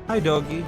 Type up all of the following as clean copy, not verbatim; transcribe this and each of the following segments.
Hi, doggy.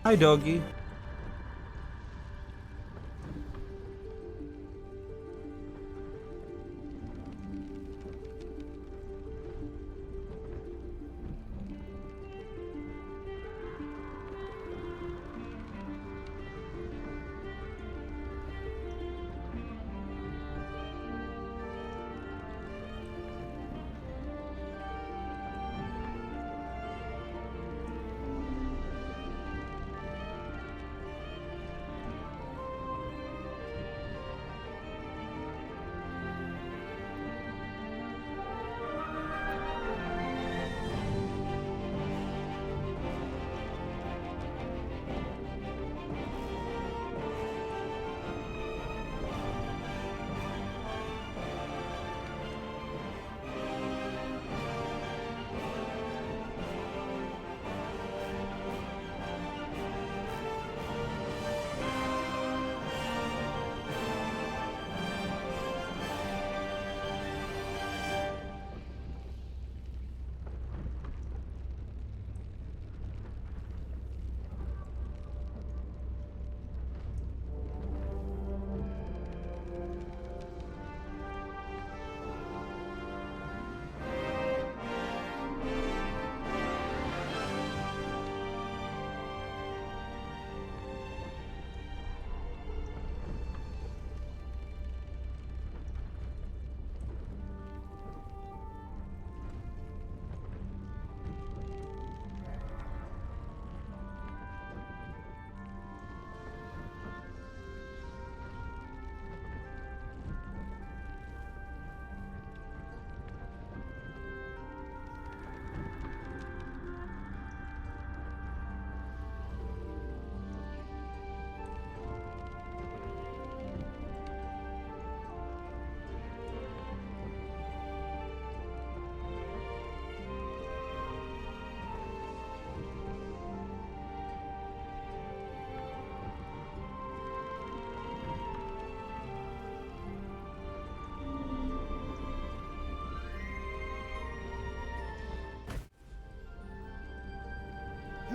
Hi, doggy.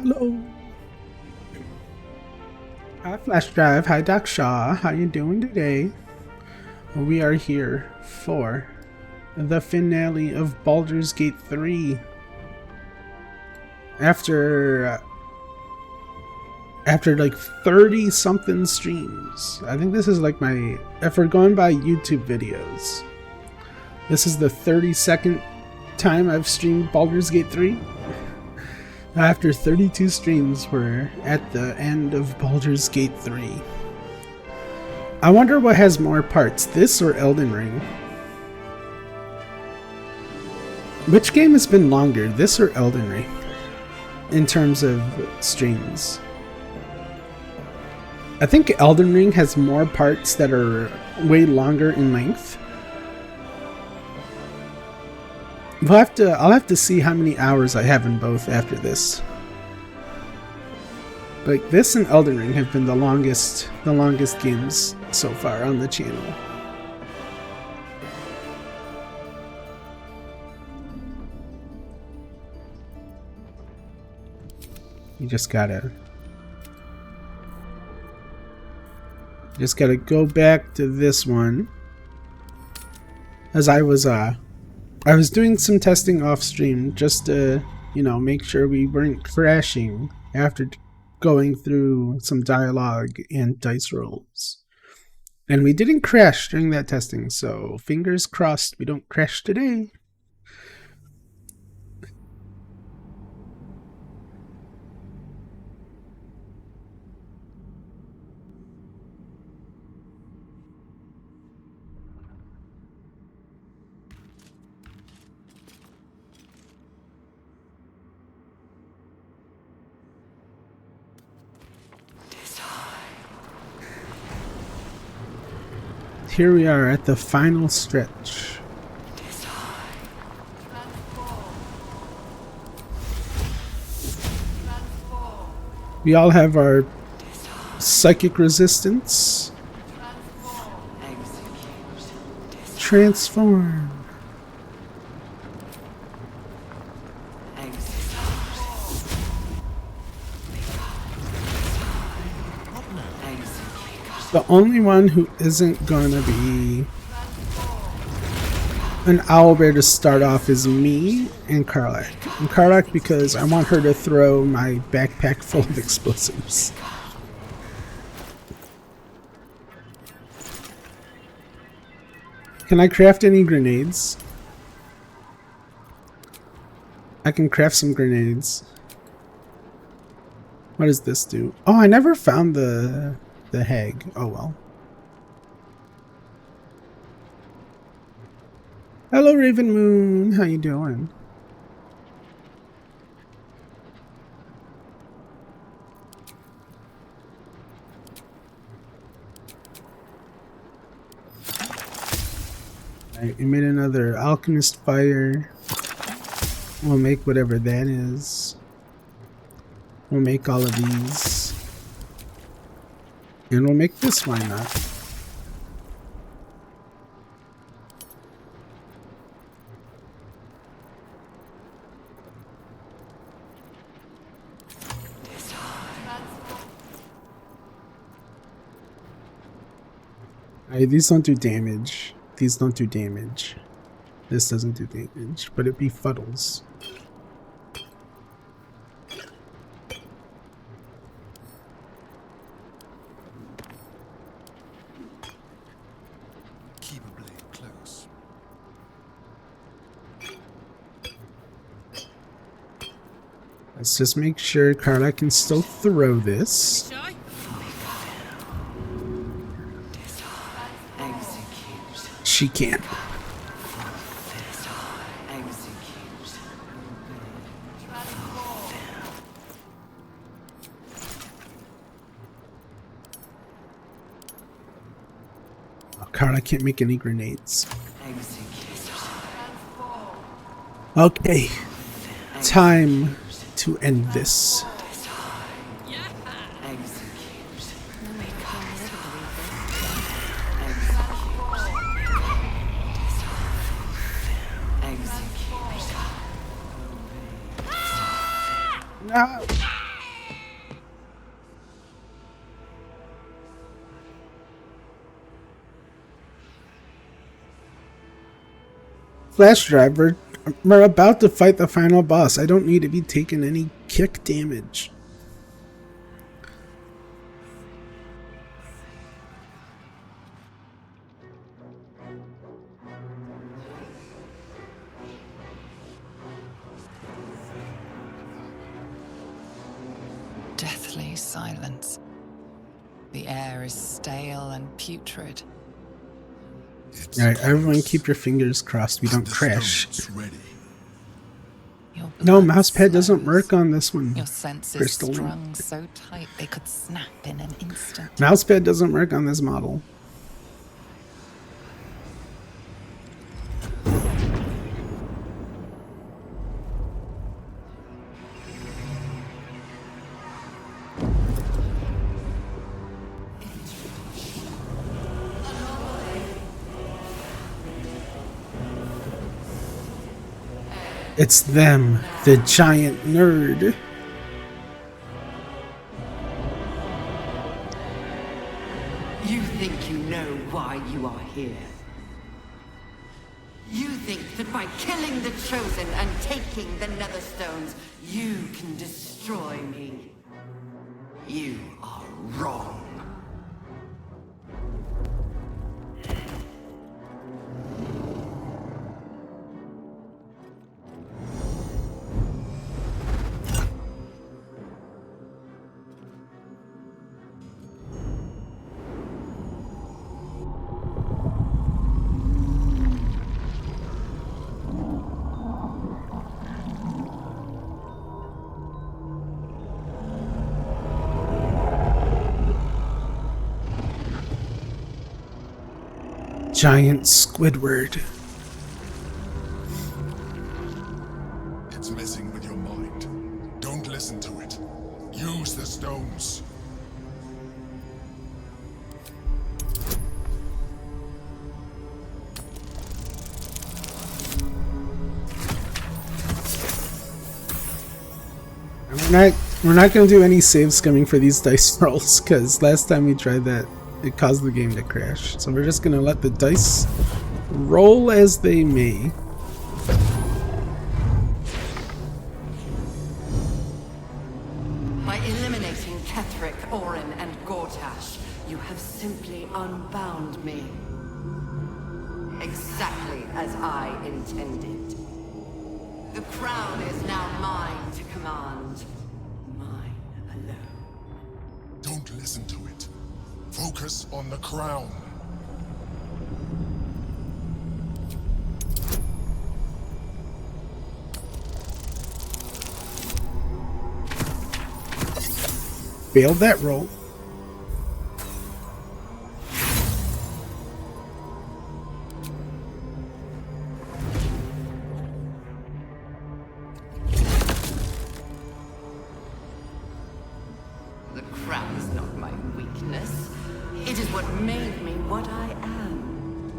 Hello. Hi Flash Drive. Hi Doc Shaw. How you doing today? We are here for the finale of Baldur's Gate 3. After like 30 something streams. I think this is like my, if we're going by YouTube videos, this is the 32nd time I've streamed Baldur's Gate 3. After 32 streams, we're at the end of Baldur's Gate 3. I wonder what has more parts, this or Elden Ring? Which game has been longer, this or Elden Ring? In terms of streams. I think Elden Ring has more parts that are way longer in length. I'll have to see how many hours I have in both after this. Like this and Elden Ring have been the longest games so far on the channel. You just gotta go back to this one. As I was doing some testing off stream just to, you know, make sure we weren't crashing after going through some dialogue and dice rolls. And we didn't crash during that testing, so fingers crossed we don't crash today. Here we are at the final stretch. We all have our psychic resistance. Transform. The only one who isn't gonna be an owlbear to start off is me and Karlach. And Karlach because I want her to throw my backpack full of explosives. Can I craft any grenades? I can craft some grenades. What does this do? Oh, I never found the hag. Oh well. Hello Raven Moon, how you doing? Alright, we made another alchemist fire. We'll make whatever that is. We'll make all of these. And we'll make this, why not? Alright, these don't do damage. These don't do damage. This doesn't do damage, but it befuddles. Let's just make sure Karlach can still throw this. She can. Oh, Karlach can't make any grenades. Okay. Time to end this. No. flash drive. We're about to fight the final boss. I don't need to be taking any kick damage. Deathly silence. The air is stale and putrid. Alright, everyone keep your fingers crossed we don't crash. Your No, blood mousepad doesn't slows. work on this one. Your senses Crystal. strung so tight they could snap in an instant. Mousepad doesn't work on this model. It's them, the giant nerd. You think you know why you are here. You think that by killing the Chosen and taking the Netherstones, you can destroy me. You are wrong. Giant Squidward. It's messing with your mind. Don't listen to it. Use the stones. We're not gonna do any save skimming for these dice rolls, because last time we tried that, it caused the game to crash. So we're just gonna let the dice roll as they may. By eliminating Ketheric, Orin, and Gortash, you have simply unbound me. Exactly as I intended. The crown is now mine to command. Mine alone. Don't listen to it. Focus on the crown. Failed that roll. The crown is not my weakness. It is what made me what I am.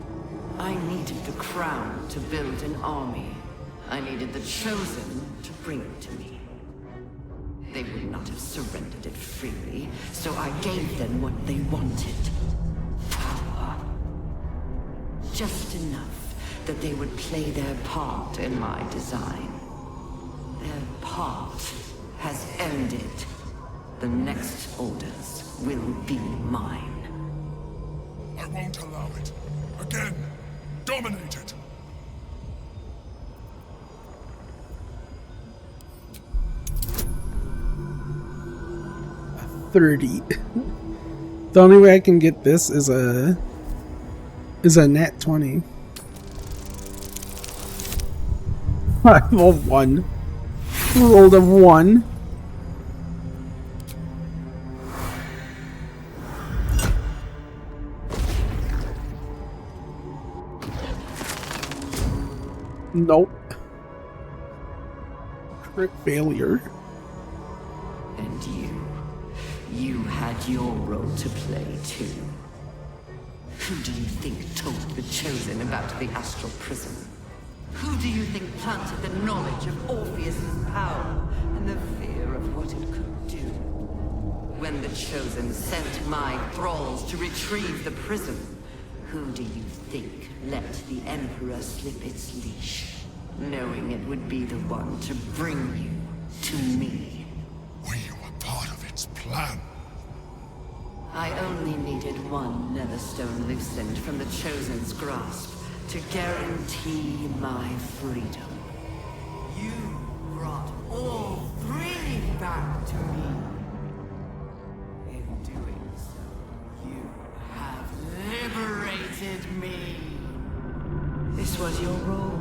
I needed the crown to build an army. I needed the Chosen to bring it to me. They would not have surrendered it freely, so I gave them what they wanted. Power. Just enough that they would play their part in my design. Their part has ended. The next orders will be mine. I won't allow it. Again, dominate it. 30. The only way I can get this is a nat 20. I rolled 1. Rolled a 1. Nope. Crit failure. And you had your role to play too. Who do you think told the Chosen about the Astral Prism? Who do you think planted the knowledge of Orpheus's power and the fear of what it could do? When the Chosen sent my thralls to retrieve the prism, Who do you think let the Emperor slip its leash, knowing it would be the one to bring you to me? We were part of its plan. I only needed one Netherstone loosened from the Chosen's grasp to guarantee my freedom. You brought all three back to me. In doing so, you have liberated me. This was your role,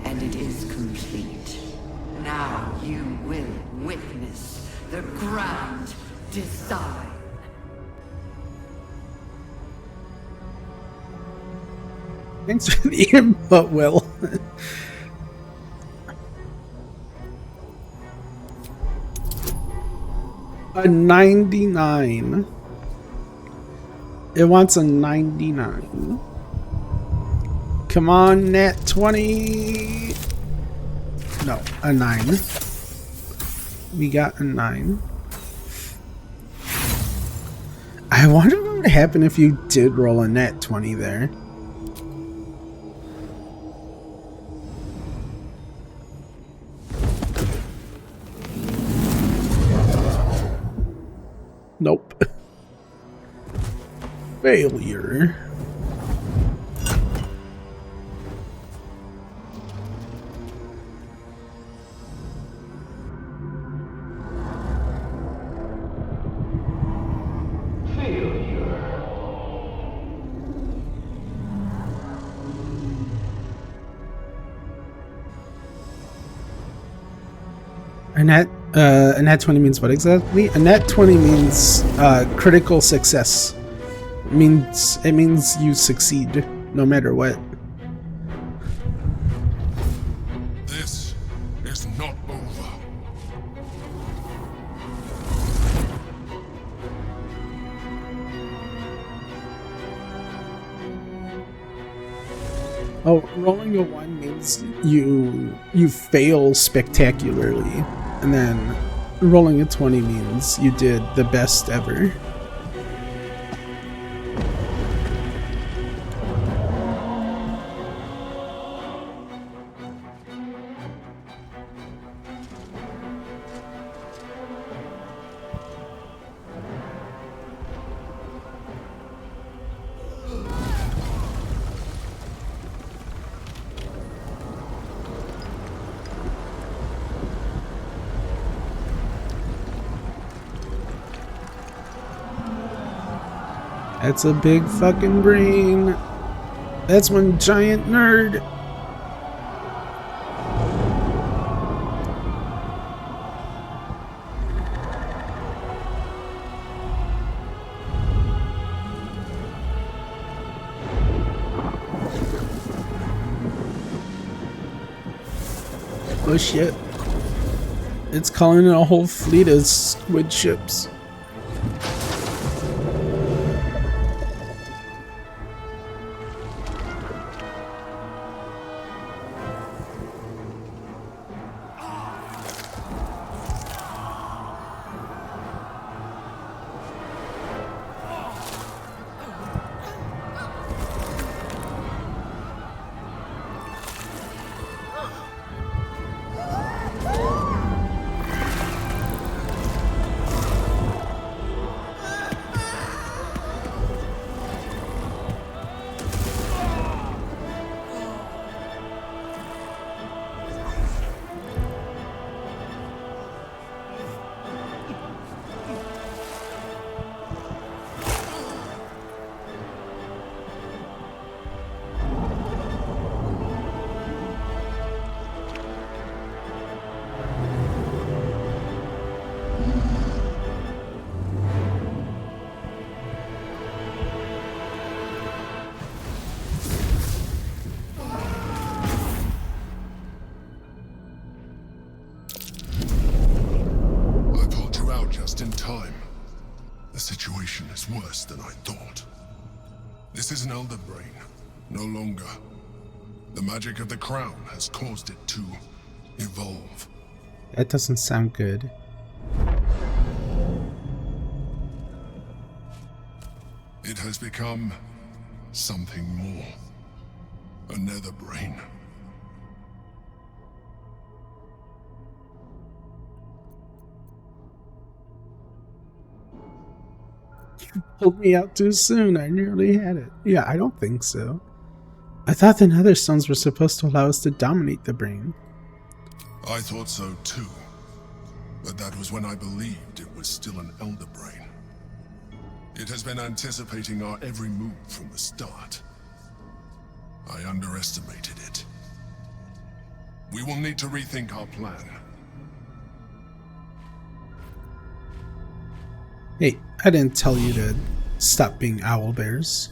and it is complete. Now you will witness the grand design. Thanks for the input, Will. A 99. It wants a 99. Come on, Nat 20. No, a 9. We got a 9. I wonder what would happen if you did roll a Nat 20 there. Nope. Failure. A nat 20 means what exactly? A nat 20 means critical success. It means you succeed no matter what. This is not over. Oh, rolling a 1 means you fail spectacularly, and then rolling a 20 means you did the best ever. That's a big fucking brain. That's one giant nerd. Oh shit. It's calling in a whole fleet of squid ships. In time. The situation is worse than I thought. This is an elder brain, no longer. The magic of the crown has caused it to evolve. That doesn't sound good. It has become something more. A nether brain. Pulled me out too soon. I nearly had it. Yeah, I don't think so. I thought the nether stones were supposed to allow us to dominate the brain. I thought so too. But that was when I believed it was still an elder brain. It has been anticipating our every move from the start. I underestimated it. We will need to rethink our plan. Hey, I didn't tell you to stop being owl bears.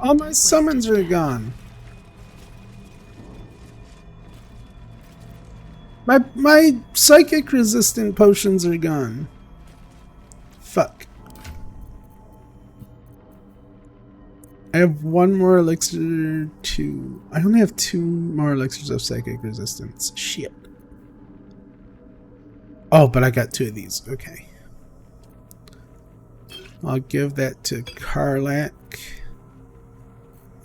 All my summons are gone. My psychic resistant potions are gone. Fuck. I have one more elixir to... I only have 2 more elixirs of psychic resistance. Shit. Oh, but I got 2 of these. Okay. I'll give that to Karlach.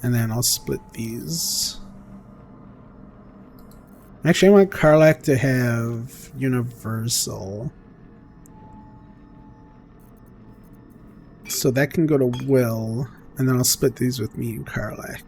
And then I'll split these. Actually, I want Karlach to have universal. So that can go to Will. And then I'll split these with me and Karlach.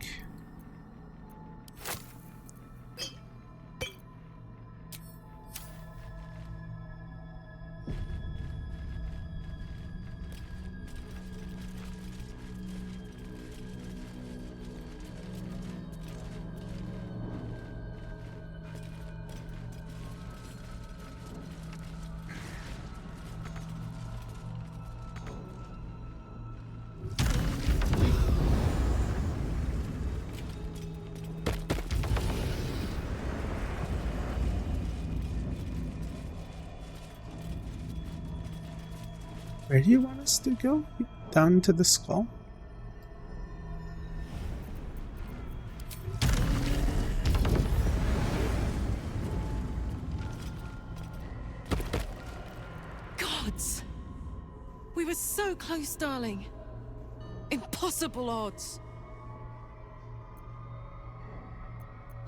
Where do you want us to go? Down to the skull? Gods! We were so close, darling. Impossible odds.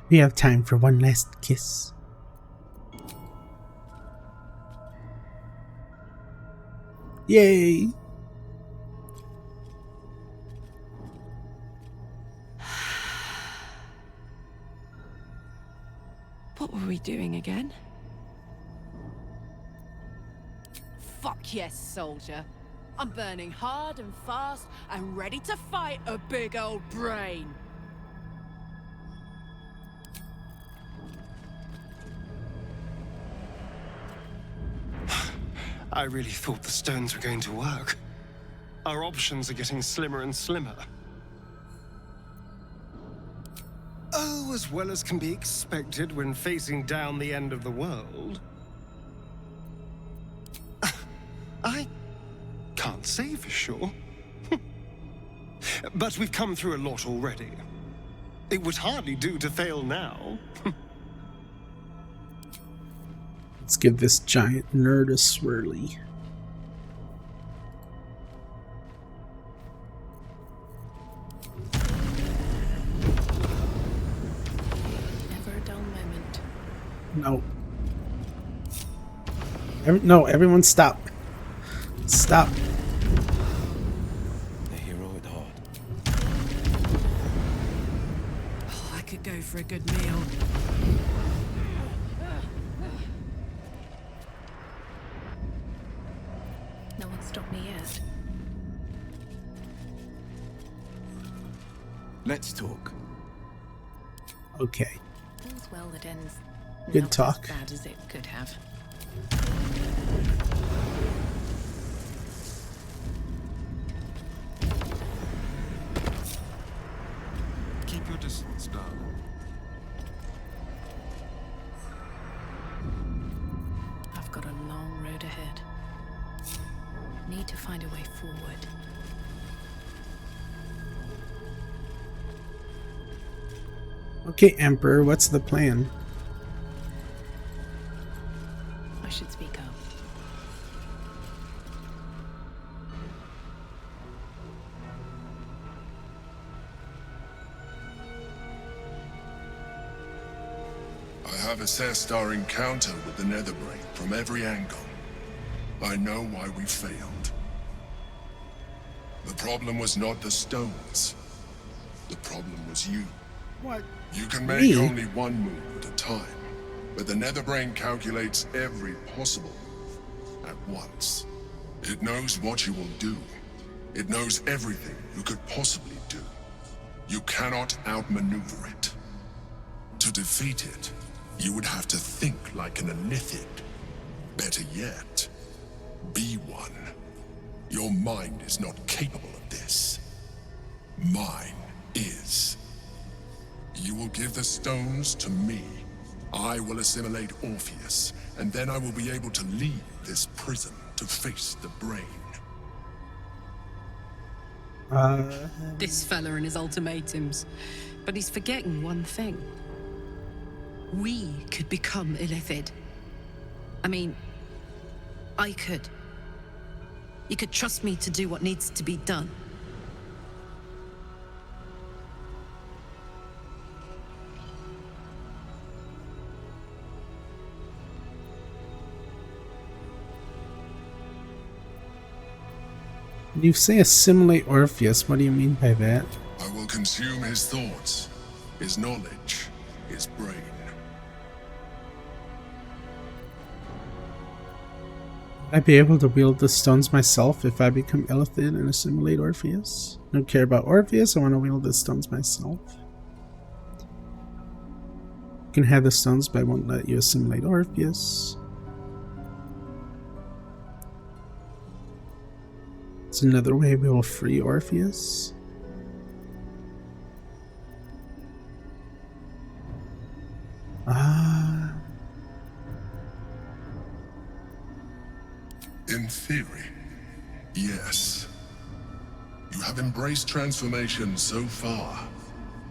We have time for one last kiss. Yay! What were we doing again? Fuck yes, soldier. I'm burning hard and fast and ready to fight a big old brain. I really thought the stones were going to work. Our options are getting slimmer and slimmer. Oh, as well as can be expected when facing down the end of the world. I can't say for sure. But we've come through a lot already. It would hardly do to fail now. Let's give this giant nerd a swirly. Never a dull moment. No. No, everyone stop. Stop. The hero at heart. Oh, I could go for a good meal. No one stopped me yet. Let's talk. Okay. All's well that ends Good not talk. as bad as it could have. Keep your distance, darling. I've got a long road ahead. Need need to find a way forward. Okay, Emperor, what's the plan? I should speak up. I have assessed our encounter with the Netherbrain from every angle. I know why we failed. The problem was not the stones. The problem was you. What? You can make Me? only one move at a time, but the Netherbrain calculates every possible move at once. It knows what you will do. It knows everything you could possibly do. You cannot outmaneuver it. To defeat it, you would have to think like an Illithid. Better yet, be one. Your mind is not capable of this. Mine is. You will give the stones to me. I will assimilate Orpheus, and then I will be able to leave this prison to face the brain. This fella and his ultimatums. But he's forgetting one thing. We could become Illithid. I mean, I could. You could trust me to do what needs to be done. You say assimilate Orpheus, what do you mean by that? I will consume his thoughts, his knowledge, his brain. Would I be able to wield the stones myself if I become Illithid and assimilate Orpheus? I don't care about Orpheus, I want to wield the stones myself. You can have the stones, but I won't let you assimilate Orpheus. It's another way we will free Orpheus. In theory, yes. You have embraced transformation so far,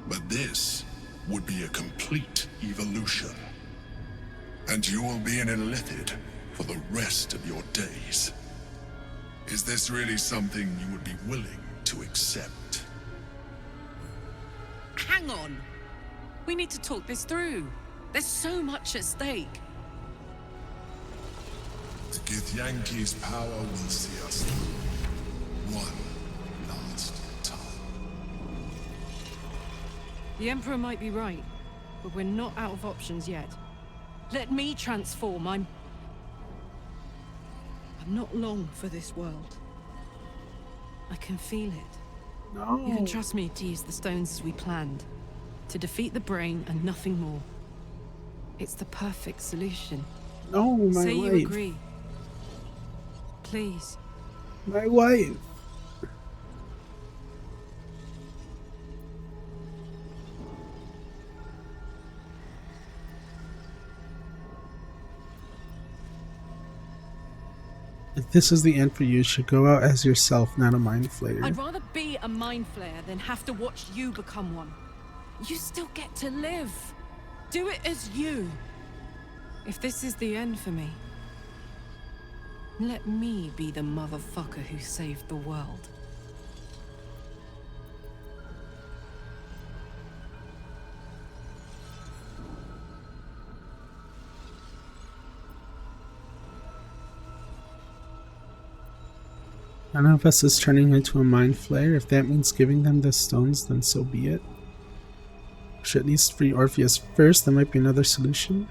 but this would be a complete evolution. And you will be an Illithid for the rest of your days. Is this really something you would be willing to accept? Hang on. We need to talk this through. There's so much at stake. The Githyanki's power will see us through. One last time. The Emperor might be right, but we're not out of options yet. Let me transform. I'm not long for this world. I can feel it. No. You can trust me to use the stones as we planned. To defeat the brain and nothing more. It's the perfect solution. No, my Say wife. you agree. Please. My wife. If this is the end for you, you should go out as yourself, not a mind flayer. I'd rather be a mind flayer than have to watch you become one. You still get to live. Do it as you. If this is the end for me, let me be the motherfucker who saved the world. None of us is turning into a mind flayer. If that means giving them the stones, then so be it. Should at least free Orpheus first. There might be another solution.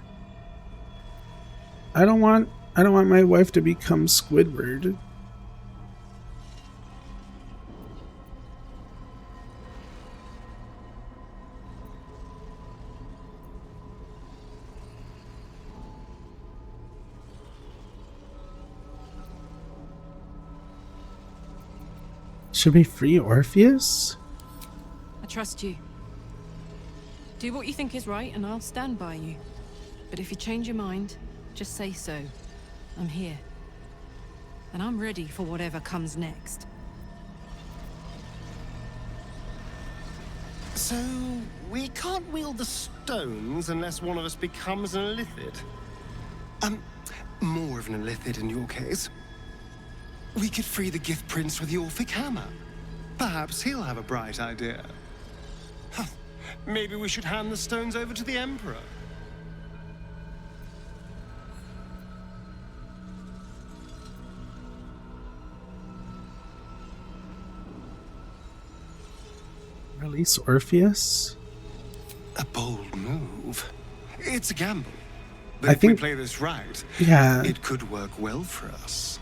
I don't want my wife to become Squidward. Should we free Orpheus? I trust you. Do what you think is right and I'll stand by you. But if you change your mind, just say so. I'm here. and I'm ready for whatever comes next. So, we can't wield the stones unless one of us becomes an illithid. More of an illithid in your case. We could free the Gift Prince with the Orphic Hammer. Perhaps he'll have a bright idea. Huh. Maybe we should hand the stones over to the Emperor. Release Orpheus? A bold move. It's a gamble. But I if we think- play this right, Yeah. it could work well for us.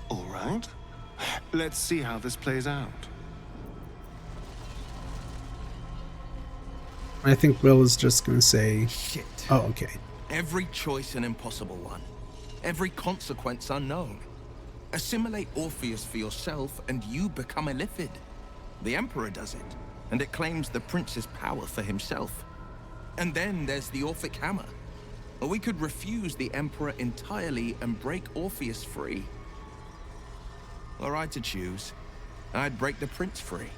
All right? Let's see how this plays out. I think Will is just gonna say, Shit. oh, okay. Every choice an impossible one. Every consequence unknown. Assimilate Orpheus for yourself and you become illithid. The Emperor does it, and it claims the prince's power for himself. And then there's the Orphic Hammer. Or we could refuse the Emperor entirely and break Orpheus free. Were I to choose, I'd break the prince free.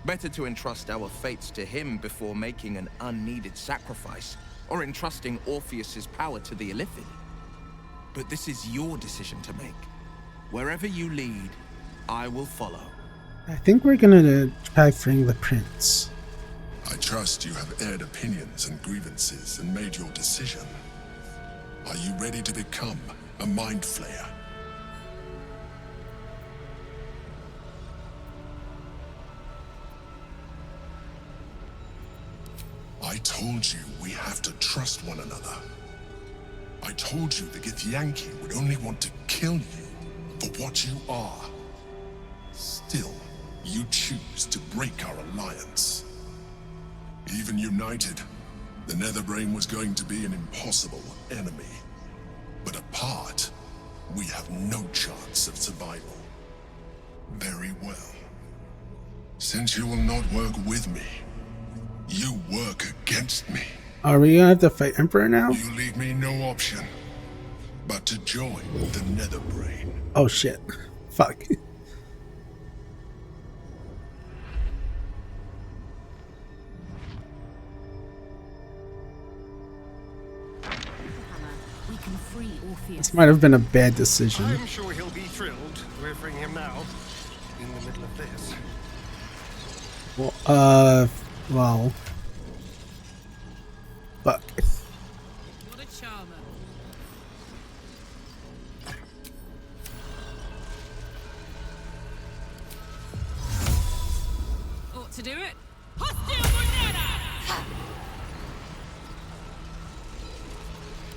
Better to entrust our fates to him before making an unneeded sacrifice, or entrusting Orpheus's power to the illithid. But this is your decision to make. Wherever you lead, I will follow. I think we're gonna try freeing the prince. I trust you have aired opinions and grievances and made your decision. Are you ready to become a mind flayer? I told you we have to trust one another. I told you the Githyanki would only want to kill you for what you are. Still, you choose to break our alliance. Even united, the Netherbrain was going to be an impossible enemy. But apart, we have no chance of survival. Very well. Since you will not work with me, you work against me. Are we gonna have to fight Emperor now? You leave me no option but to join the Netherbrain. Oh shit. Fuck. We can free Orpheus. This might have been a bad decision. I'm sure he'll be thrilled. We're freeing him now. In the middle of this. Well. Fuck. What a charmer. Ought to do it.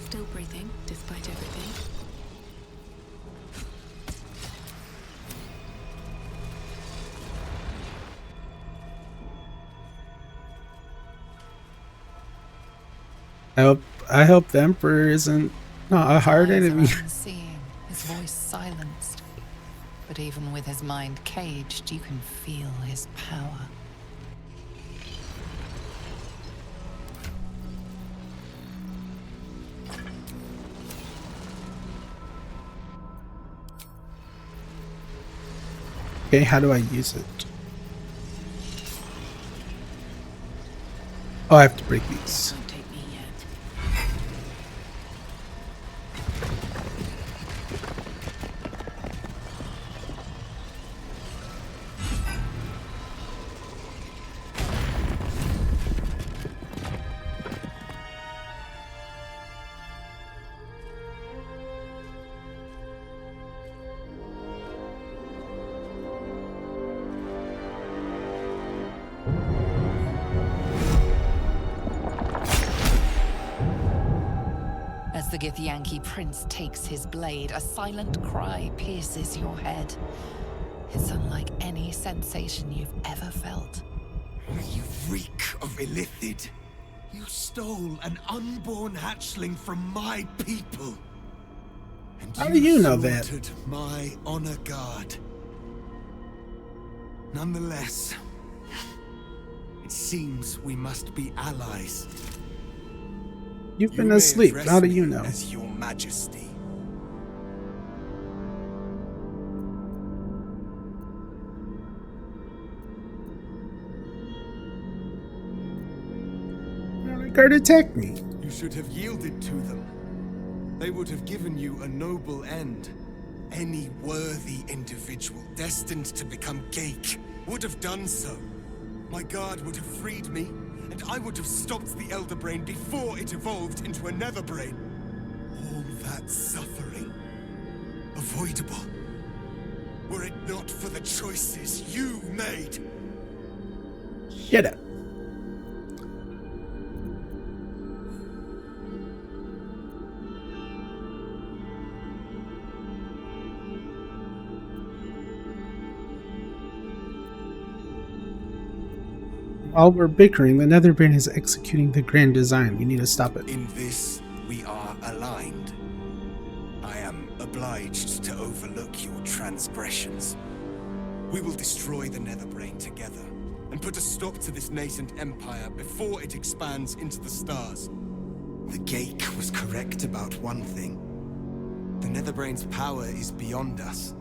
Still breathing, despite everything. I hope the Emperor isn't not a hard Eyes are enemy. unseeing, his voice silenced. But even with his mind caged, you can feel his power. Okay, how do I use it? Oh, I have to break these. Won't take me yet. As the Githyanki prince takes his blade, a silent cry pierces your head. It's unlike any sensation you've ever felt. You reek of illithid. You stole an unborn hatchling from my people. And How do you know that? slaughtered my honor guard. Nonetheless, it seems we must be allies. You've You been may asleep. address How do me you know? as your majesty. guard attacked me. You should have yielded to them. They would have given you a noble end. Any worthy individual destined to become Geik would have done so. My guard would have freed me, and I would have stopped the Elder Brain before it evolved into a Nether Brain. All that suffering, avoidable, were it not for the choices you made. Shut up. While we're bickering, the Netherbrain is executing the grand design. We need to stop it. In this, we are aligned. I am obliged to overlook your transgressions. We will destroy the Netherbrain together, and put a stop to this nascent empire before it expands into the stars. The Geik was correct about one thing. The Netherbrain's power is beyond us.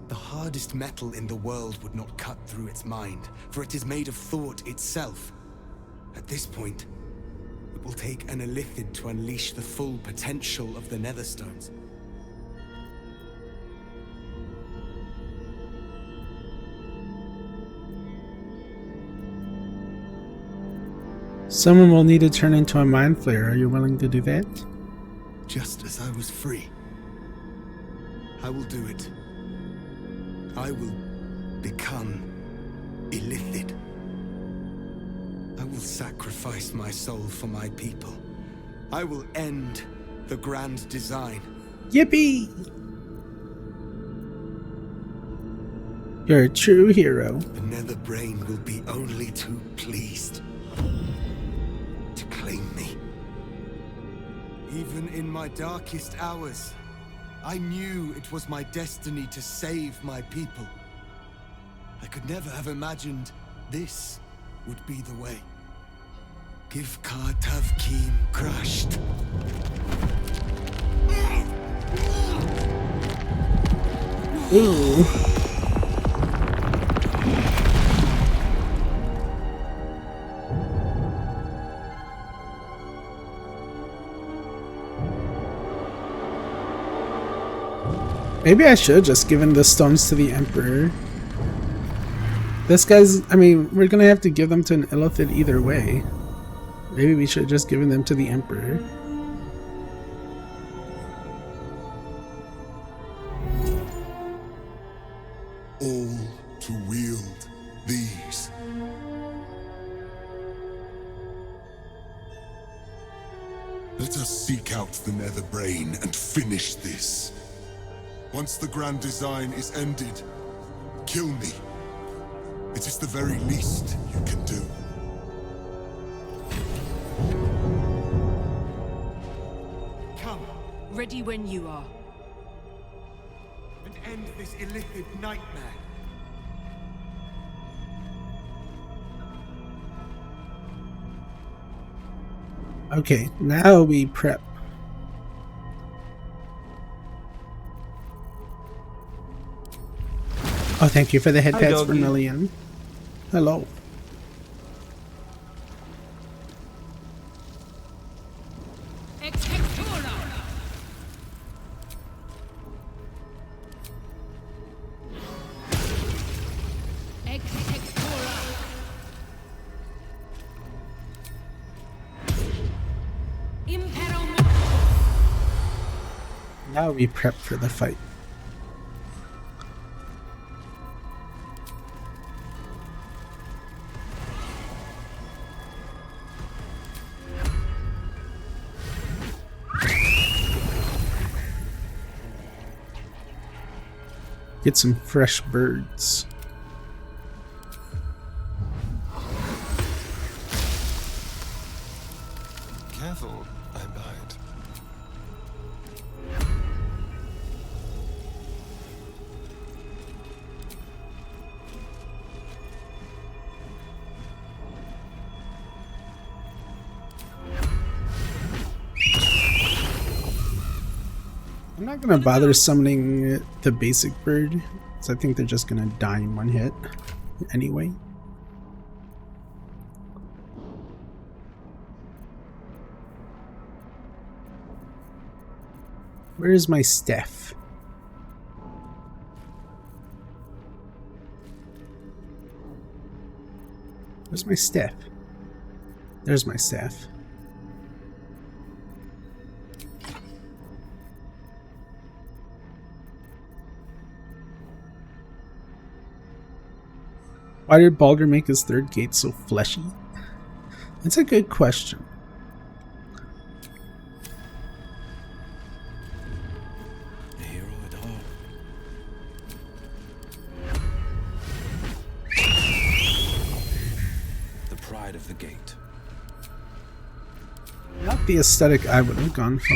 The hardest metal in the world would not cut through its mind, for it is made of thought itself. At this point, it will take an Illithid to unleash the full potential of the Netherstones. Someone will need to turn into a mind flayer. Are you willing to do that? Just as I was free, I will do it. I will become Illithid. I will sacrifice my soul for my people. I will end the grand design. Yippee! You're a true hero. The Netherbrain will be only too pleased to claim me. Even in my darkest hours, I knew it was my destiny to save my people. I could never have imagined this would be the way. Give Kartavkim crushed. Ooh. Maybe I should just given the stones to the Emperor. This guy's, I mean, we're gonna have to give them to an Illithid either way. Maybe we should have just given them to the Emperor. All to wield these. Let us seek out the Netherbrain and finish this. Once the grand design is ended, kill me. It is the very least you can do. Come Ready when you are. and end this Illithid nightmare. Okay, now we prep. Oh, thank you for the head Hi, pats, doggy. Vermilion. Hello. Now we prep for the fight. Get some fresh birds. Careful, I bite. I'm not gonna bother summoning the basic bird, because I think they're just gonna die in one hit anyway. Where is my staff? Where's my staff? There's my staff. Why did Baldur make his third gate so fleshy? That's a good question. A hero at heart. The pride of the gate. Not the aesthetic I would have gone for.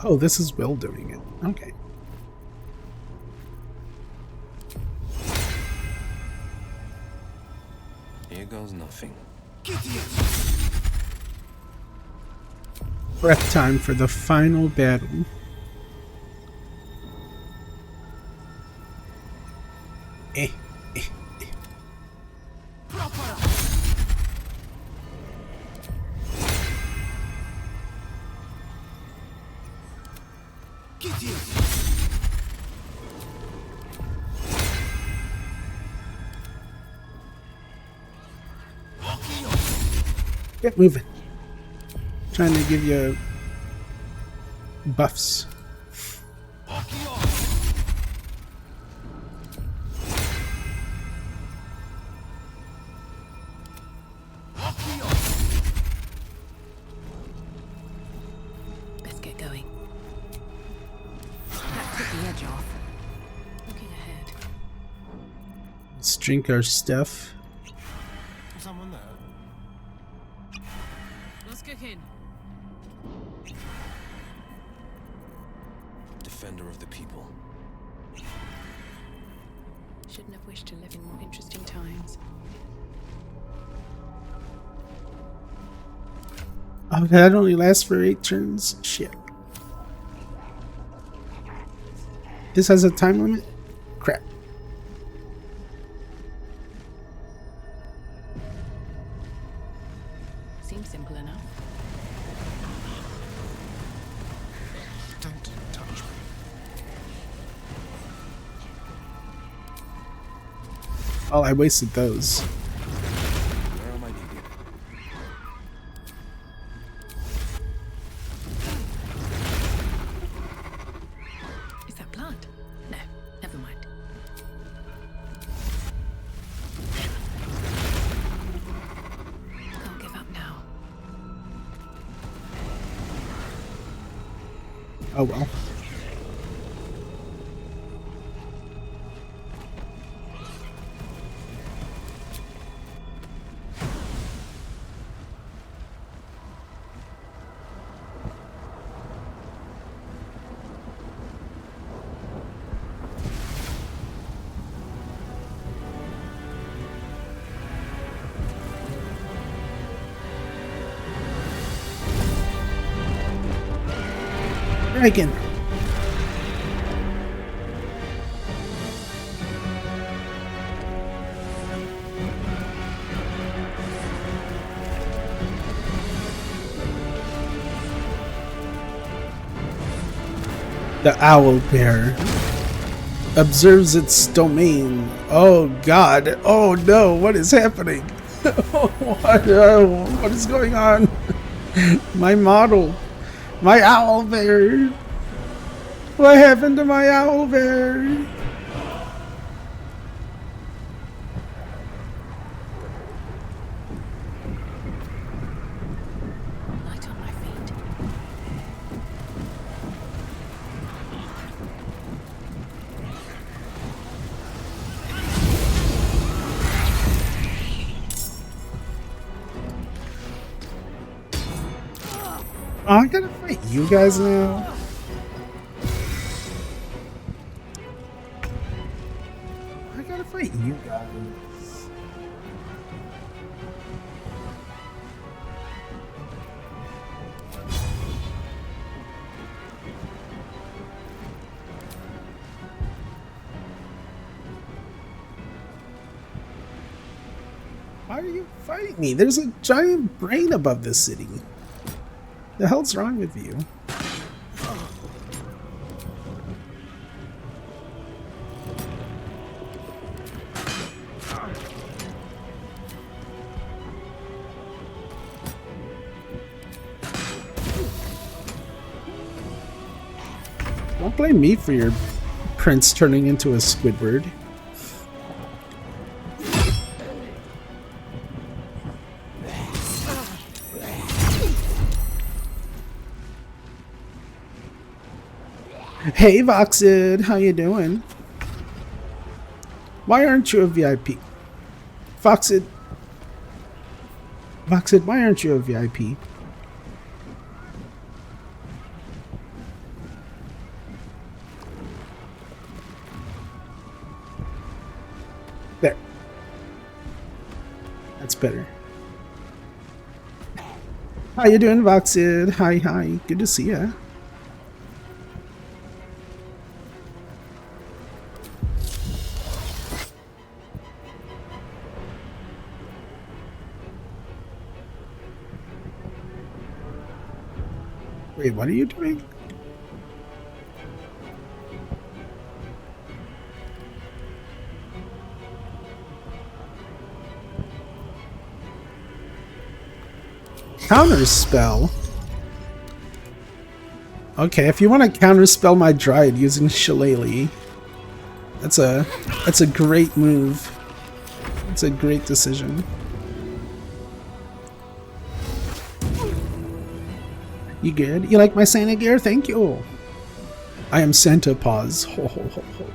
Oh, this is Will doing it. Okay. Here goes nothing. Prep time for the final battle. Eh. Get moving. Trying to give you buffs. Best get going. That took the edge off. Looking ahead. Let's drink our stuff. Someone there? Let's kick in. Defender of the people. Shouldn't have wished to live in more interesting times. Oh, that only lasts for 8 turns? Shit. This has a time limit? Crap. Seems simple enough. Don't touch me. Oh, I wasted those. Where am I needed? Is that blood? No, never mind. Can't give up now. Oh well. Dragon. The owl bear observes its domain. Oh God! Oh no! What is happening? What is going on? My model, my owl bear. What happened to my owl bear? Light on my feet. Oh, I gotta fight you guys now. I gotta fight you guys. Why are you fighting me? There's a giant brain above this city. The hell's wrong with you? Don't blame me for your prince turning into a Squidward. Hey Voxid, how you doing? Why aren't you a VIP? Voxid, why aren't you a VIP? There. That's better. How you doing, Voxid? Hi. Good to see ya. Wait, what are you doing? Counterspell? Okay, if you want to counterspell my Dryad using Shillelagh, that's a great move. It's a great decision. You good? You like my Santa gear? Thank you. I am Santa Paws. Ho ho ho ho.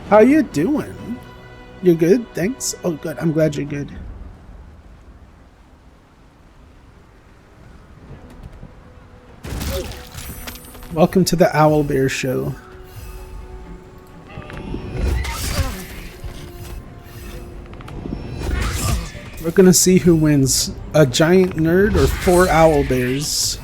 How you doing? You're good? Thanks. Oh good. I'm glad you're good. Welcome to the Owlbear Show. We're gonna see who wins, a giant nerd or 4 owlbears.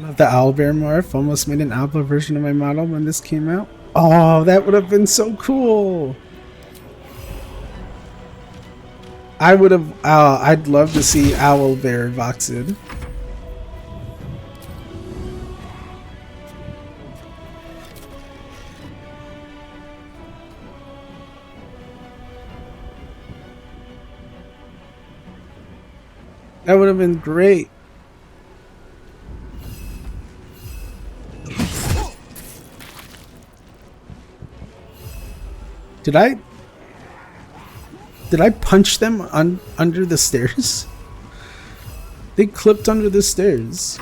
Love the owlbear morph. Almost made an alpha version of my model when this came out. Oh, that would have been so cool. I would have. I'd love to see Owlbear Voxid. That would have been great. Did I punch them under the stairs? They clipped under the stairs.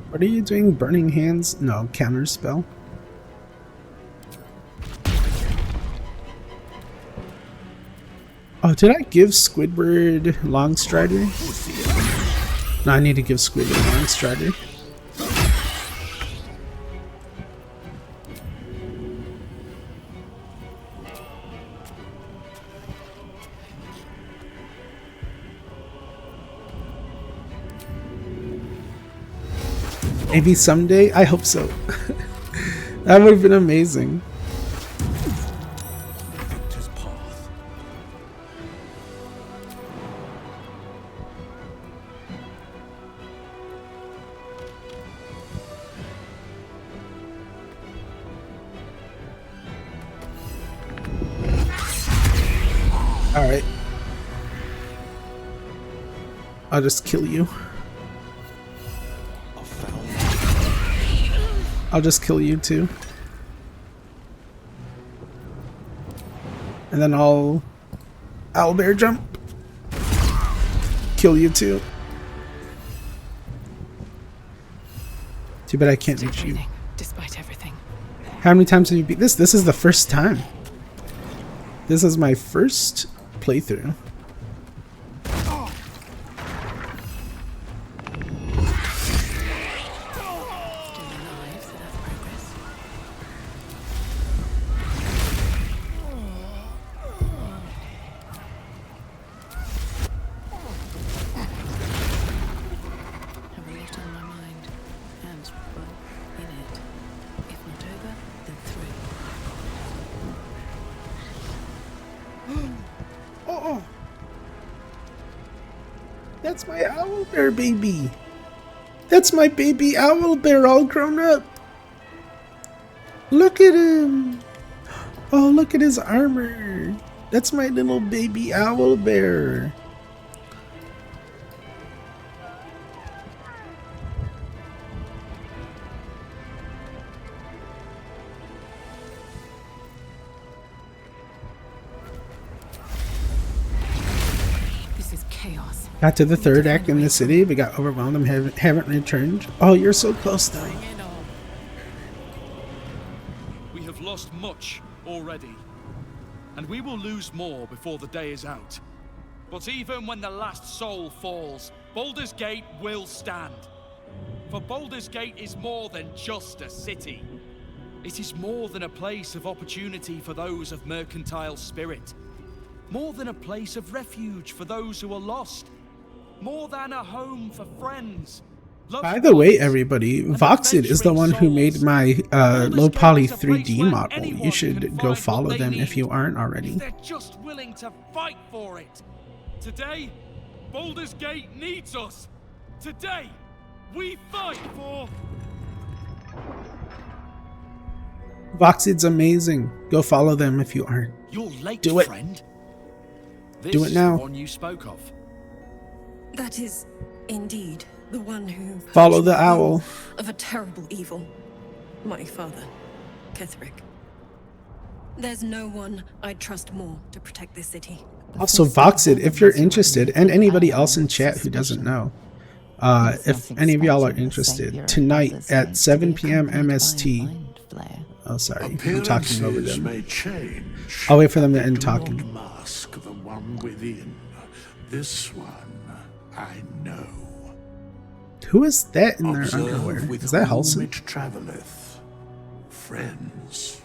What are you doing? Burning hands? No, counter spell. Oh, did I give Squidward Longstrider? No, I need to give Squidward Longstrider. Maybe someday? I hope so. That would have been amazing. I'll just kill you. I'll just kill you too. And then I'll owlbear jump. Kill you too. Too bad I can't reach you. Despite everything. How many times have you beat this? This is the first time. This is my first playthrough. That's my owlbear baby. That's my baby owlbear all grown up. Look at him. Oh, look at his armor. That's my little baby owlbear. Got to the third act in the city, but got overwhelmed and haven't returned. Oh, you're so close though. We have lost much already, and we will lose more before the day is out. But even when the last soul falls, Baldur's Gate will stand. For Baldur's Gate is more than just a city. It is more than a place of opportunity for those of mercantile spirit. More than a place of refuge for those who are lost. More than a home for friends. By the way, everybody, Voxid is the one who made my low poly 3D model. You should go follow them if you aren't already. They're just willing to fight for it. Today, Baldur's Gate needs us. Today, we fight for... Voxid's amazing. Go follow them if you aren't. You're late, do it. Friend. Do it now. The one you spoke of. That is indeed the one who follow the owl of a terrible evil. My father, Ketheric. There's no one I'd trust more to protect this city. Also, Voxid, if you're interested, and anybody else in chat who doesn't know, if any of y'all are interested, tonight at 7 p.m. MST. Oh, sorry, I'm talking over them. I'll wait for them to end talking. Mask the one within. This one I know. Who is that in their underwear? Is that Halson? It traveleth. Friends.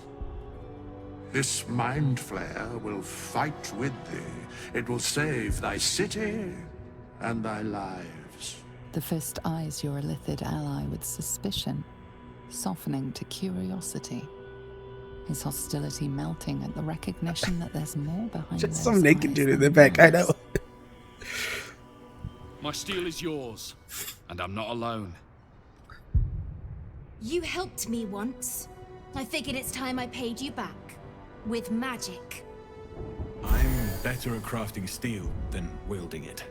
This mind flare will fight with thee. It will save thy city and thy lives. The fist eyes your illithid ally with suspicion, softening to curiosity. His hostility melting at the recognition that there's more behind just some naked dude in the back, I know. My steel is yours, and I'm not alone. You helped me once. I figured it's time I paid you back. With magic. I'm better at crafting steel than wielding it.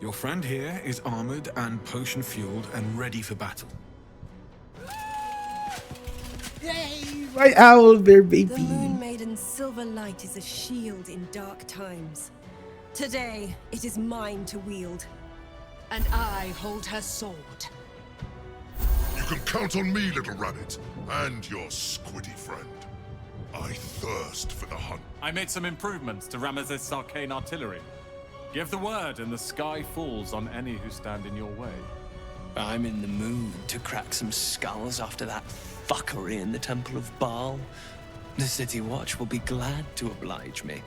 Your friend here is armored and potion-fueled and ready for battle. Yay! My owlbear baby! The Moon Maiden's silver light is a shield in dark times. Today, it is mine to wield. And I hold her sword. You can count on me, little rabbit, and your squiddy friend. I thirst for the hunt. I made some improvements to Ramesses' arcane artillery. Give the word and the sky falls on any who stand in your way. I'm in the mood to crack some skulls after that fuckery in the Temple of Baal. The City Watch will be glad to oblige me.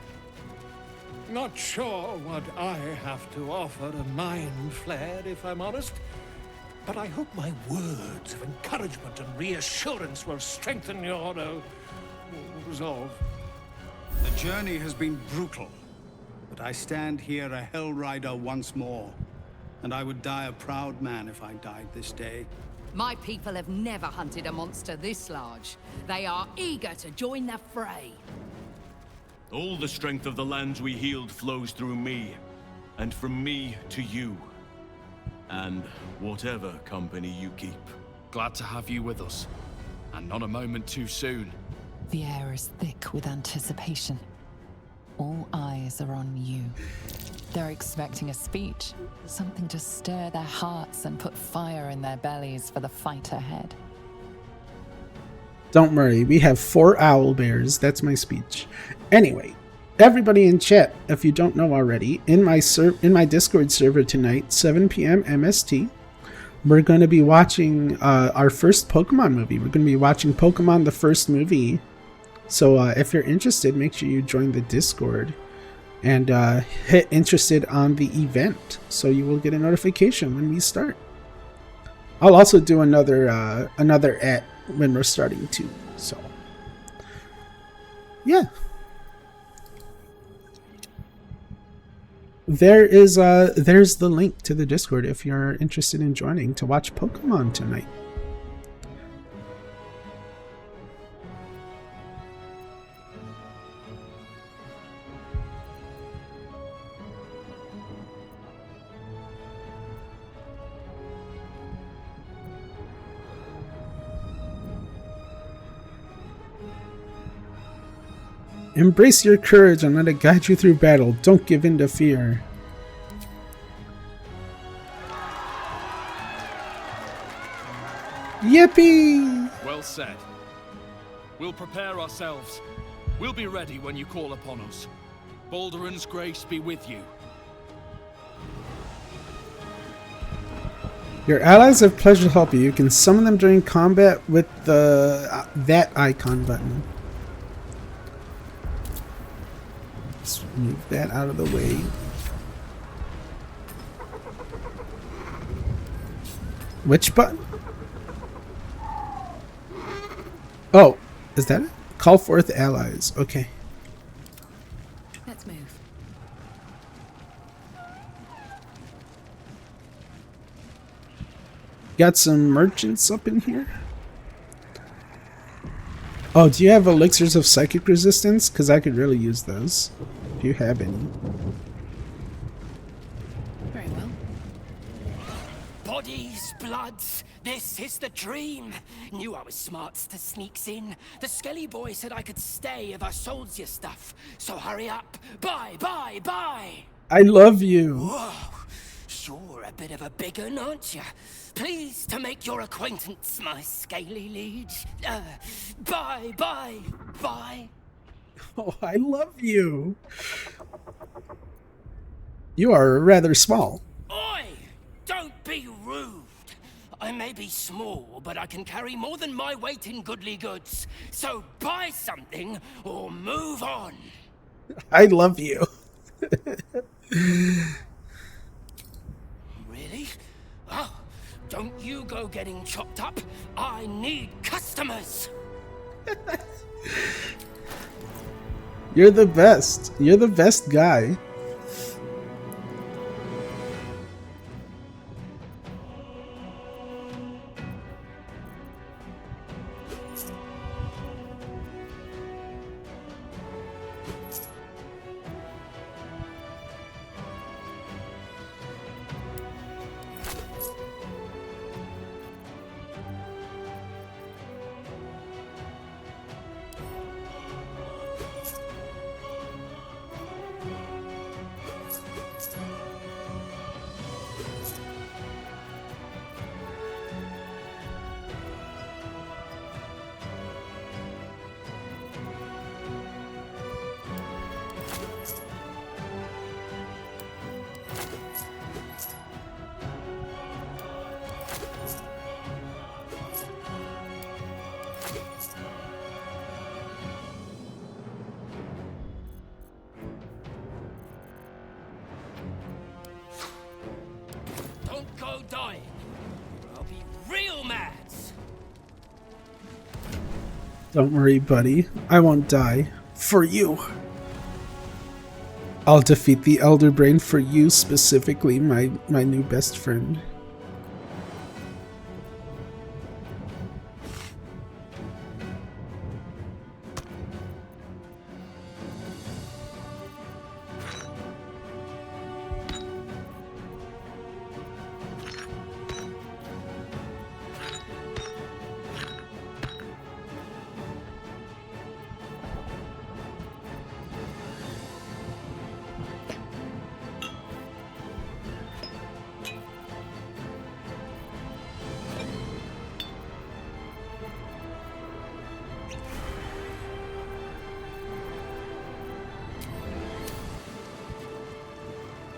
Not sure what I have to offer a mind flare, if I'm honest. But I hope my words of encouragement and reassurance will strengthen your resolve. The journey has been brutal, but I stand here a Hell Rider once more. And I would die a proud man if I died this day. My people have never hunted a monster this large. They are eager to join the fray. All the strength of the lands we healed flows through me, and from me to you. And whatever company you keep. Glad to have you with us. And not a moment too soon. The air is thick with anticipation. All eyes are on you. They're expecting a speech, something to stir their hearts and put fire in their bellies for the fight ahead. Don't worry, we have 4 owl bears. That's my speech. Anyway, everybody in chat, if you don't know already, in my Discord server tonight, 7 p.m. MST, we're going to be watching our first Pokemon movie. We're going to be watching Pokemon the first movie. So if you're interested, make sure you join the Discord and hit interested on the event so you will get a notification when we start. I'll also do another at when we're starting too. So yeah. There's the link to the Discord if you're interested in joining to watch Pokemon tonight. Embrace your courage and let it guide you through battle. Don't give in to fear. Yippee! Well said. We'll prepare ourselves. We'll be ready when you call upon us. Baldur's grace be with you. Your allies have pledged to help you. You can summon them during combat with the that icon button. Let's move that out of the way. Which button? Oh, is that it? Call forth allies. Okay. Let's move. Got some merchants up in here. Oh, do you have elixirs of psychic resistance? Because I could really use those. If you have any. Very well. Bodies, bloods, this is the dream. Knew I was smart to sneaks in. The skelly boy said I could stay if I sold you stuff. So hurry up. Bye, bye, bye. I love you. Whoa. Sure, a bit of a big un, aren't you? Pleased to make your acquaintance, my scaly liege. Bye, bye, bye. Oh, I love you. You are rather small. Oi! Don't be rude. I may be small, but I can carry more than my weight in goodly goods. So buy something or move on. I love you. Really? Oh, don't you go getting chopped up. I need customers. You're the best. You're the best guy. Don't go dying. I'll be real mad. Don't worry, buddy. I won't die. For you. I'll defeat the Elder Brain for you specifically, my new best friend.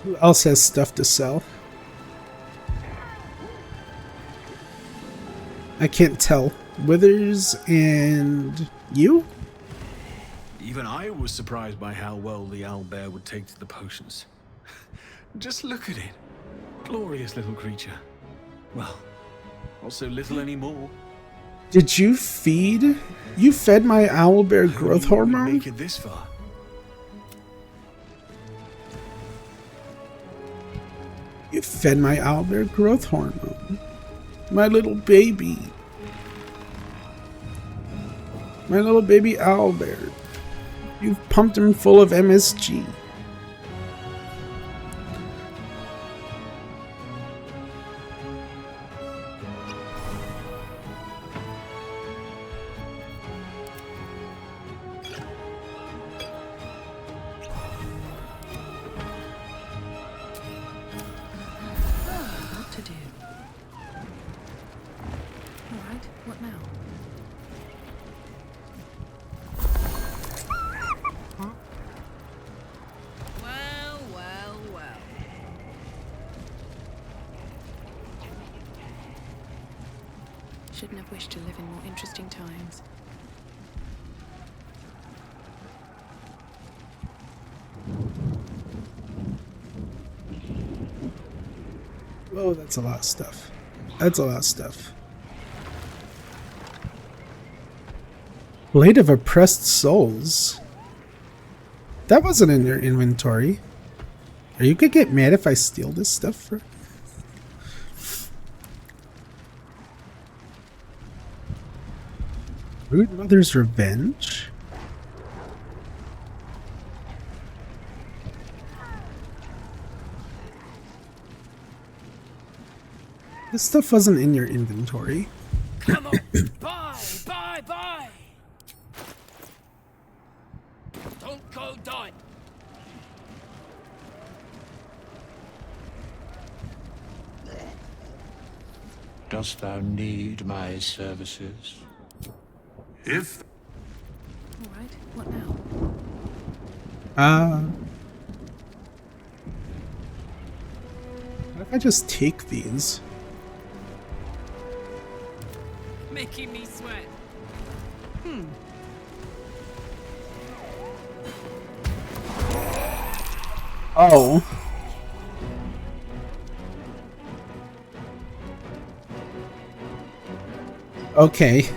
Who else has stuff to sell? I can't tell. Withers and you? Even I was surprised by how well the owlbear would take to the potions. Just look at it. Glorious little creature. Well, not so little anymore. Did you feed? You fed my owlbear growth hormone? Make it this far. You fed my owlbear growth hormone. My little baby. My little baby owlbear. You've pumped him full of MSG. What to do? Alright, what now? Well, well, well. Shouldn't have wished to live in more interesting times. Oh, that's a lot of stuff. That's a lot of stuff. Blade of Oppressed Souls. That wasn't in your inventory. Are you gonna get mad if I steal this stuff for? Rude Mother's Revenge? This stuff wasn't in your inventory. Come on, buy! Don't go die. Dost thou need my services? If Alright, what now? What if I just take these? Making me sweat. Oh. Okay.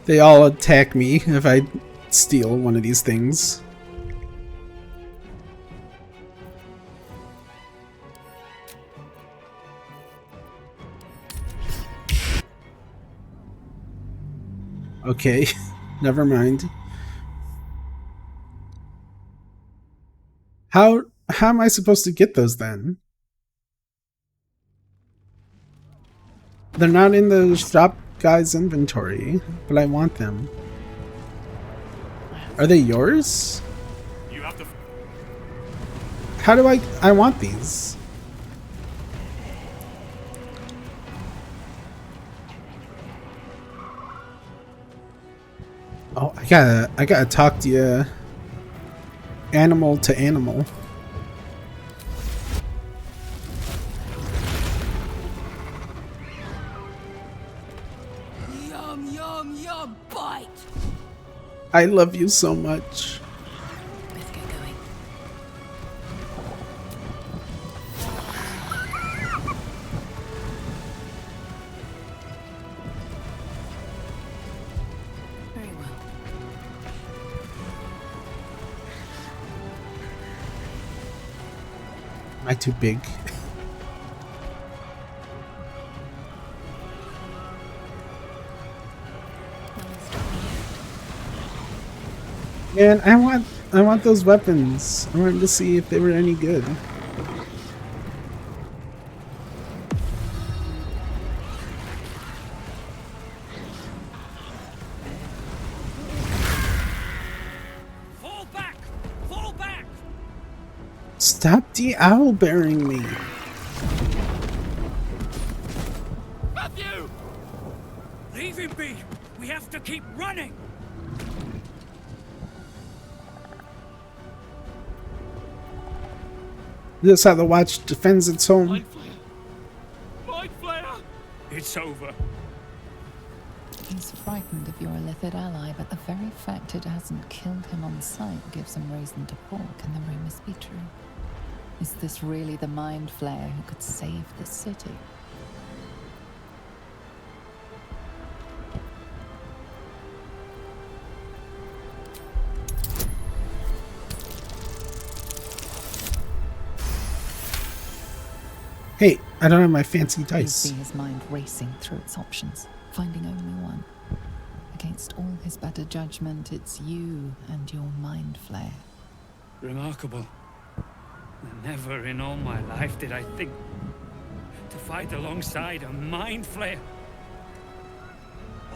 They all attack me if I steal one of these things. Okay, never mind. How am I supposed to get those then? They're not in the shop guy's inventory, but I want them. Are they yours? You have to. How do I want these? Oh, I gotta talk to you. Animal to animal. Yum, bite! I love you so much. Let's get going. Very well. Am I too big? Man, I want those weapons. I wanted to see if they were any good. Fall back! Fall back! Stop de-owlbearing me. Matthew! Leave him be! We have to keep running! This is how the watch defends its home. Mind Flayer! It's over. He's frightened of your illithid ally, but the very fact it hasn't killed him on sight gives him reason to balk, and the rumors be true. Is this really the Mind Flayer who could save the city? Hey, I don't have my fancy You dice. see his mind racing through its options, finding only one. Against all his better judgment, it's you and your Mind Flayer. Remarkable. Never in all my life did I think to fight alongside a Mind Flayer.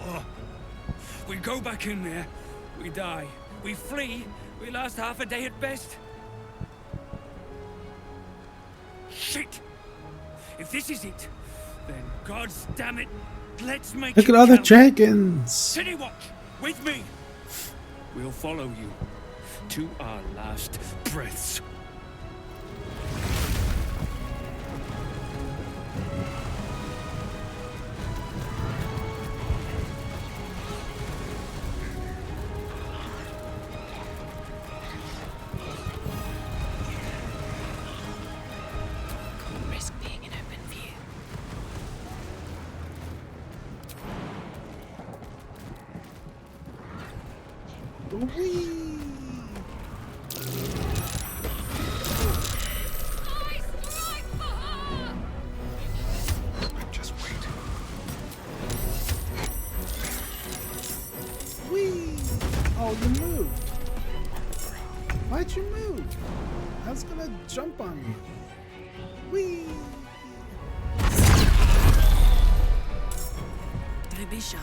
Oh. We go back in there, we die. We flee, we last half a day at best. Shit! If this is it, then God's damn it, let's make Look it at all the count. dragons. City Watch, with me. We'll follow you to our last breaths. Risk being in open view. Just wait. Whee! Oh, you moved. Why'd you move? I was gonna jump on you. Whee! Don't be shy.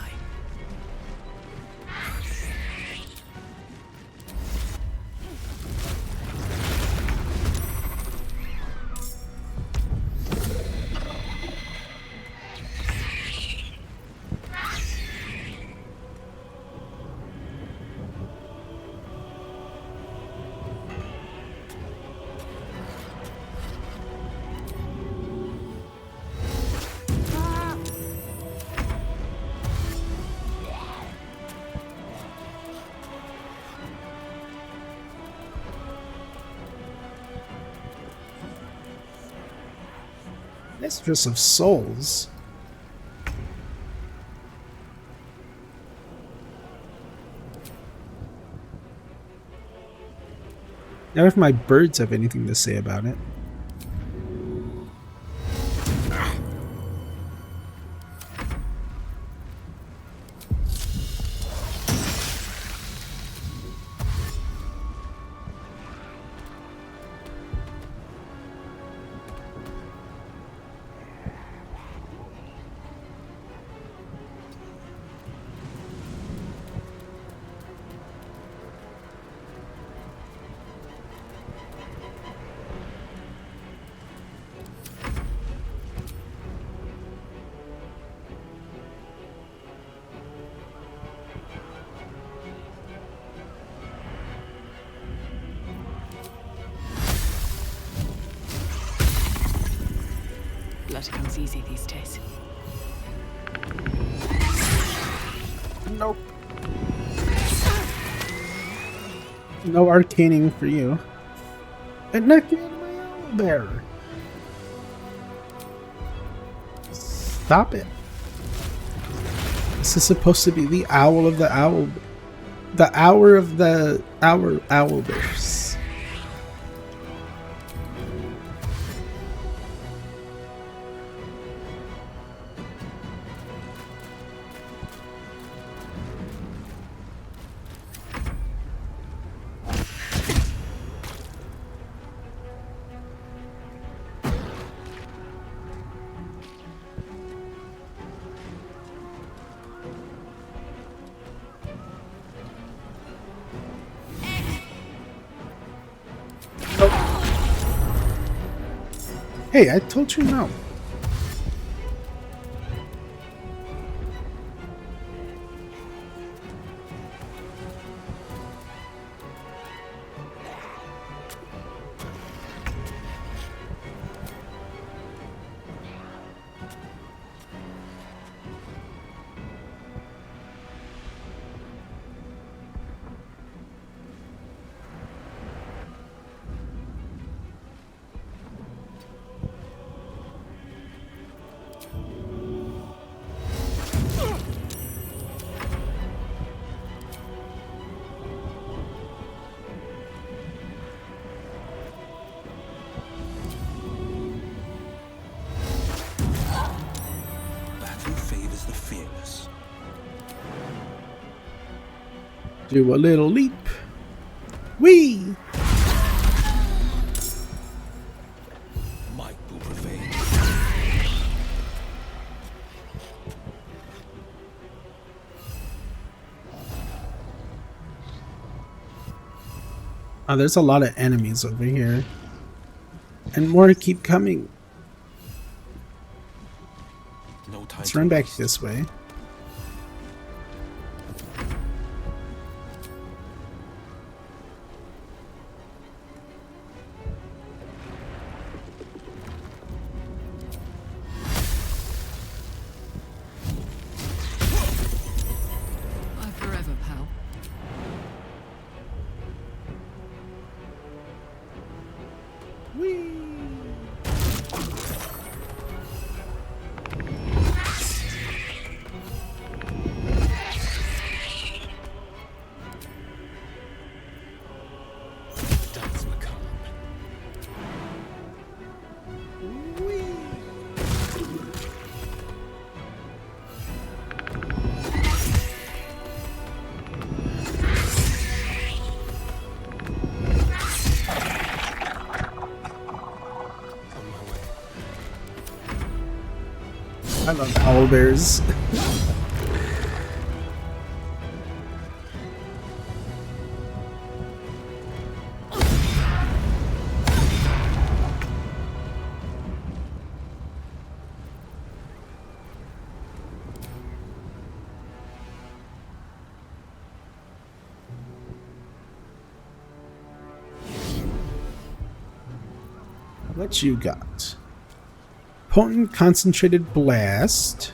Mistress of Souls. Now if my birds have anything to say about it. Blood comes easy these days. Nope. No arcaning for you. It knocked me out of my owl bear. Stop it. This is supposed to be the owl of the owl. The hour of the owl bears. Hey, I told you no. fearless. Do a little leap. Whee! Might will prevail. Oh, there's a lot of enemies over here. And more keep coming. No time. Let's run back this way. Bye forever, pal. Dance macabre. I love owlbears. What you got? Potent concentrated blast.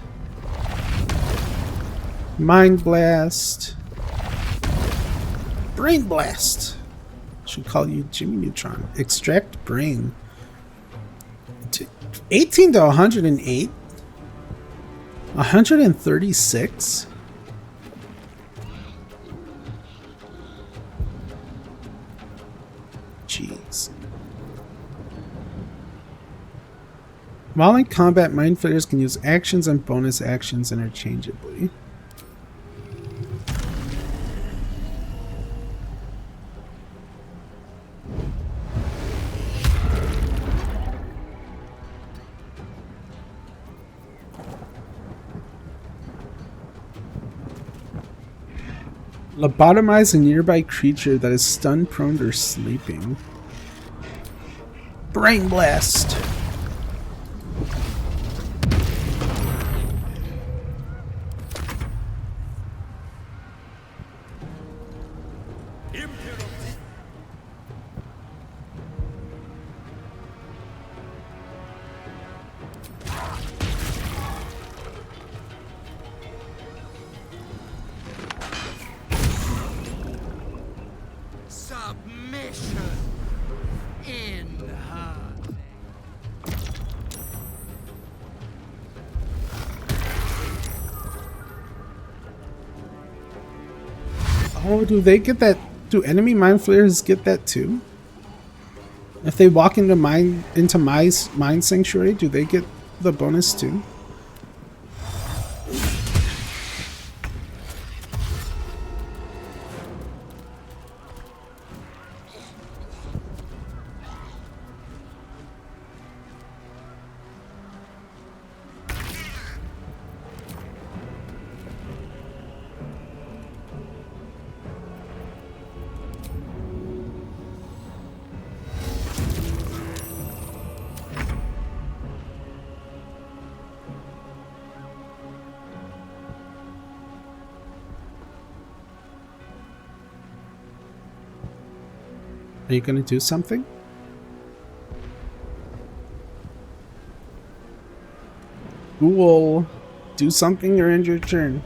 Mind blast. Brain blast. Should call you Jimmy Neutron. Extract brain. 18 to 108. 136. Jeez. While in combat, mind flayers can use actions and bonus actions interchangeably. Lobotomize a nearby creature that is stun prone or sleeping. Brain blast. Submission in harmony. Oh, do they get that? Do enemy mind flayers get that too? If they walk into my mind sanctuary, do they get the bonus too? Are you going to do something? Cool. Do something or end your turn.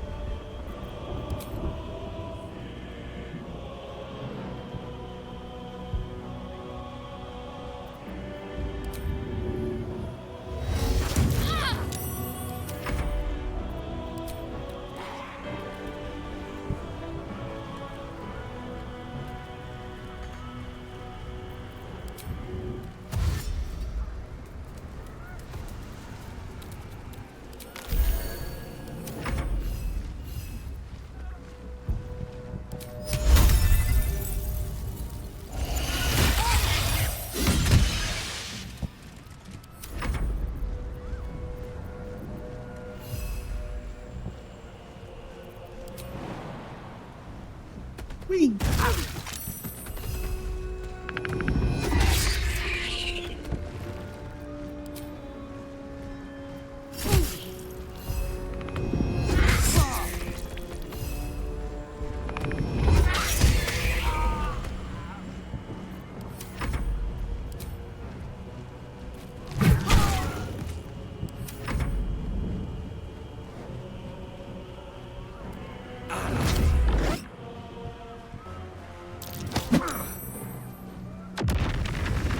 Whee!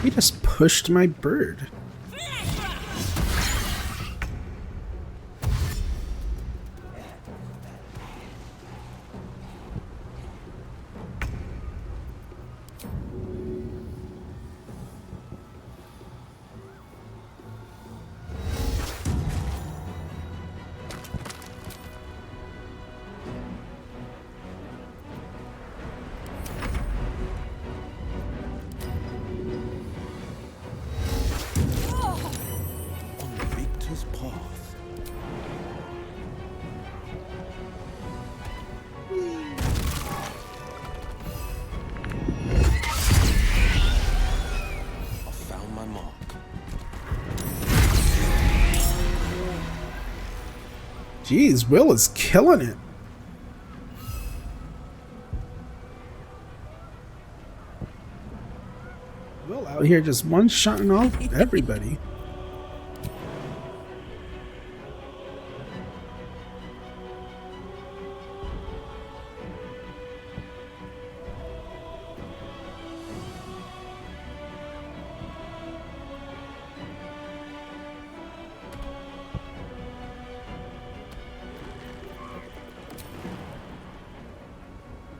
He just pushed my bird. Jeez, Will is killing it. Will out here just one-shotting all everybody.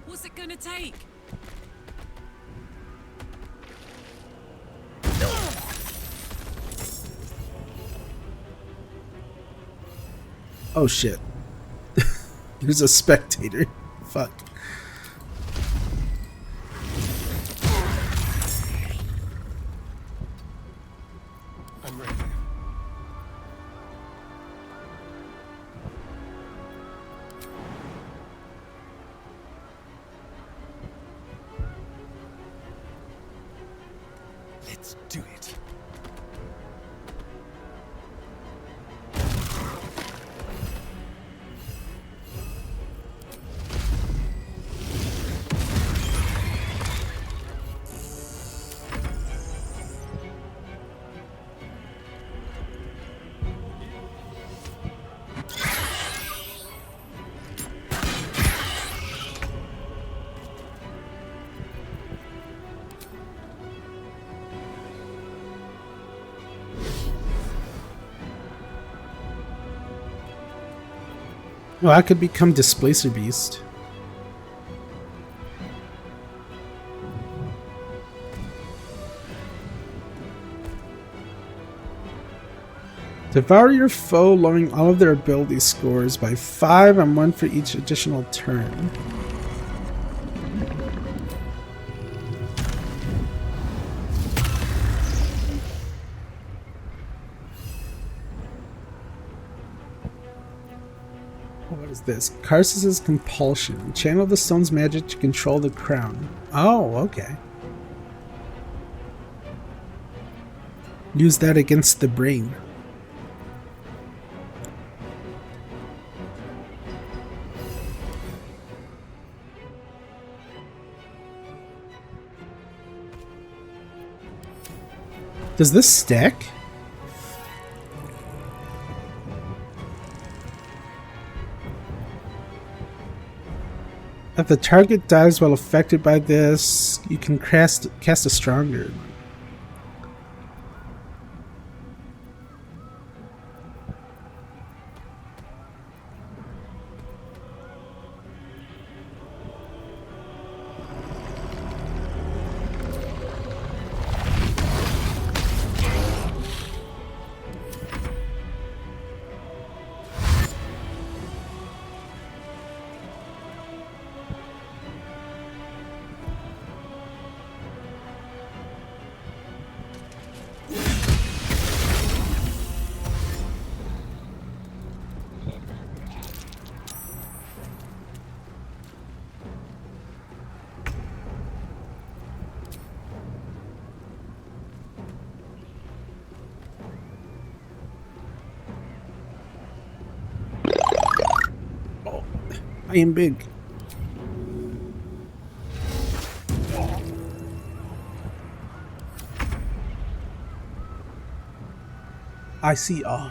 What's it gonna take? Oh shit. There's a spectator. Fuck. I'm ready. Let's do it. Well, I could become Displacer Beast. Devour your foe, lowering all of their ability scores by 5 and 1 for each additional turn. What is this? Karsus's Compulsion. Channel the stone's magic to control the crown. Oh, okay. Use that against the brain. Does this stack? If the target dies while affected by this, you can cast a stronger. I am big. I see all.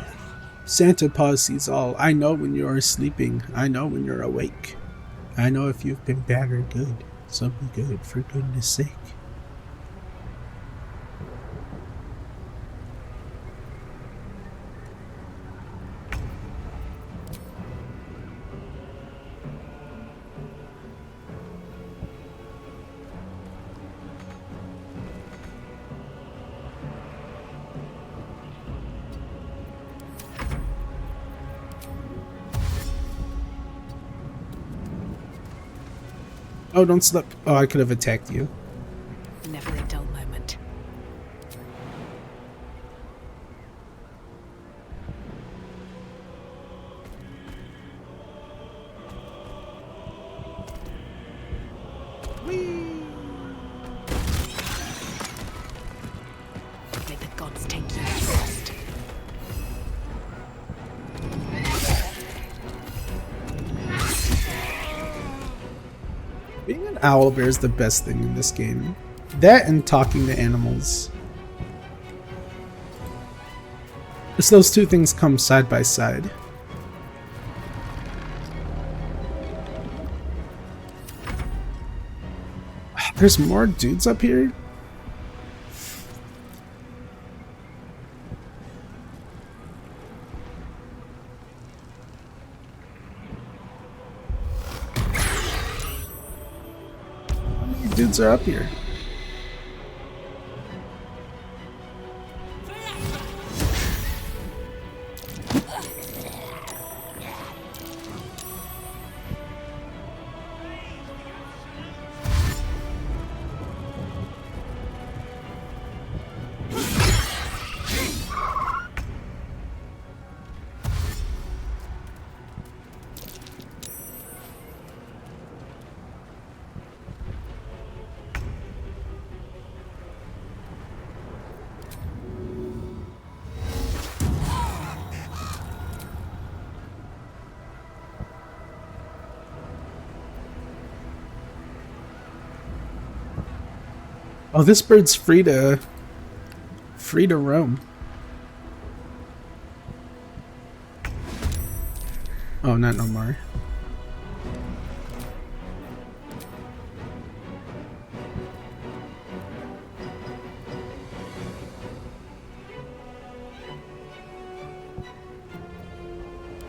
Santa Paws sees all. I know when you are sleeping. I know when you're awake. I know if you've been bad or good. So be good, for goodness sake. Oh, don't slip. Oh, I could have attacked you. Never a dull moment. May the gods take you first. Being an owlbear is the best thing in this game. That and talking to animals. Just those two things come side by side. There's more dudes up here? How many dudes are up here? Oh, this bird's free to roam. Oh, not no more.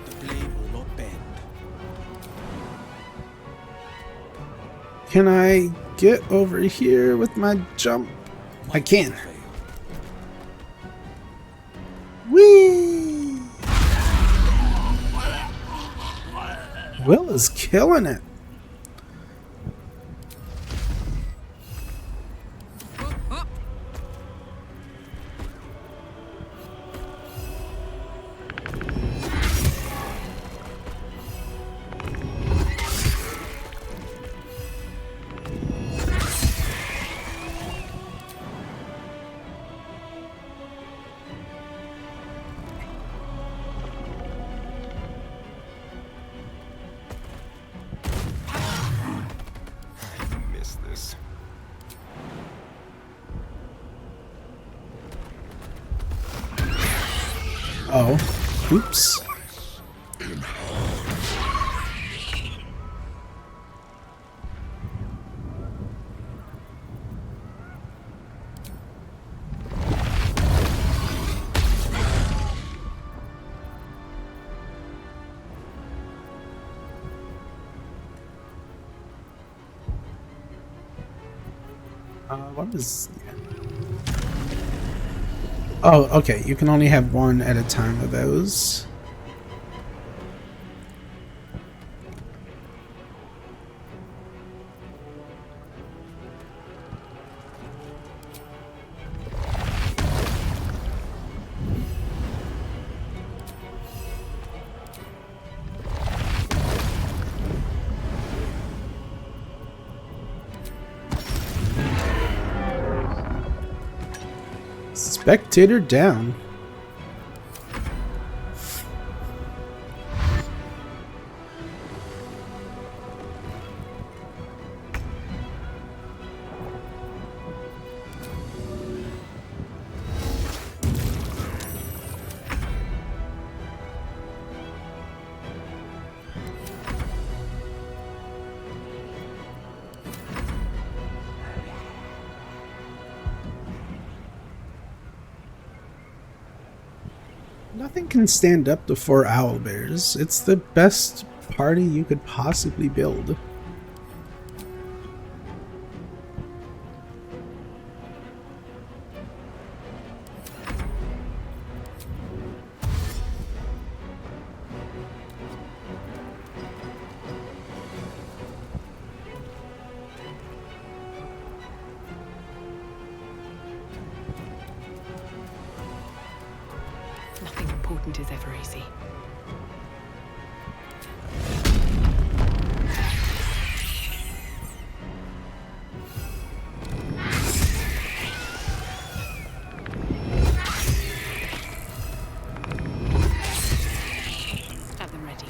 The blade will not bend. Can I get over here with my jump? I can. Whee! Will is killing it. Oh, oops. What is... Oh, okay. You can only have one at a time of those. Spectator down. Nothing can stand up to 4 owlbears. It's the best party you could possibly build. Nothing important is ever easy. Have them ready.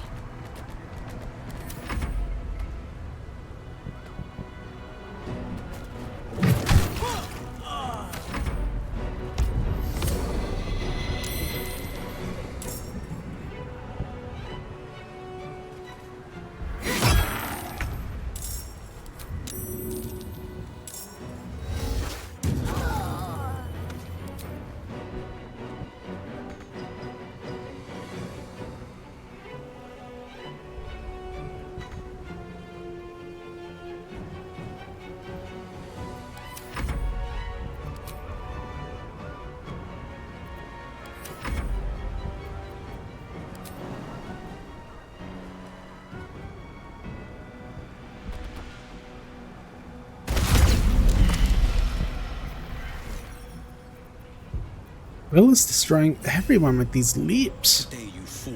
Will is destroying everyone with these leaps. There you fall.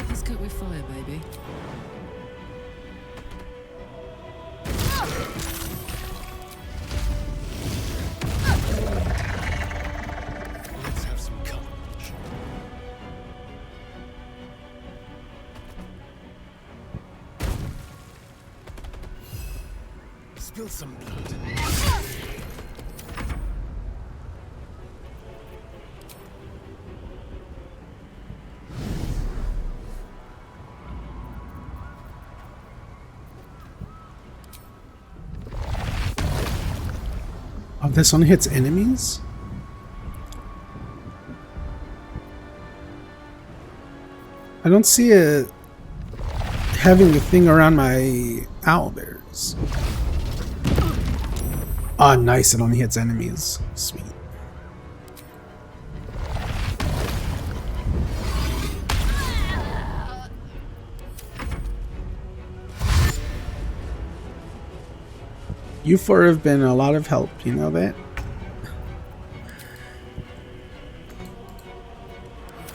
Let's cook with fire, baby. Let's have some courage. Spill some blood. Oh, this only hits enemies? I don't see it having a thing around my owlbears. Ah, nice, it only hits enemies. Sweet. You four have been a lot of help, you know that?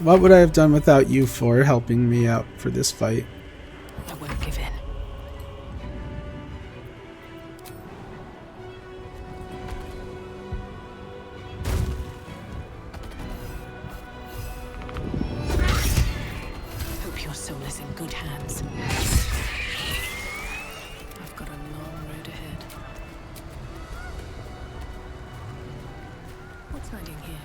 What would I have done without you four helping me out for this fight? I won't give in. Hope your soul is in good hands. I've got a long road ahead. What's hiding here?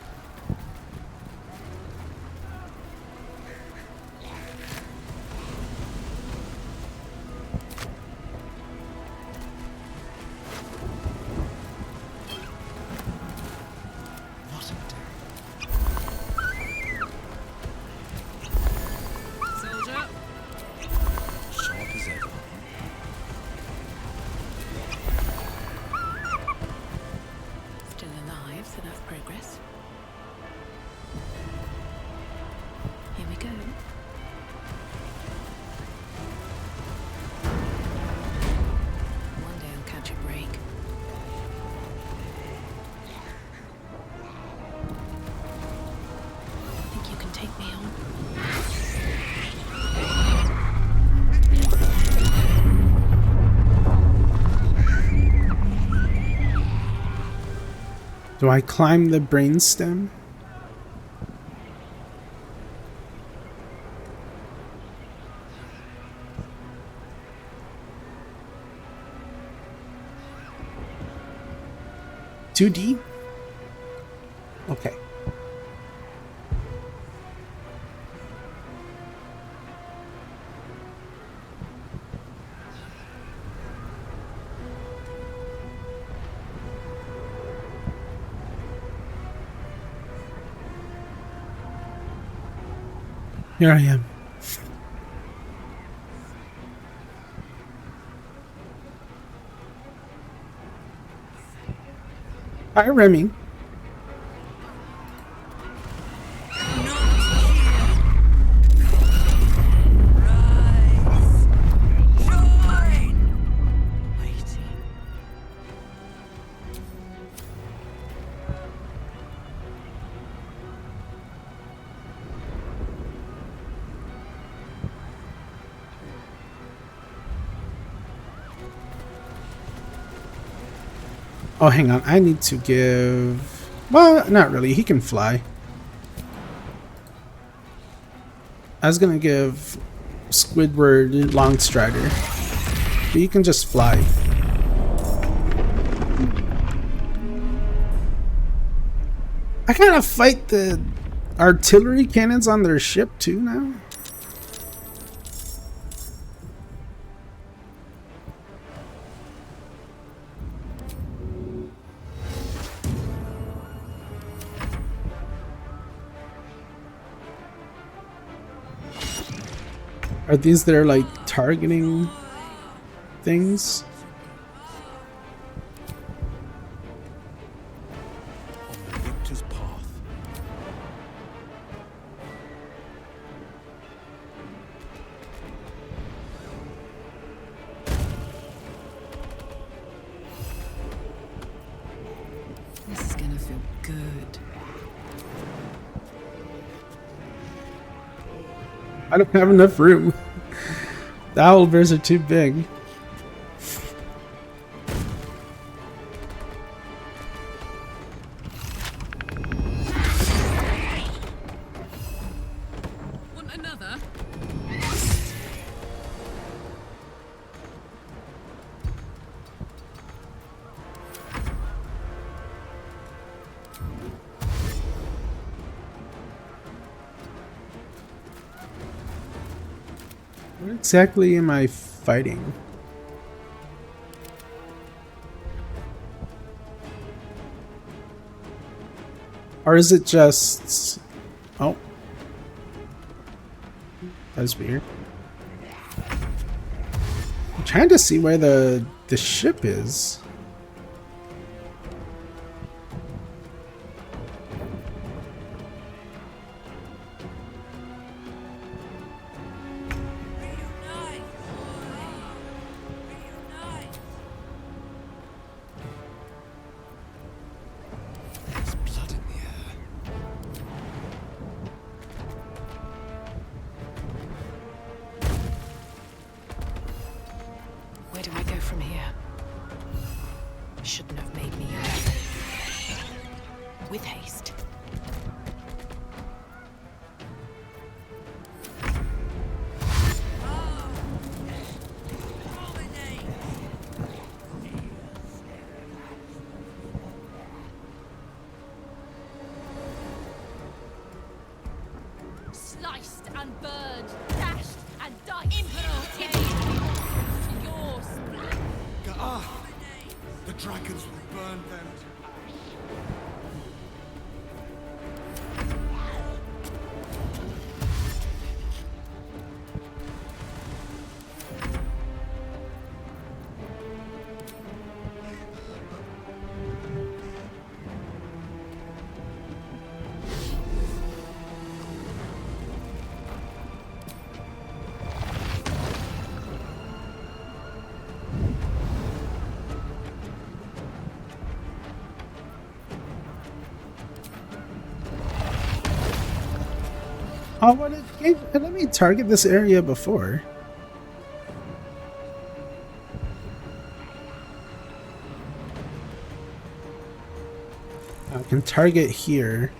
Soldier. Sharp as ever. Still alive, so that's progress. Here we go. One day I'll catch a break. Think you can take me on? Do I climb the brainstem? $2D? Okay. Here I am. Hi, Remy. Oh, hang on. I need to give... Well, not really. He can fly. I was going to give Squidward Longstrider. But you can just fly. I kind of fight the artillery cannons on their ship too now. Are these their like targeting things? On the victor's path. This is gonna feel good. I don't have enough room. The owlbears are too big. Want another? What exactly am I fighting? Or is it just... Oh. That's weird. I'm trying to see where the ship is. Where do I go from here? Shouldn't have made me with haste. Sliced and burned, dashed and diced. Yours. The dragons will burn them. Oh, what it let me target this area before. I can target here.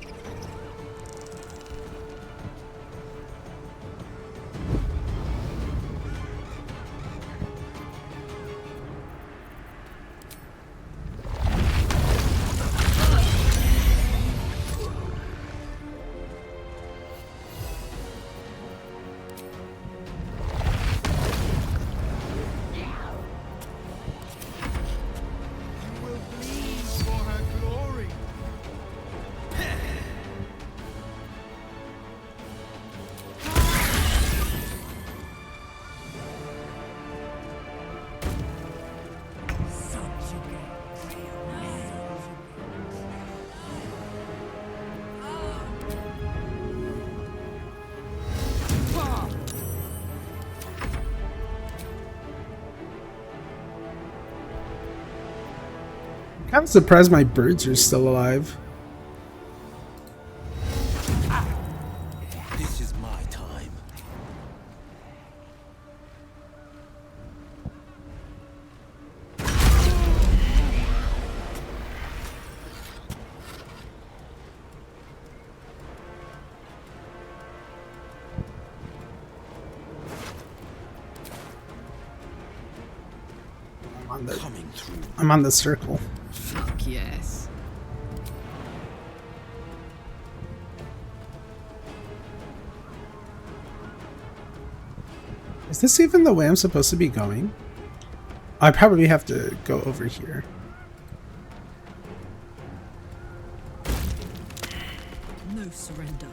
Kind of surprised my birds are still alive. This is my time. I'm on the circle. Fuck yes. Is this even the way I'm supposed to be going? I probably have to go over here. No surrender.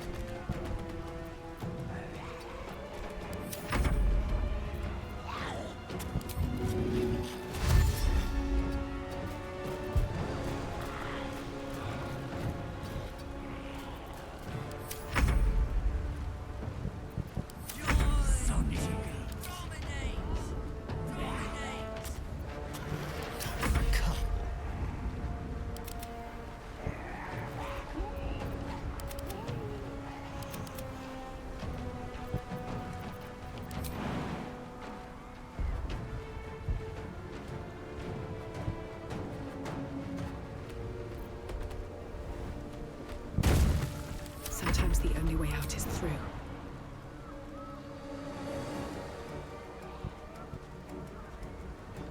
Sometimes the only way out is through.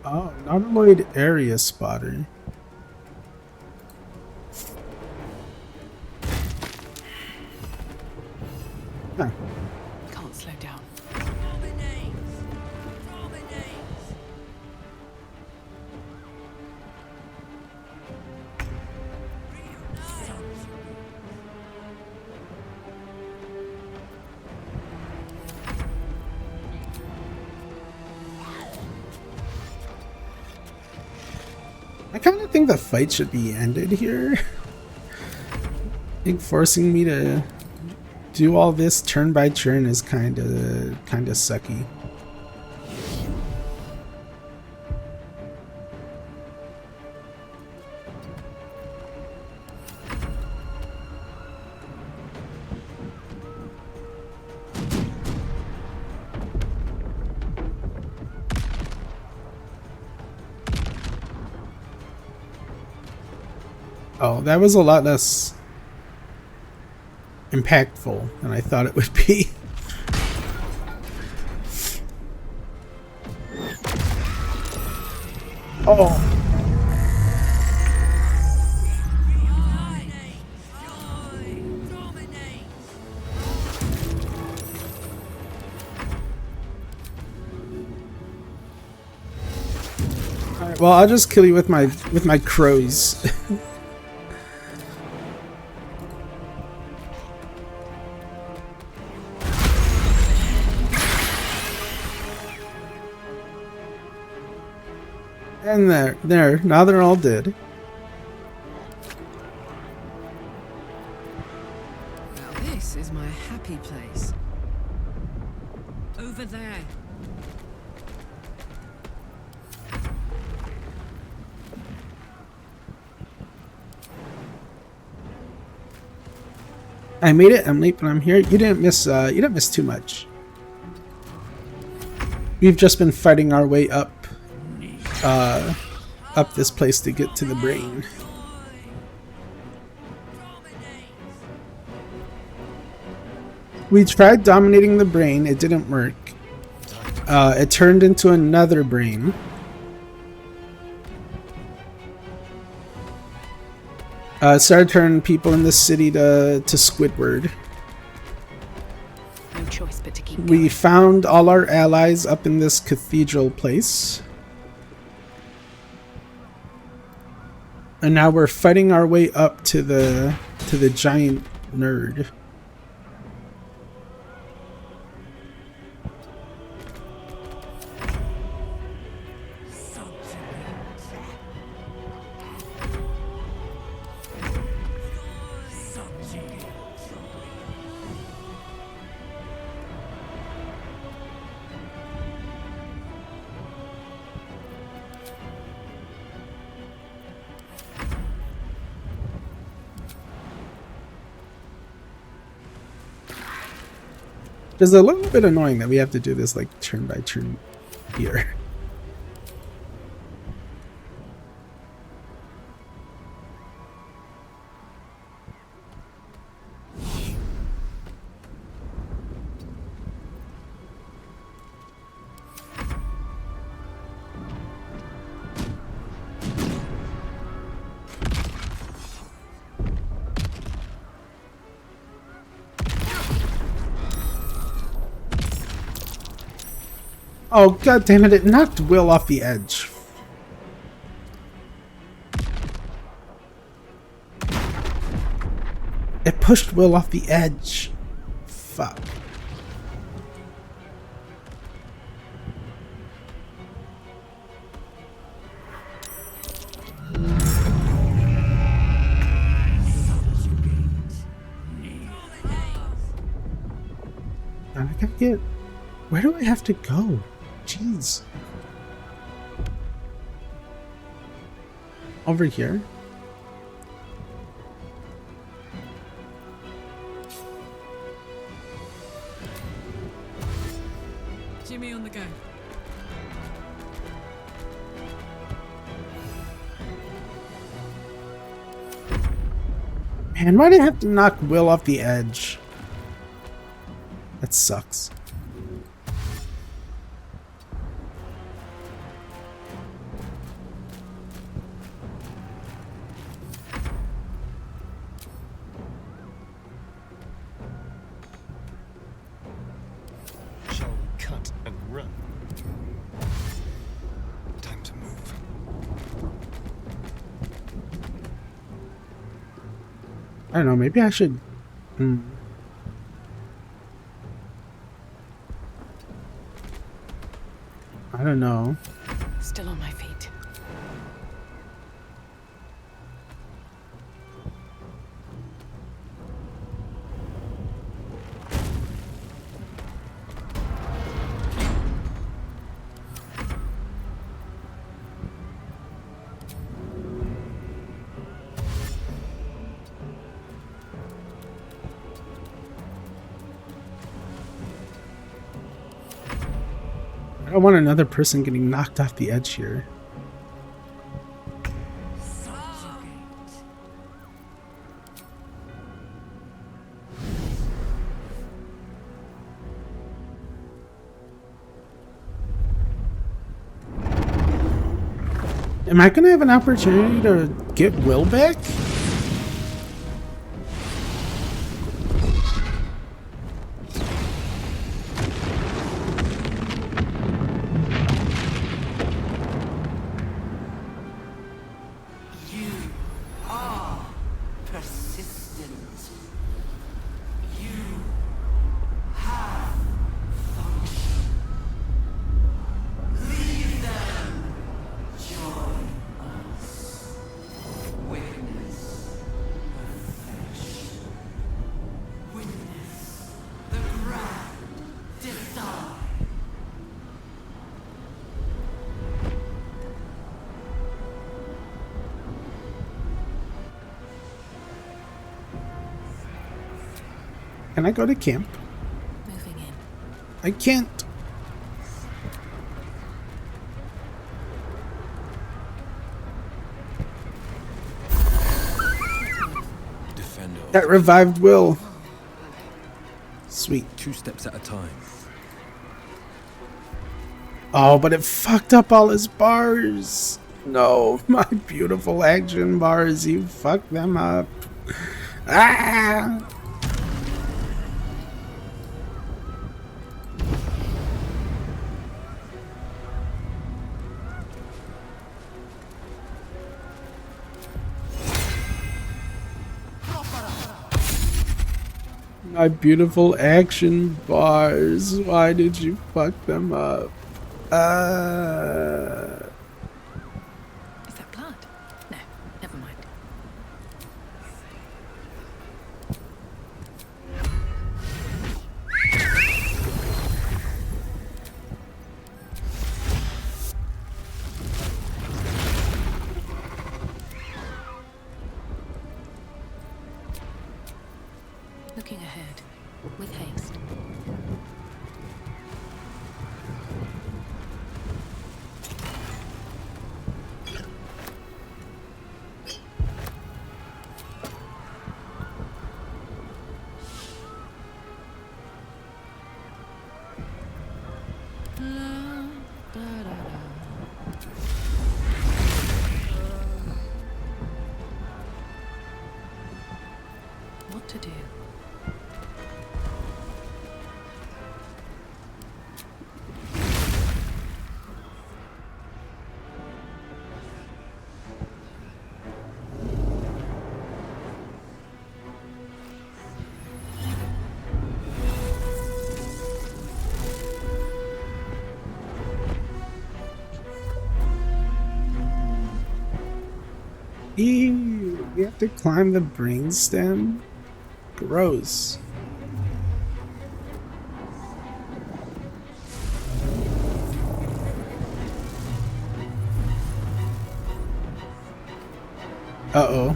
Oh, Nautiloid area spotter. Huh. Can't slow down. I kind of think the fight should be ended here. I think forcing me to do all this turn by turn is kind of sucky. Oh, that was a lot less impactful than I thought it would be. Oh. All right, well, I'll just kill you with my crows. And there, now they're all dead. Now this is my happy place. Over there. I made it. I'm late, but I'm here. You didn't miss too much. We've just been fighting our way up this place to get to the brain. We tried dominating the brain. It didn't work. It turned into another brain. It started turning people in the city to Squidward. No choice but to keep going. We found all our allies up in this cathedral place. And now we're fighting our way up to the giant nerd. It's a little bit annoying that we have to do this like turn by turn here. Oh, god damn it, it knocked Will off the edge. It pushed Will off the edge. Fuck. I gotta get... Where do I have to go? Jeez. Over here? Jimmy on the go. Man, why did I have to knock Will off the edge? That sucks. Shall we cut and run? Time to move. I don't know, maybe I should... I don't know. Still on my feet. I don't want another person getting knocked off the edge here. Am I gonna have an opportunity to get Will back? Can I go to camp? Moving in. I can't. Defender. That revived Will. Sweet. 2 steps at a time. Oh, but it fucked up all his bars. No, my beautiful action bars. You fucked them up. Ah! My beautiful action bars. Why did you fuck them up? Is that blood? No, never mind. Looking ahead. with haste. What to do? Ew, we have to climb the brainstem? Gross. Uh-oh.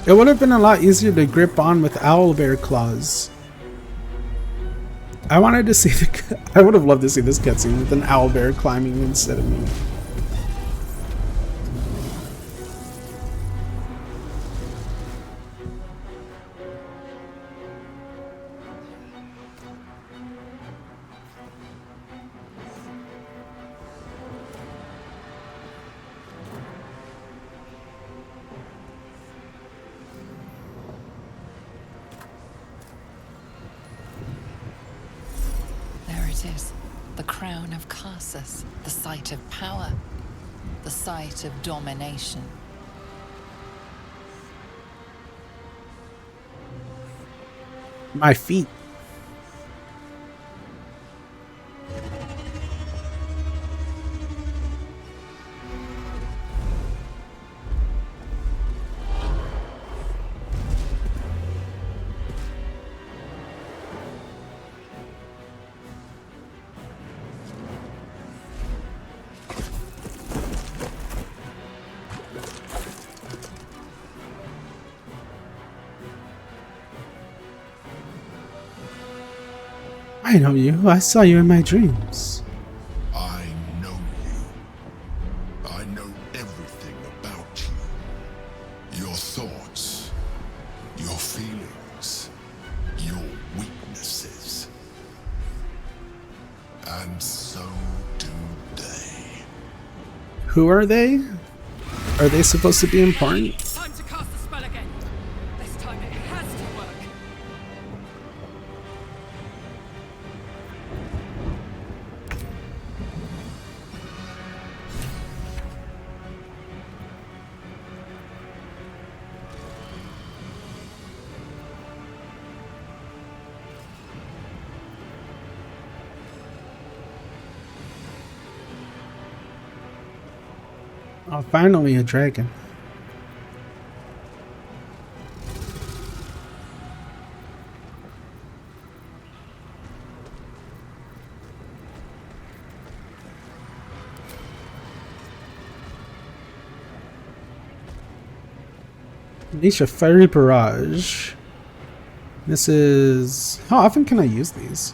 It would have been a lot easier to grip on with owlbear claws. I wanted to see the... I would have loved to see this cutscene with an owlbear climbing instead of me. The crown of Carsus, the site of power, the site of domination. My feet. I know you. I saw you in my dreams. I know you. I know everything about you. Your thoughts, your feelings, your weaknesses. And so do they. Who are they? Are they supposed to be important? Time to cast the spell again. This time it has to work. Oh, finally a dragon. Unleash a fiery barrage. This is... How often can I use these?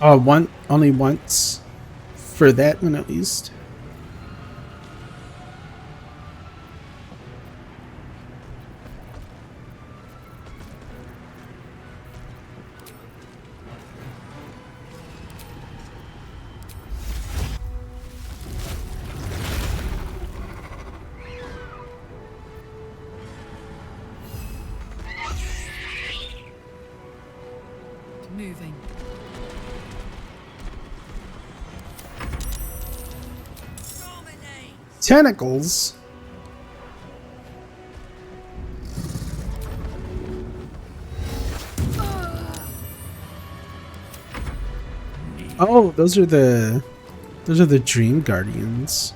Oh, only once for that one at least. Moving. Tentacles? Oh, those are the Dream Guardians.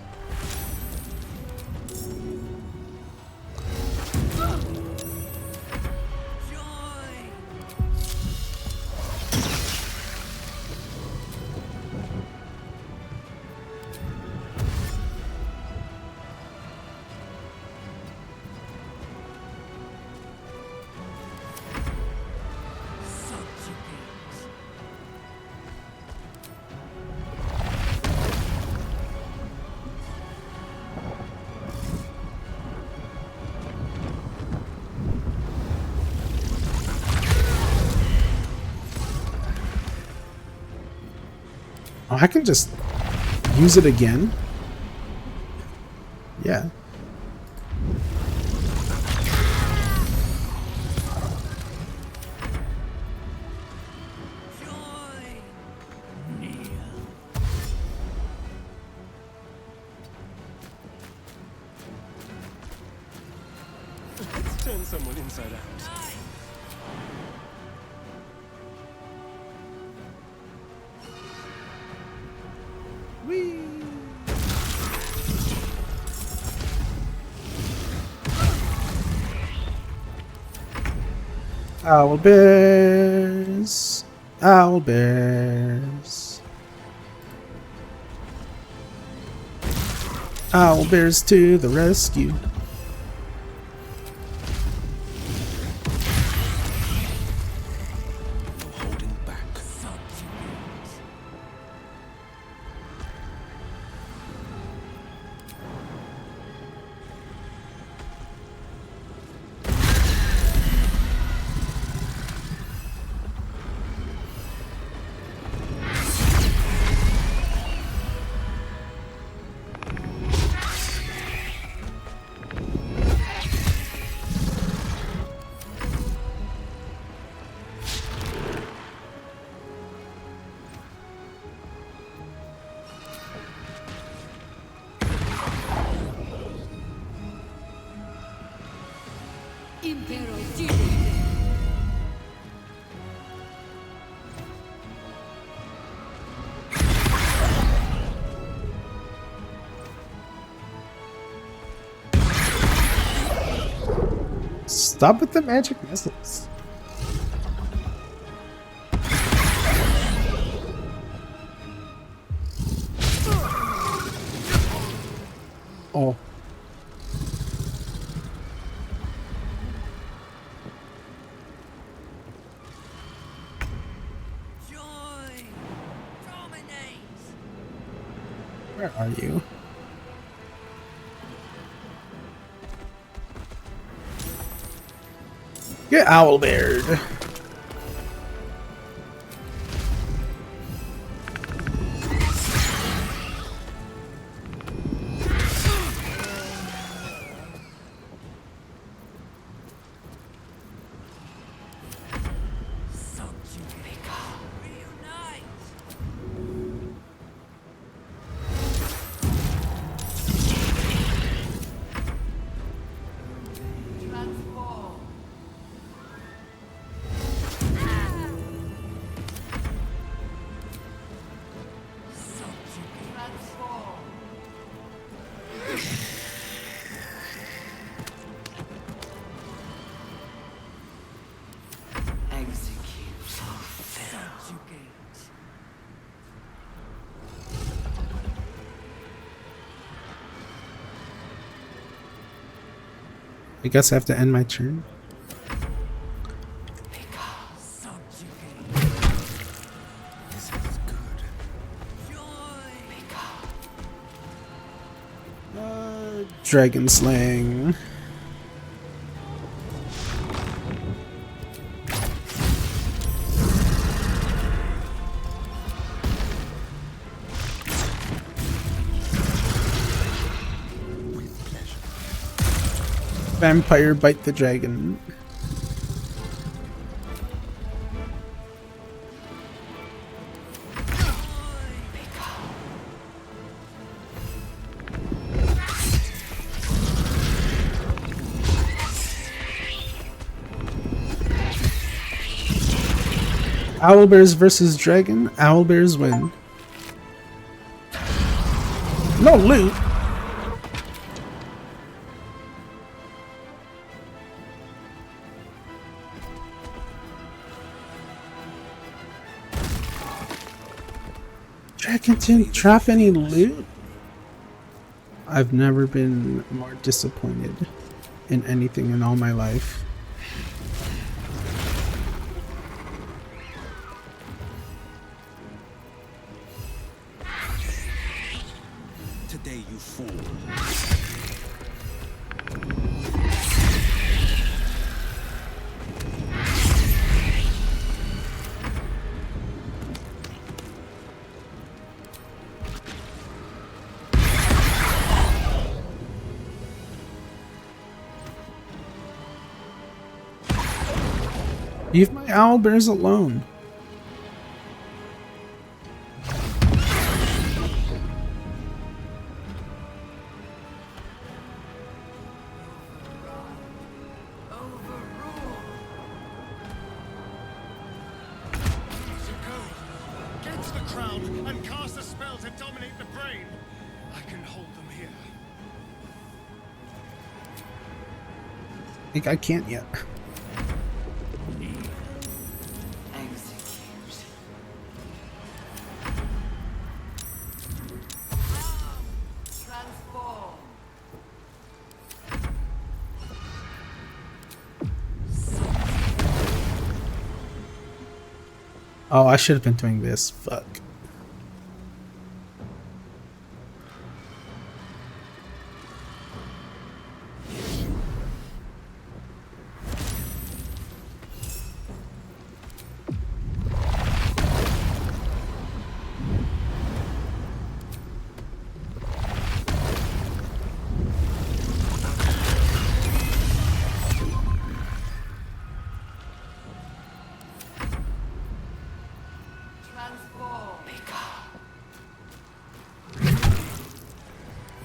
Oh, I can just use it again? Yeah. Let's turn someone inside out. Owlbears. Owlbears. Owlbears to the rescue. Stop with the magic missiles. Oh. Where are you? Get owlbeared. I guess I have to end my turn. Dragon Slaying. Vampire Bite the Dragon. Owlbears versus Dragon. Owlbears win. No loot. Dragon didn't drop any loot? I've never been more disappointed in anything in all my life. Today you fool. Leave my owlbears alone. Get to the crown and cast a spell to dominate the brain. I can hold them here. I think I can't yet. Oh, I should have been doing this. Fuck.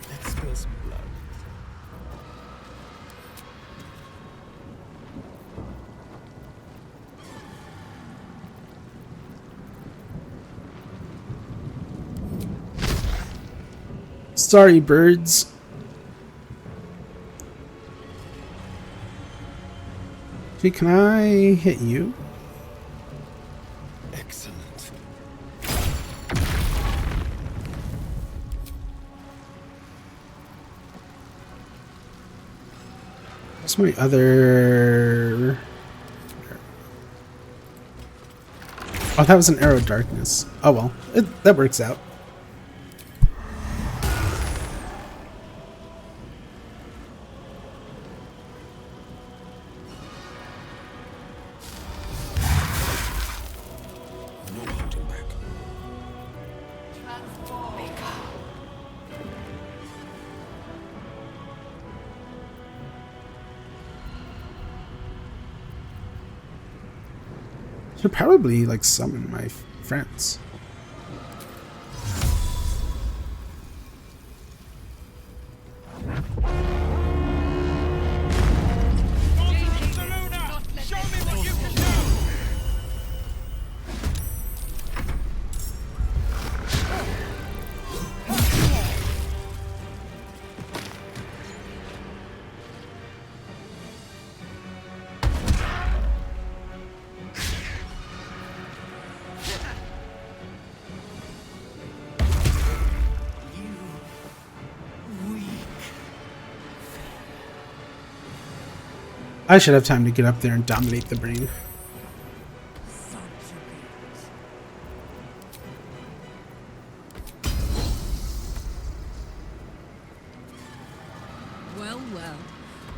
Let's spill some blood. Sorry, birds. Hey, can I hit you? Excellent. What's my other... Oh, that was an arrow of darkness. Oh well, that works out. Should probably like summon my friends. I should have time to get up there and dominate the brain. Well, well.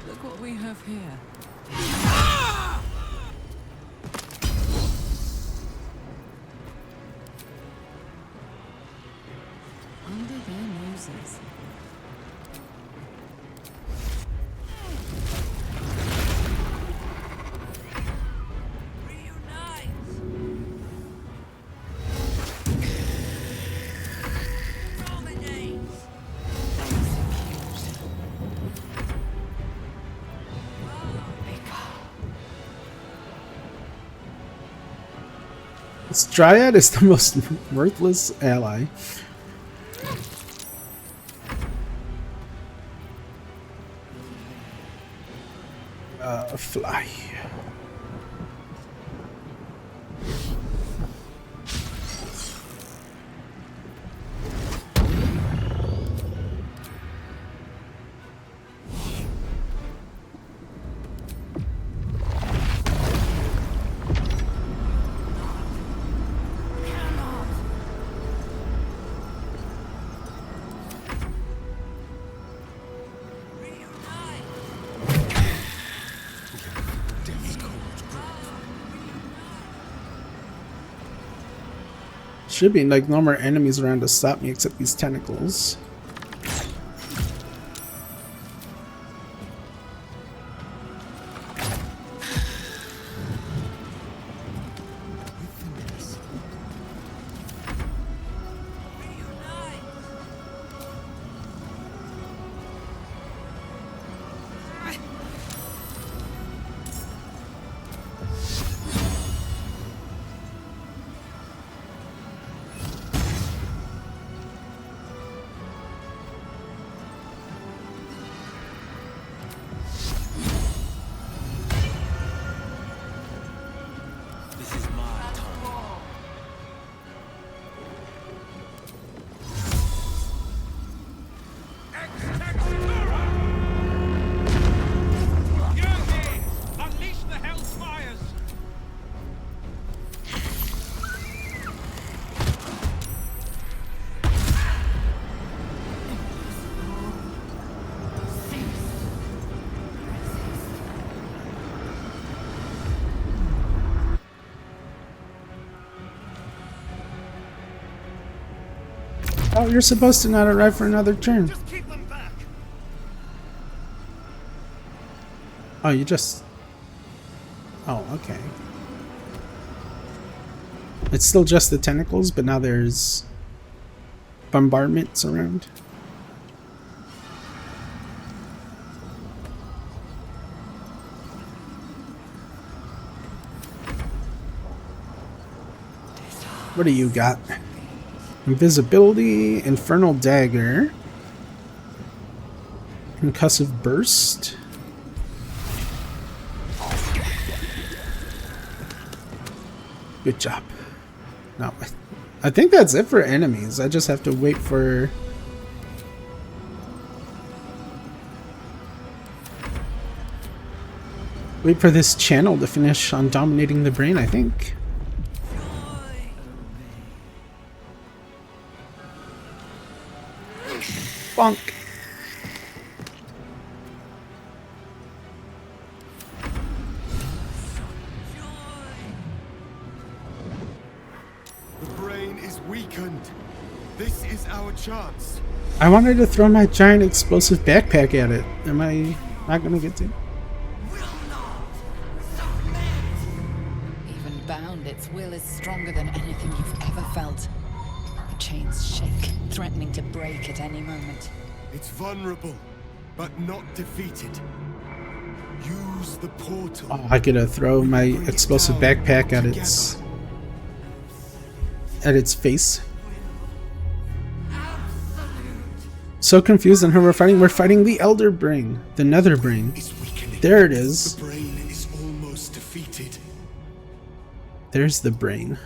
Look what we have here. Under their noses. This Dryad is the most worthless ally. Fly. Should be like no more enemies around to stop me except these tentacles. Oh, you're supposed to not arrive for another turn. Oh, you just... Oh, okay. It's still just the tentacles, but now there's bombardments around. What do you got? Invisibility, Infernal Dagger, Concussive Burst. Good job. No, I think that's it for enemies. I just have to wait for... Wait for this channel to finish on dominating the brain, I think. Bonk. The brain is weakened. This is our chance. I wanted to throw my giant explosive backpack at it. Am I not gonna get to? Even bound, its will is stronger than anything you've ever felt. The chains shake, threatening to break at any moment. It's vulnerable, but not defeated. Use the portal. Oh, I could throw my explosive backpack at its face. So confused on who we're fighting. We're fighting the Elder Brain, the Nether Brain. There it is. The brain is almost defeated. There's the brain.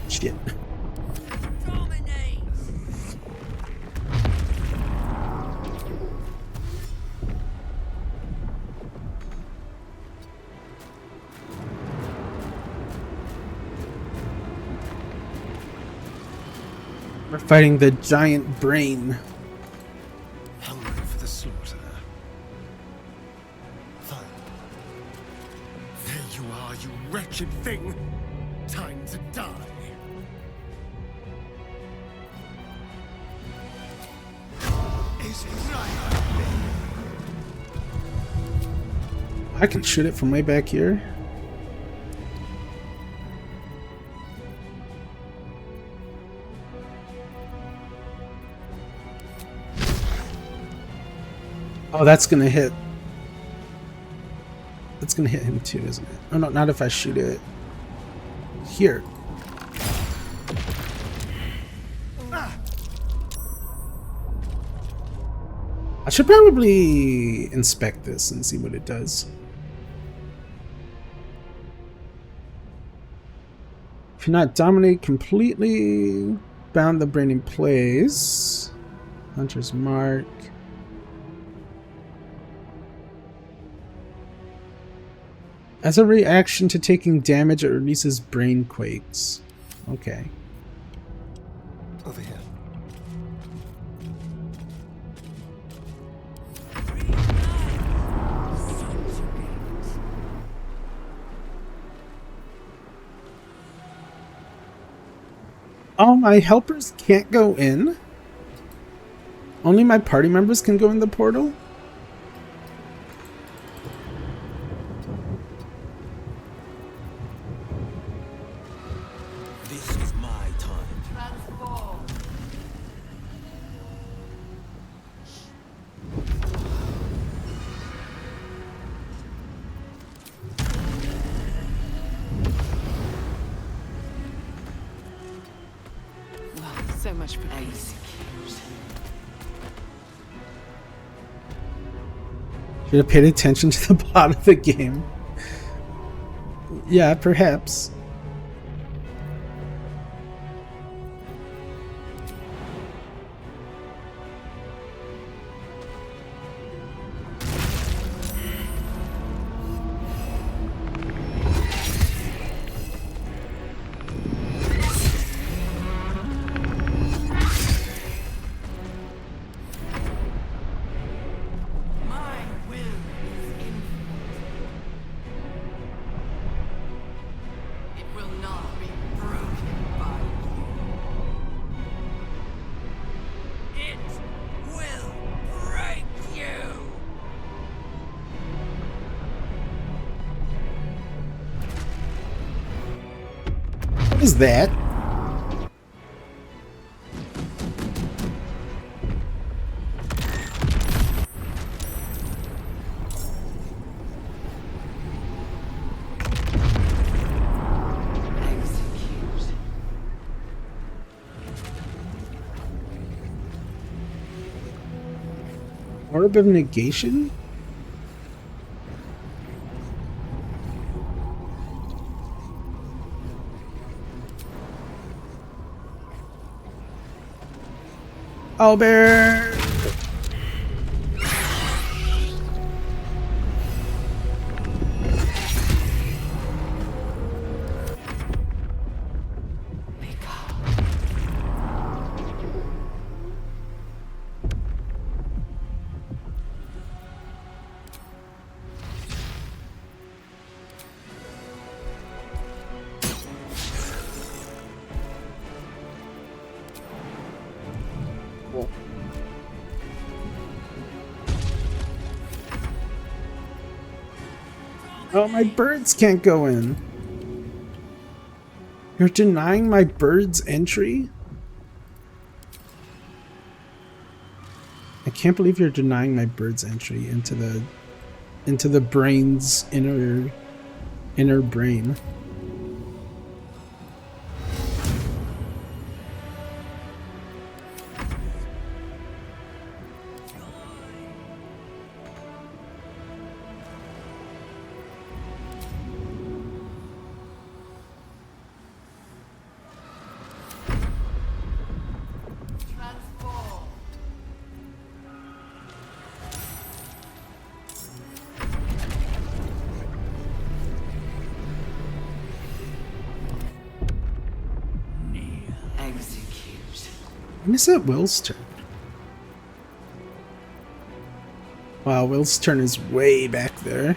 Shit. We're fighting the giant brain. Hungry for the slaughter. Fine. There you are, you wretched thing. Time to die. Is it I can shoot it from way back here. Oh, that's gonna hit. That's gonna hit him too, isn't it? Oh no, not if I shoot it here. I should probably inspect this and see what it does. If you're not dominate completely, bound the brain in place. Hunter's mark. As a reaction to taking damage, it releases brain quakes. Okay. Over here. Oh, my helpers can't go in? Only my party members can go in the portal? This is my time. So much for execute. Should have paid attention to the plot of the game. Yeah, perhaps. What is that? Orb of negation? Albert! Oh, my birds can't go in. You're denying my birds entry? I can't believe you're denying my birds entry into the brain's inner brain. When is it Will's turn? Wow, Will's turn is way back there.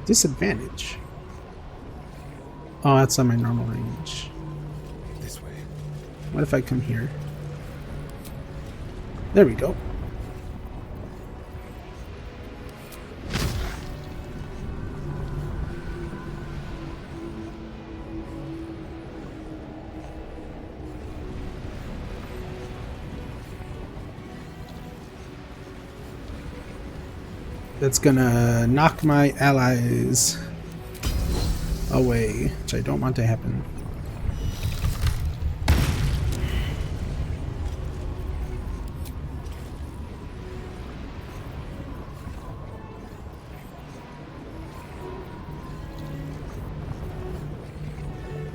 Disadvantage. Oh, that's on my normal range. This way. What if I come here? There we go. That's gonna knock my allies away, which I don't want to happen.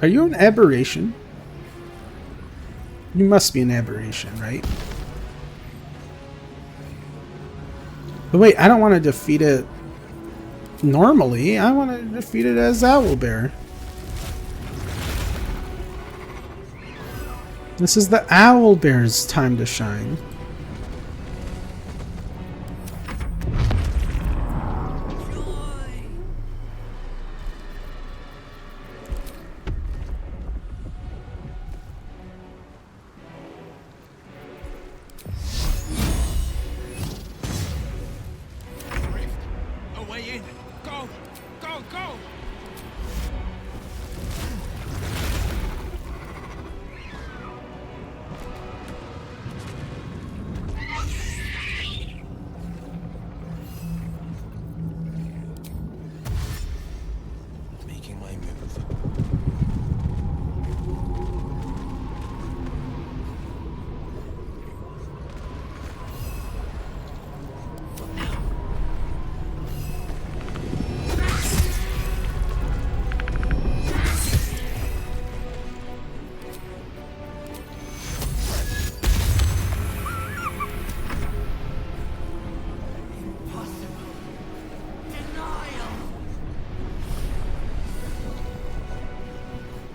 Are you an aberration? You must be an aberration, right? But wait, I don't want to defeat it normally. I want to defeat it as Owlbear. This is the Owlbear's time to shine.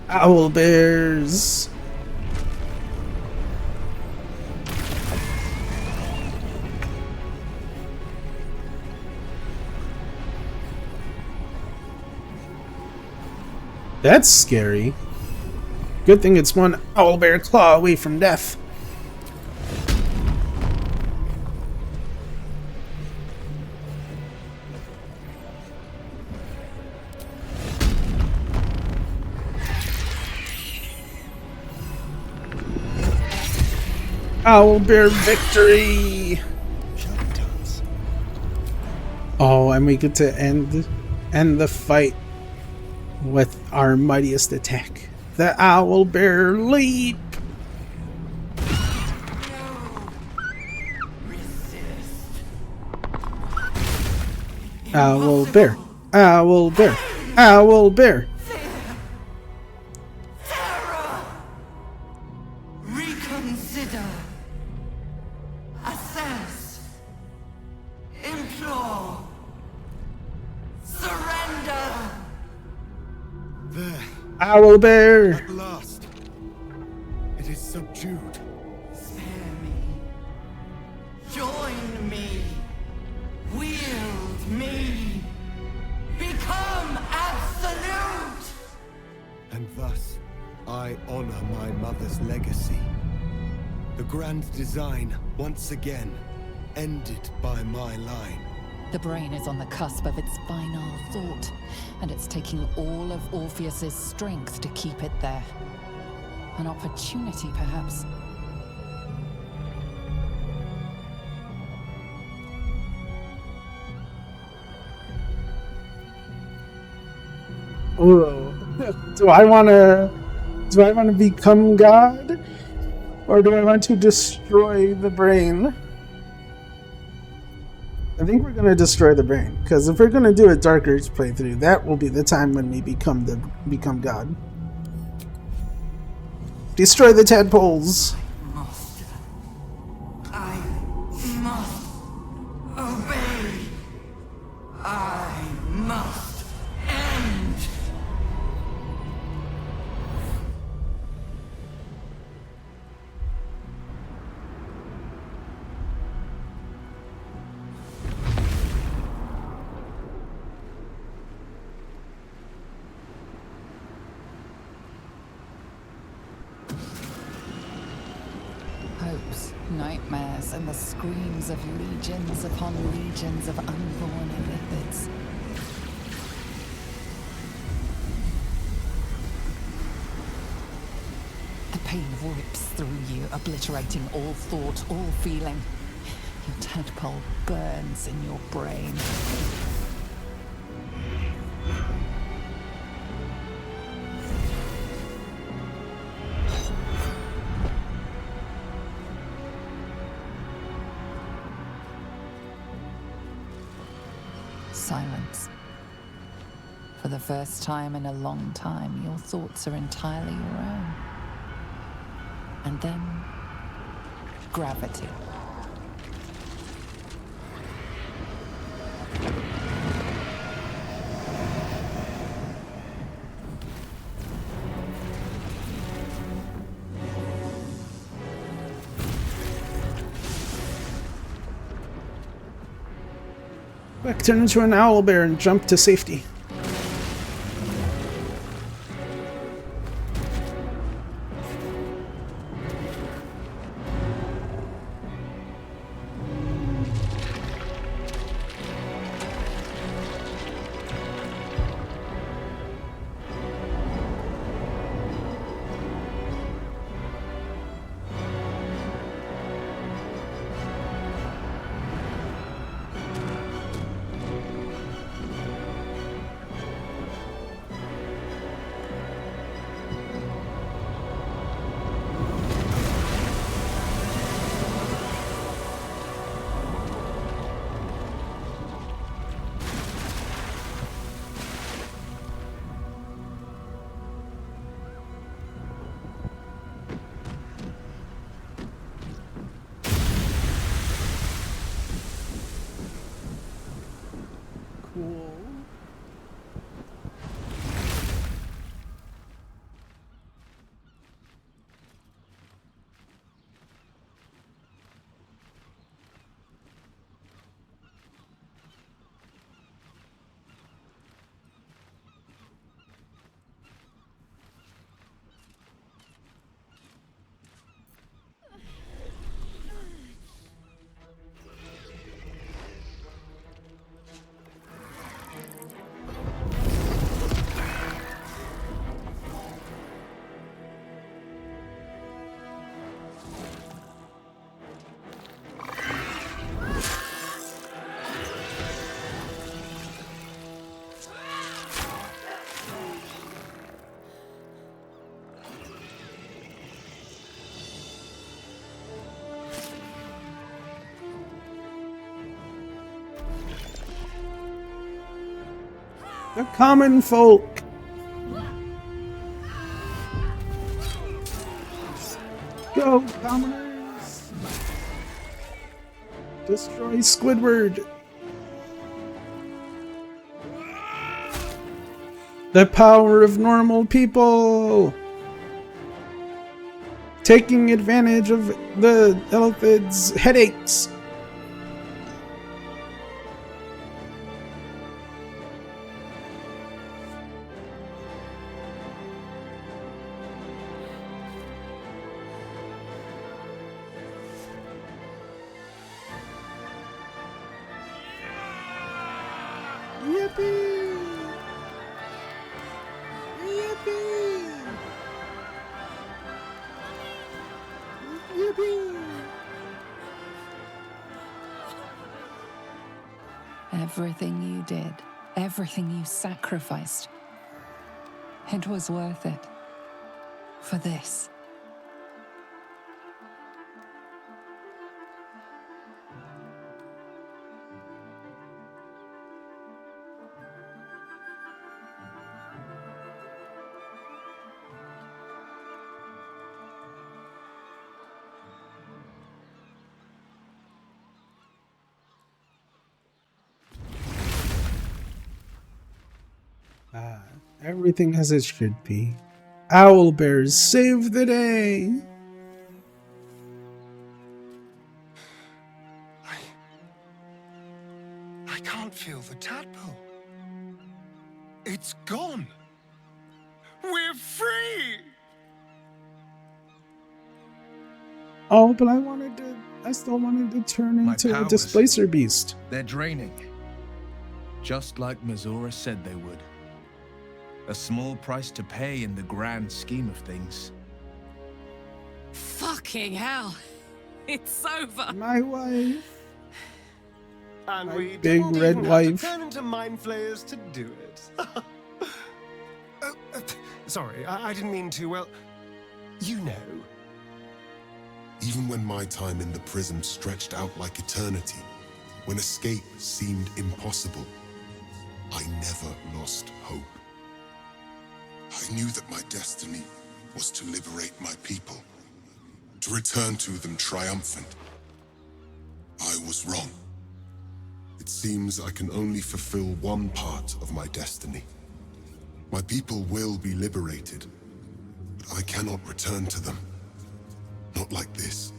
Owlbears. That's scary. Good thing it's one owlbear claw away from death. Owlbear victory! Oh, and we get to end the fight with our mightiest attack. The Owlbear leap! Owlbear! Owlbear! Owlbear! Reconsider. Assess. Implore. Surrender. There. Owlbear! At last. It is subdued. Spare me. Join me. Wield me. Become absolute. And thus, I honor my mother's legacy. The grand design, once again, ended by my line. The brain is on the cusp of its final thought, and it's taking all of Orpheus's strength to keep it there. An opportunity, perhaps. Ooh. Do I want to become God? Or do I want to destroy the brain? I think we're going to destroy the brain, because if we're going to do a Dark Age playthrough, that will be the time when we become God. Destroy the tadpoles! Master, I must obey. I must end. nightmares and the screams of legions upon legions of unborn illithids. The pain rips through you, obliterating all thought, all feeling. Your tadpole burns in your brain. Silence. For the first time in a long time, your thoughts are entirely your own. And then, gravity. Quick, turn into an owl bear and jump to safety. Cool. The common folk. Go, commoners! Destroy Squidward! The power of normal people! Taking advantage of the illithid's headaches! Yippee! Yippee! Yippee! Everything you did, everything you sacrificed, it was worth it. For this. Everything as it should be. Owl bears save the day! I can't feel the tadpole. It's gone. We're free! Oh, but I wanted to I still wanted to turn My into a powers, displacer beast. they're draining. Just like Mizora said they would. A small price to pay in the grand scheme of things. Fucking hell. It's over. My wife. And My we big didn't red even wife. have to turn into mind flayers to do it. Sorry, I didn't mean to, well, you know. Even when my time in the prison stretched out like eternity, when escape seemed impossible, I never lost hope. I knew that my destiny was to liberate my people, to return to them triumphant. I was wrong. It seems I can only fulfill one part of my destiny. My people will be liberated, but I cannot return to them. Not like this.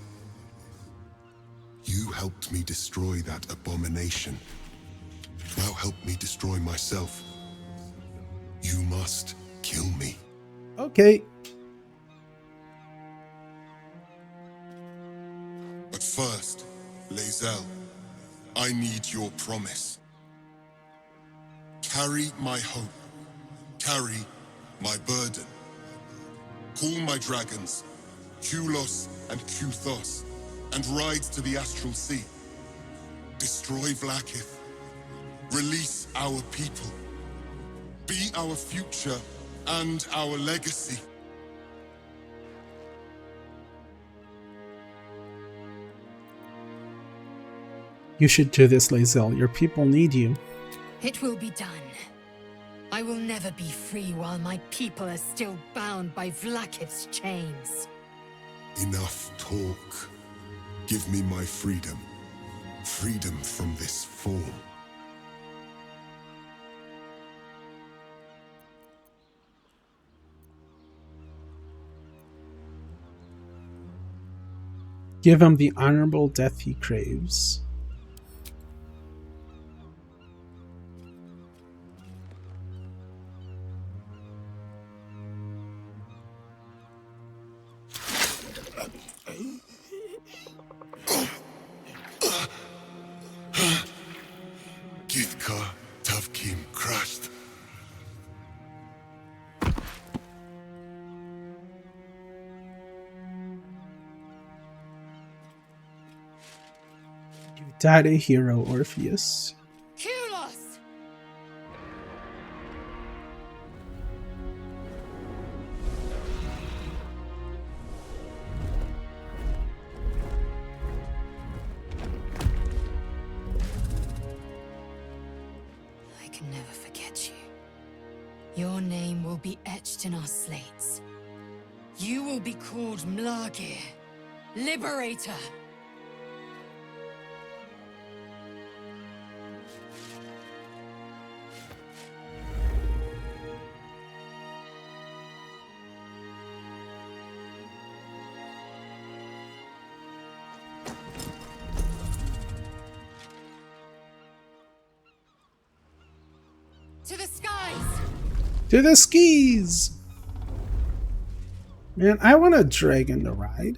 You helped me destroy that abomination. Now help me destroy myself. You must kill me. Okay. But first, Lae'zel, I need your promise. Carry my hope. Carry my burden. Call my dragons, Kulos and Kuthos, and ride to the Astral Sea. Destroy Vlaakith. Release our people. Be our future and our legacy. You should do this, Lae'zel. Your people need you. It will be done. I will never be free while my people are still bound by Vlaakith's chains. Enough talk. Give me my freedom. Freedom from this form. Give him the honorable death he craves. Githka Tavkim crashed. You died a hero, Orpheus. Kulos! I can never forget you. Your name will be etched in our slates. You will be called Mlagir, Liberator. To the skies! To the skis! Man, I want a dragon to ride.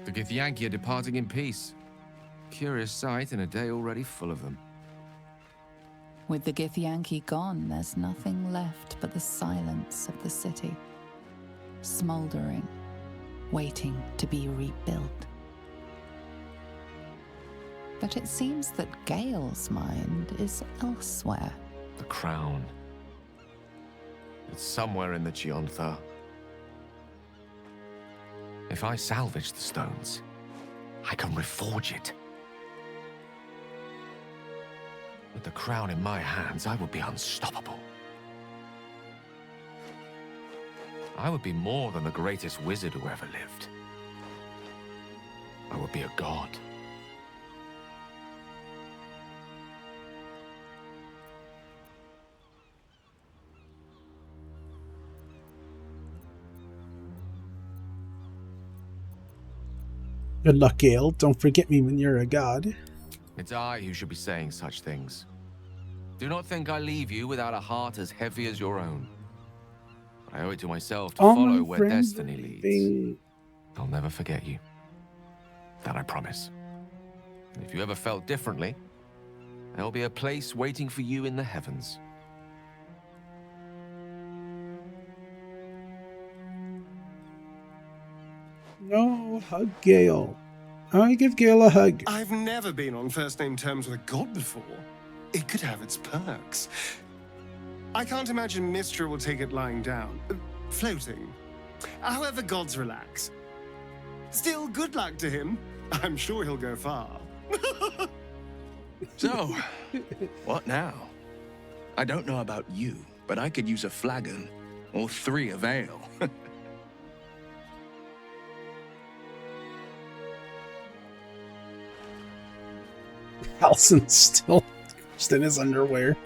The Githyanki are departing in peace. Curious sight in a day already full of them. With the Githyanki gone, there's nothing left but the silence of the city. Smoldering, waiting to be rebuilt. But it seems that Gale's mind is elsewhere. The crown. It's somewhere in the Chiontha. If I salvage the stones, I can reforge it. With the crown in my hands, I would be unstoppable. I would be more than the greatest wizard who ever lived. I would be a god. Good luck, Gale. Don't forget me when you're a god. It's I who should be saying such things. Do not think I leave you without a heart as heavy as your own. But I owe it to myself to All follow my where friends destiny are leads. leaving. I'll never forget you. That I promise. And if you ever felt differently, there'll be a place waiting for you in the heavens. No, hug Gale. I give Gale a hug. I've never been on first-name terms with a god before. It could have its perks. I can't imagine Mystra will take it lying down. Floating. However gods relax. Still, good luck to him. I'm sure he'll go far. So, what now? I don't know about you, but I could use a flagon. Or 3 of ale. Halson's still just in his underwear.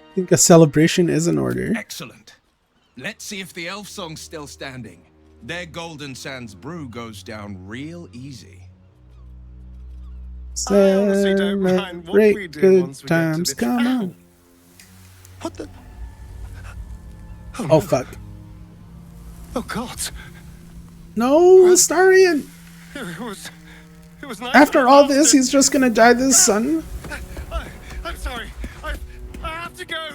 I think a celebration is in order. Excellent. Let's see if the elf song's still standing. Their Golden Sands brew goes down real easy. Celebrate good times, come on. What the? Oh, fuck. Oh, God. No, Astarion! It was nice. After all this, he's just gonna die this sun? I'm sorry. I have to go.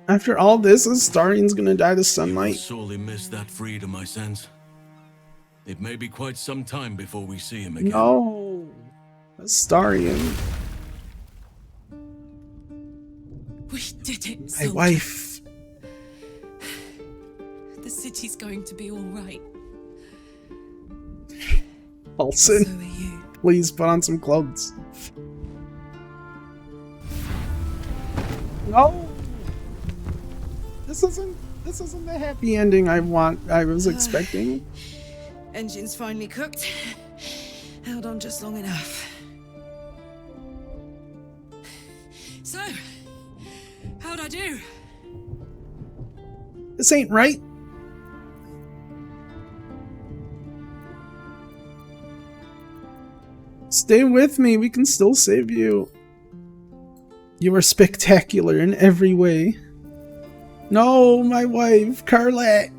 After all this, Astarion's gonna die to sunlight? Sorely miss that freedom, I sense. It may be quite some time before we see him again. No! Astarion. We did it, My soldier. wife. The city's going to be all right. Halson, So are you. please put on some clothes. No! This isn't the happy ending I was expecting. Engine's finally cooked. Held on just long enough. So, how'd I do? This ain't right. Stay with me, we can still save you. You are spectacular in every way. No, my wife, Karlak.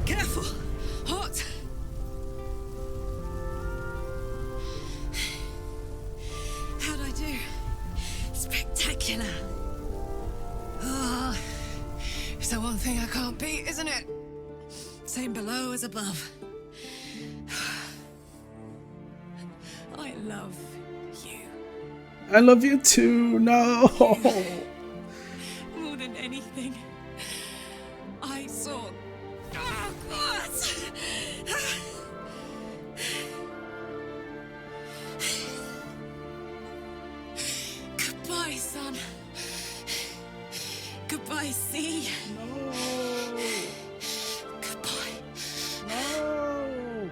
Careful! Hot! How'd I do? Spectacular! Oh, it's the one thing I can't beat, isn't it? Same below as above. I love you. I love you too, no. More than anything, I saw. Oh, God! Goodbye, son. Goodbye, sea. No. Goodbye. No.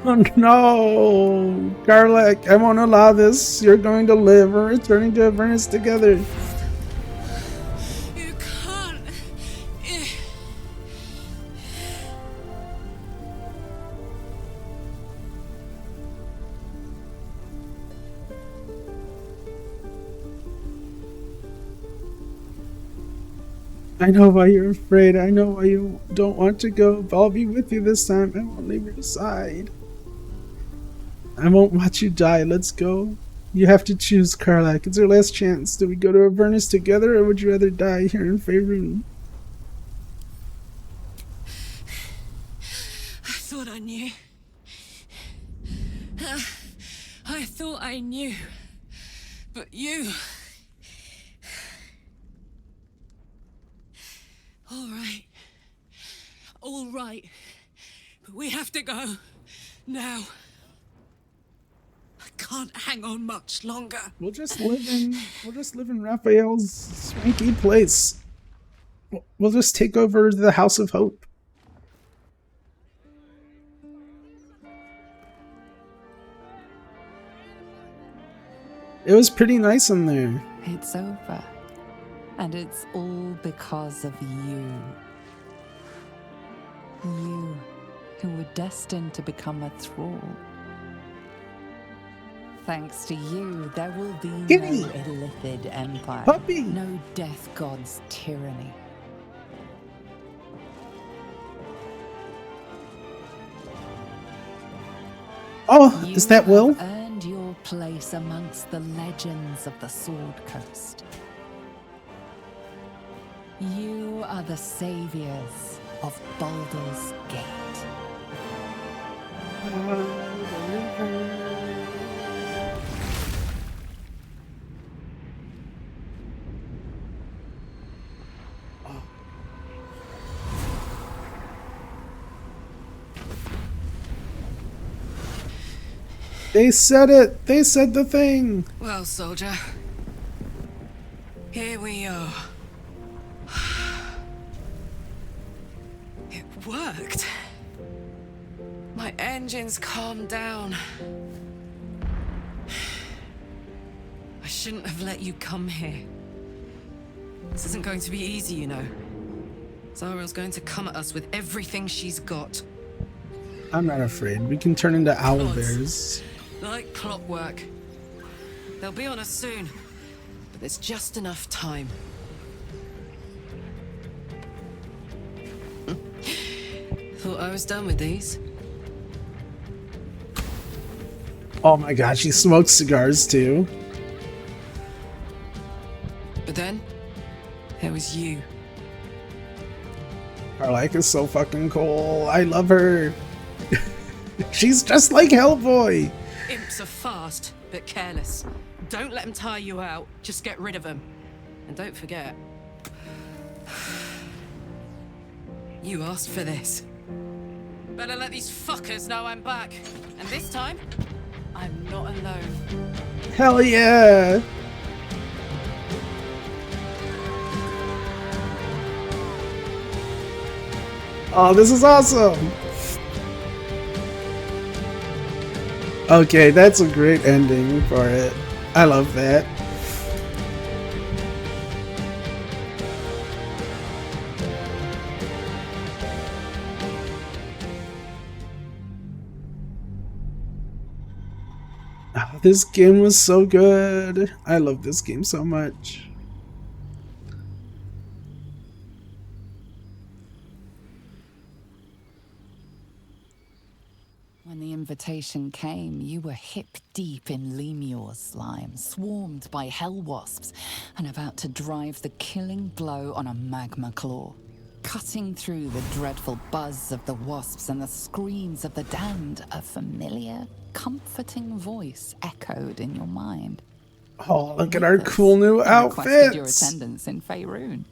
Oh no, Karlak, I won't allow this. You're going to live. We're returning to Avernus together. You can't. I know why you're afraid. I know why you don't want to go. But I'll be with you this time. I won't leave your side. I won't watch you die. Let's go. You have to choose, Karlak. It's our last chance. Do we go to Avernus together, or would you rather die here in Faerun? I thought I knew. I thought I knew. But you. All right. All right. But we have to go. Now. can't hang on much longer. We'll just live in Raphael's swanky place. We'll just take over the House of Hope. It was pretty nice in there. It's over. And it's all because of you. You, who were destined to become a thrall. Thanks to you, there will be Gimme. no Illithid Empire. Puppy. No Death God's tyranny. Oh, is that Will? You have earned your place amongst the legends of the Sword Coast. You are the saviors of Baldur's Gate. They said it. They said the thing. Well, soldier, here we are. It worked. My engines calmed down. I shouldn't have let you come here. This isn't going to be easy, you know. Zariel's going to come at us with everything she's got. I'm not afraid. We can turn into owl bears. Like clockwork. They'll be on us soon, but there's just enough time. Thought I was done with these. Oh my god, she smokes cigars too. But then, there was you. Karlach is so fucking cool. I love her. She's just like Hellboy. Imps are fast, but careless. Don't let them tire you out. Just get rid of them. And don't forget, you asked for this. Better let these fuckers know I'm back. And this time, I'm not alone. Hell yeah. Oh, this is awesome. Okay, that's a great ending for it. I love that. Oh, this game was so good. I love this game so much. When the invitation came, you were hip deep in Lemur's slime, swarmed by hell wasps, and about to drive the killing blow on a magma claw. Cutting through the dreadful buzz of the wasps and the screams of the damned, a familiar, comforting voice echoed in your mind. Oh, look at our cool new Requested your outfits. attendance in Faerun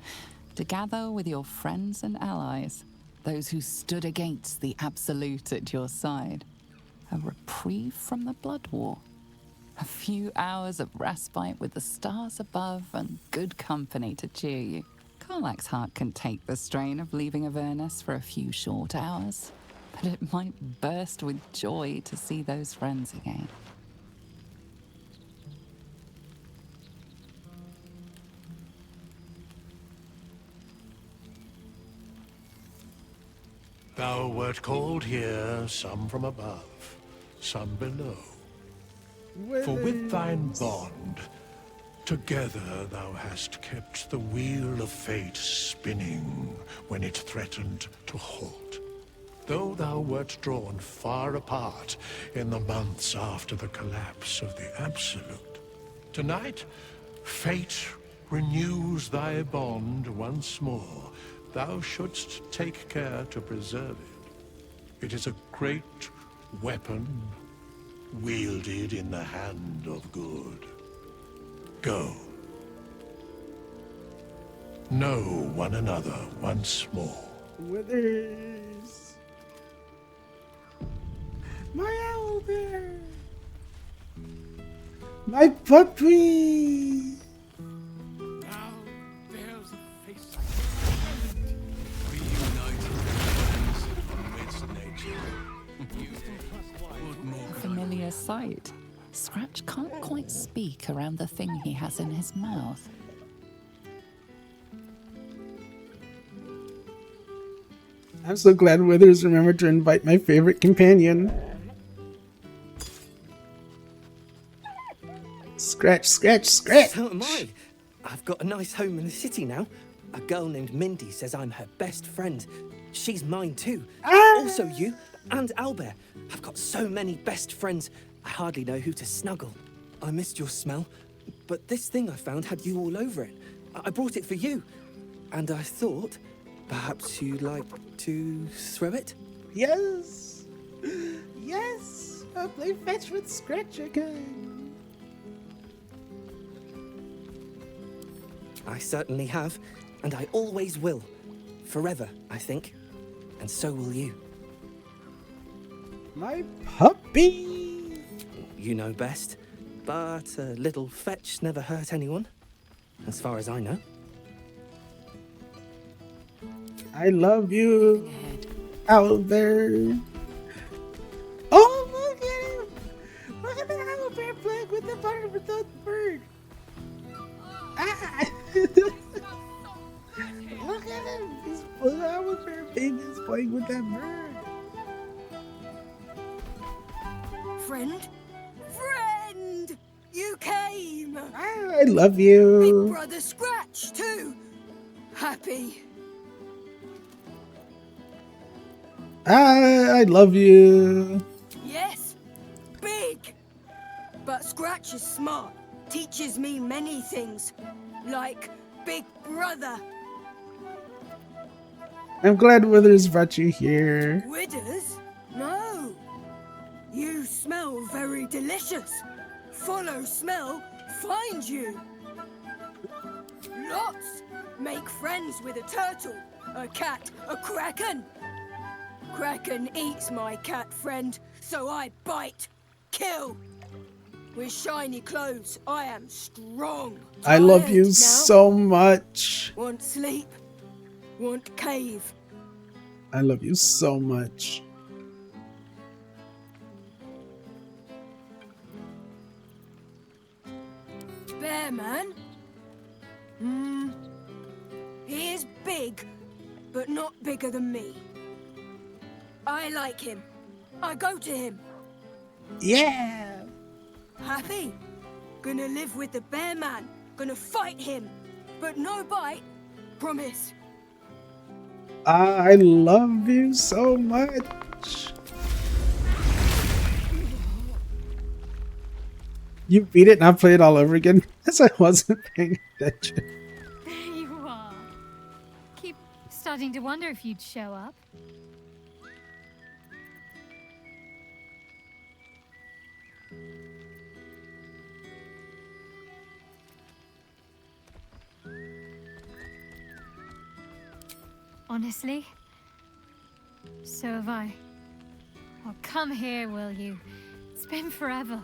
to gather with your friends and allies, those who stood against the Absolute at your side. A reprieve from the Blood War. A few hours of respite with the stars above and good company to cheer you. Karlach's heart can take the strain of leaving Avernus for a few short hours, but it might burst with joy to see those friends again. Thou wert called here, some from above, some below. For with thine bond, together thou hast kept the wheel of fate spinning when it threatened to halt. Though thou wert drawn far apart in the months after the collapse of the Absolute, tonight fate renews thy bond once more. Thou shouldst take care to preserve it. It is a great weapon, wielded in the hand of good. Go. Know one another once more. Withers. My owl bear. My puppy! Now there's a face Reunited friends amidst nature. What more A could I familiar sight. Scratch can't quite speak around the thing he has in his mouth. I'm so glad Withers remembered to invite my favorite companion. Scratch, scratch, scratch! So am I. I've got a nice home in the city now. A girl named Mindy says I'm her best friend. She's mine too. Also you and Albert. I've got so many best friends, I hardly know who to snuggle. I missed your smell, but this thing I found had you all over it. I brought it for you. And I thought, perhaps you'd like to throw it? Yes! Yes! I'll play fetch with Scratch again. I certainly have, and I always will. Forever, I think. And so will you. My puppy! You know best, but a little fetch never hurt anyone, as far as I know. I love you, Albert. Oh, look at him! Look at the Albert flag with the butter with the bird. Ah! Look at him! He's pulling out with her baby. He's playing with that bird. Friend? Friend! You came! I love you. Big brother Scratch, too! Happy. I love you. Yes, big! But Scratch is smart. Teaches me many things. Like Big Brother. I'm glad Withers brought you here. Withers? No. You smell very delicious. Follow smell, find you. Lots. Make friends with a turtle, a cat, a kraken. Kraken eats my cat friend, so I bite, kill. With shiny clothes, I am strong. I love you Tired now. so much. Want sleep, want cave. I love you so much. Bear man? He is big, but not bigger than me. I like him. I go to him. Yeah. Happy. Gonna live with the bear man. Gonna fight him. But no bite. Promise. I love you so much. You beat it and I'll play it all over again because I wasn't paying attention. There you are. Keep starting to wonder if you'd show up. Honestly, so have I. Well, come here, will you? It's been forever.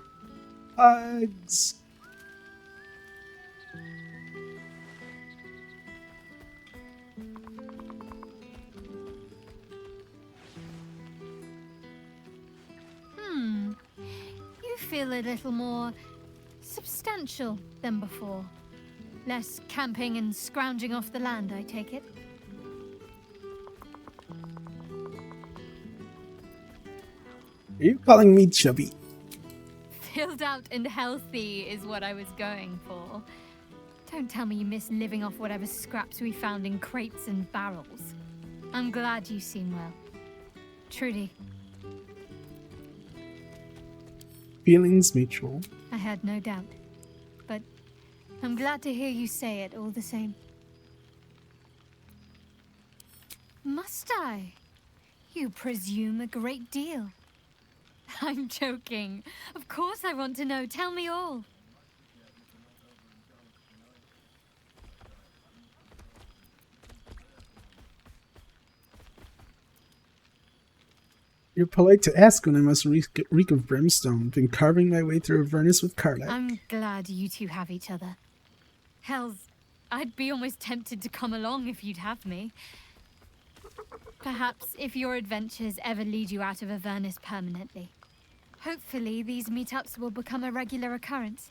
Hugs. You feel a little more substantial than before. Less camping and scrounging off the land, I take it. Are you calling me chubby? Filled out and healthy is what I was going for. Don't tell me you miss living off whatever scraps we found in crates and barrels. I'm glad you seem well. Trudy. Feelings mutual. I had no doubt. But I'm glad to hear you say it all the same. Must I? You presume a great deal. I'm joking. Of course I want to know. Tell me all. You're polite to ask when I must reek of brimstone. Been carving my way through Avernus with Karlach. I'm glad you two have each other. Hells, I'd be almost tempted to come along if you'd have me. Perhaps if your adventures ever lead you out of Avernus permanently. Hopefully these meetups will become a regular occurrence.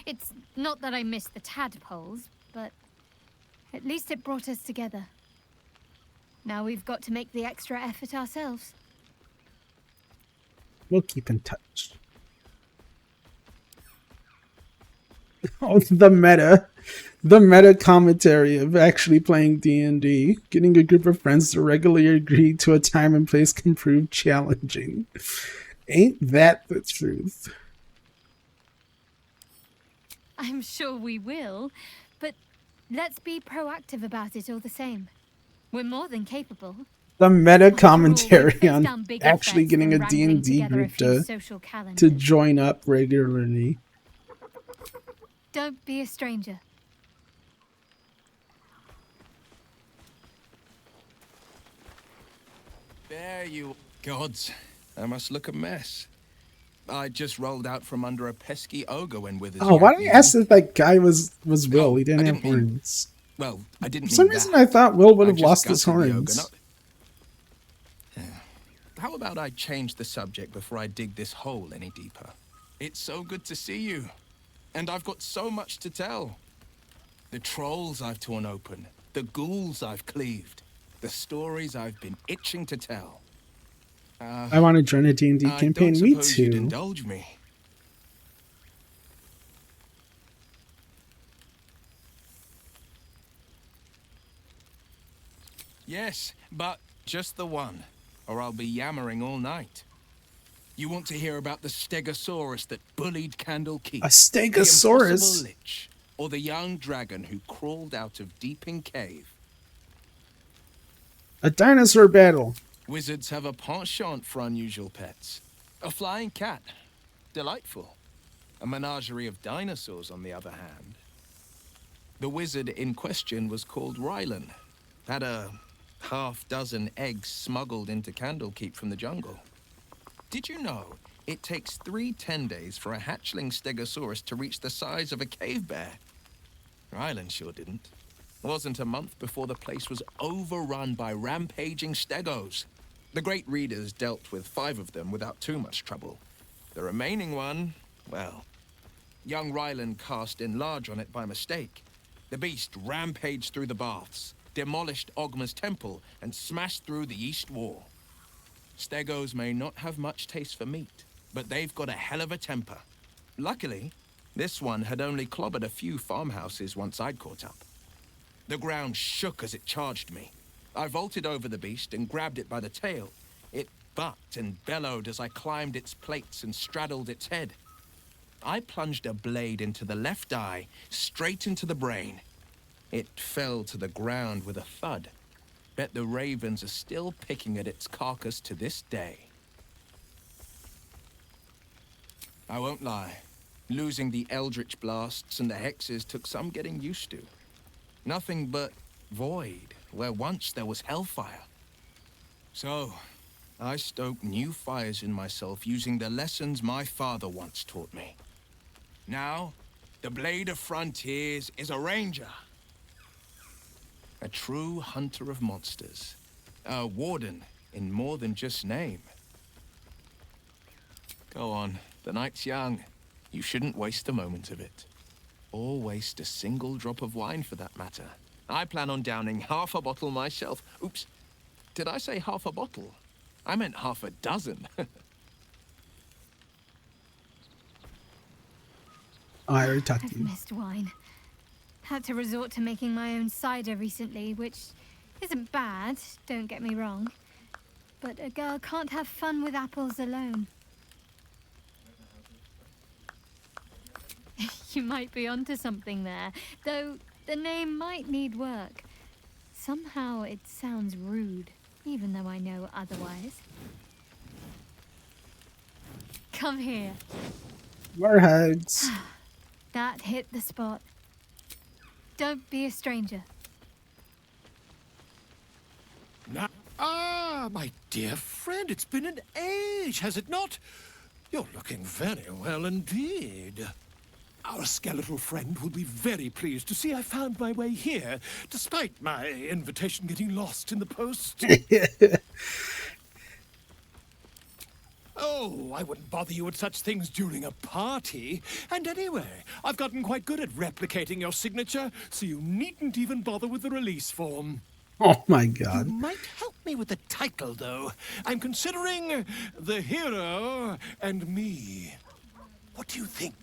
It's not that I miss the tadpoles, but at least it brought us together. Now we've got to make the extra effort ourselves. We'll keep in touch. Oh, the meta commentary of actually playing D&D. Getting a group of friends to regularly agree to a time and place can prove challenging. Ain't that the truth? I'm sure we will, but let's be proactive about it all the same. We're more than capable. The meta commentary on actually getting a D&D group to join up regularly. Don't be a stranger. There you... Gods, I must look a mess. I just rolled out from under a pesky ogre when with his... Oh, why did I ask if that guy was Will? He didn't have horns. Well, I didn't For some mean reason that. I thought Will would have I lost just his gutted the horns. ogre, How about I change the subject before I dig this hole any deeper? It's so good to see you. And I've got so much to tell. The trolls I've torn open. The ghouls I've cleaved. The stories I've been itching to tell. I want to join a D&D campaign. Me You'd too. indulge me. Yes, but just the one, or I'll be yammering all night. You want to hear about the Stegosaurus that bullied Candle Keep? A Stegosaurus? The impossible lich, or the young dragon who crawled out of Deeping Cave? A dinosaur battle. Wizards have a penchant for unusual pets. A flying cat. Delightful. A menagerie of dinosaurs, on the other hand. The wizard in question was called Rylan. Had a half-dozen eggs smuggled into Candlekeep from the jungle. Did you know it takes 3 10 days for a hatchling Stegosaurus to reach the size of a cave bear? Rylan sure didn't. Wasn't a month before the place was overrun by rampaging stegos. The great readers dealt with 5 of them without too much trouble. The remaining one, well, young Rylan cast in large on it by mistake. The beast rampaged through the baths, demolished Ogma's temple, and smashed through the east wall. Stegos may not have much taste for meat, but they've got a hell of a temper. Luckily, this one had only clobbered a few farmhouses once I'd caught up. The ground shook as it charged me. I vaulted over the beast and grabbed it by the tail. It bucked and bellowed as I climbed its plates and straddled its head. I plunged a blade into the left eye, straight into the brain. It fell to the ground with a thud. Bet the ravens are still picking at its carcass to this day. I won't lie. Losing the eldritch blasts and the hexes took some getting used to. Nothing but void, where once there was hellfire. So, I stoked new fires in myself using the lessons my father once taught me. Now, the Blade of Frontiers is a ranger. A true hunter of monsters. A warden in more than just name. Go on, the night's young. You shouldn't waste a moment of it. Or waste a single drop of wine for that matter. I plan on downing half a bottle myself. Oops, did I say half a bottle? I meant half a dozen. I already talked to I've you. missed wine. Had to resort to making my own cider recently, which isn't bad, don't get me wrong. But a girl can't have fun with apples alone. You might be onto something there, though the name might need work. Somehow it sounds rude, even though I know otherwise. Come here. More hugs. That hit the spot. Don't be a stranger. Ah! Ah, my dear friend, it's been an age, has it not? You're looking very well indeed. Our skeletal friend will be very pleased to see I found my way here, despite my invitation getting lost in the post. Oh, I wouldn't bother you with such things during a party. And anyway, I've gotten quite good at replicating your signature, so you needn't even bother with the release form. Oh my god. You might help me with the title, though. I'm considering The Hero and Me. What do you think?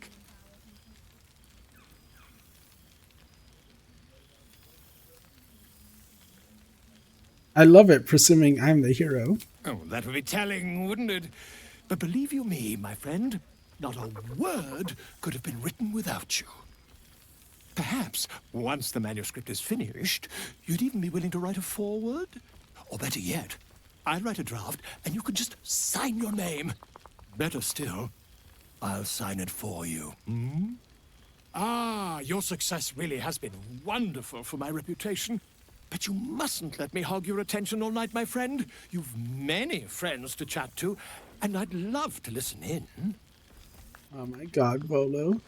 I love it, presuming I'm the hero. Oh, that would be telling, wouldn't it? But believe you me, my friend, not a word could have been written without you. Perhaps, once the manuscript is finished, you'd even be willing to write a foreword? Or better yet, I'll write a draft and you can just sign your name. Better still, I'll sign it for you. Hmm? Ah, your success really has been wonderful for my reputation. But you mustn't let me hog your attention all night, my friend. You've many friends to chat to, and I'd love to listen in. Oh my god, Volo.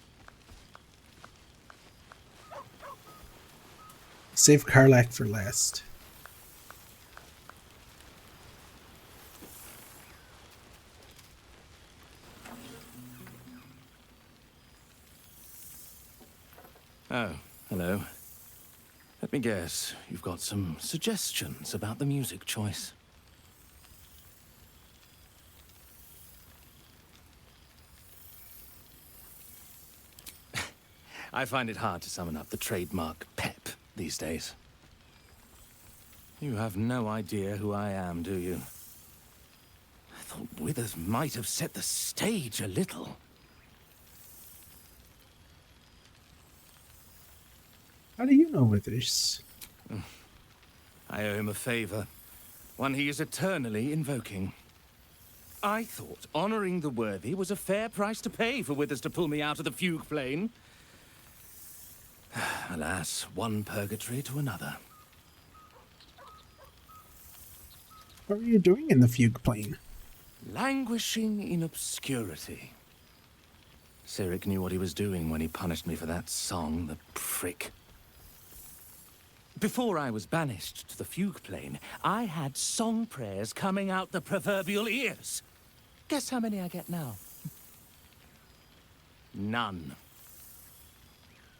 Save Karlak for last. Oh, hello. Let me guess, you've got some suggestions about the music choice. I find it hard to summon up the trademark pep these days. You have no idea who I am, do you? I thought Withers might have set the stage a little. How do you know Withers? I owe him a favor, one he is eternally invoking. I thought honoring the worthy was a fair price to pay for Withers to pull me out of the fugue plane. Alas, one purgatory to another. What were you doing in the fugue plane? Languishing in obscurity. Cyric knew what he was doing when he punished me for that song, the prick. Before I was banished to the fugue plane, I had song prayers coming out the proverbial ears. Guess how many I get now? None.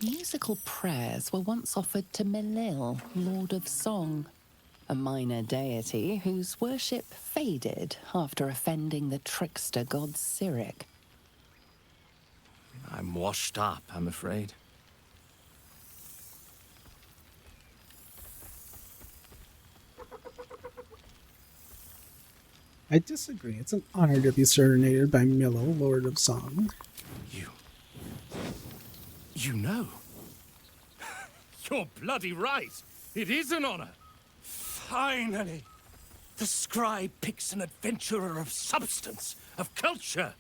Musical prayers were once offered to Melil, Lord of Song, a minor deity whose worship faded after offending the trickster god Cyric. I'm washed up, I'm afraid. I disagree. It's an honor to be serenaded by Milo, Lord of Song. You know. You're bloody right. It is an honor. Finally. The scribe picks an adventurer of substance, of culture.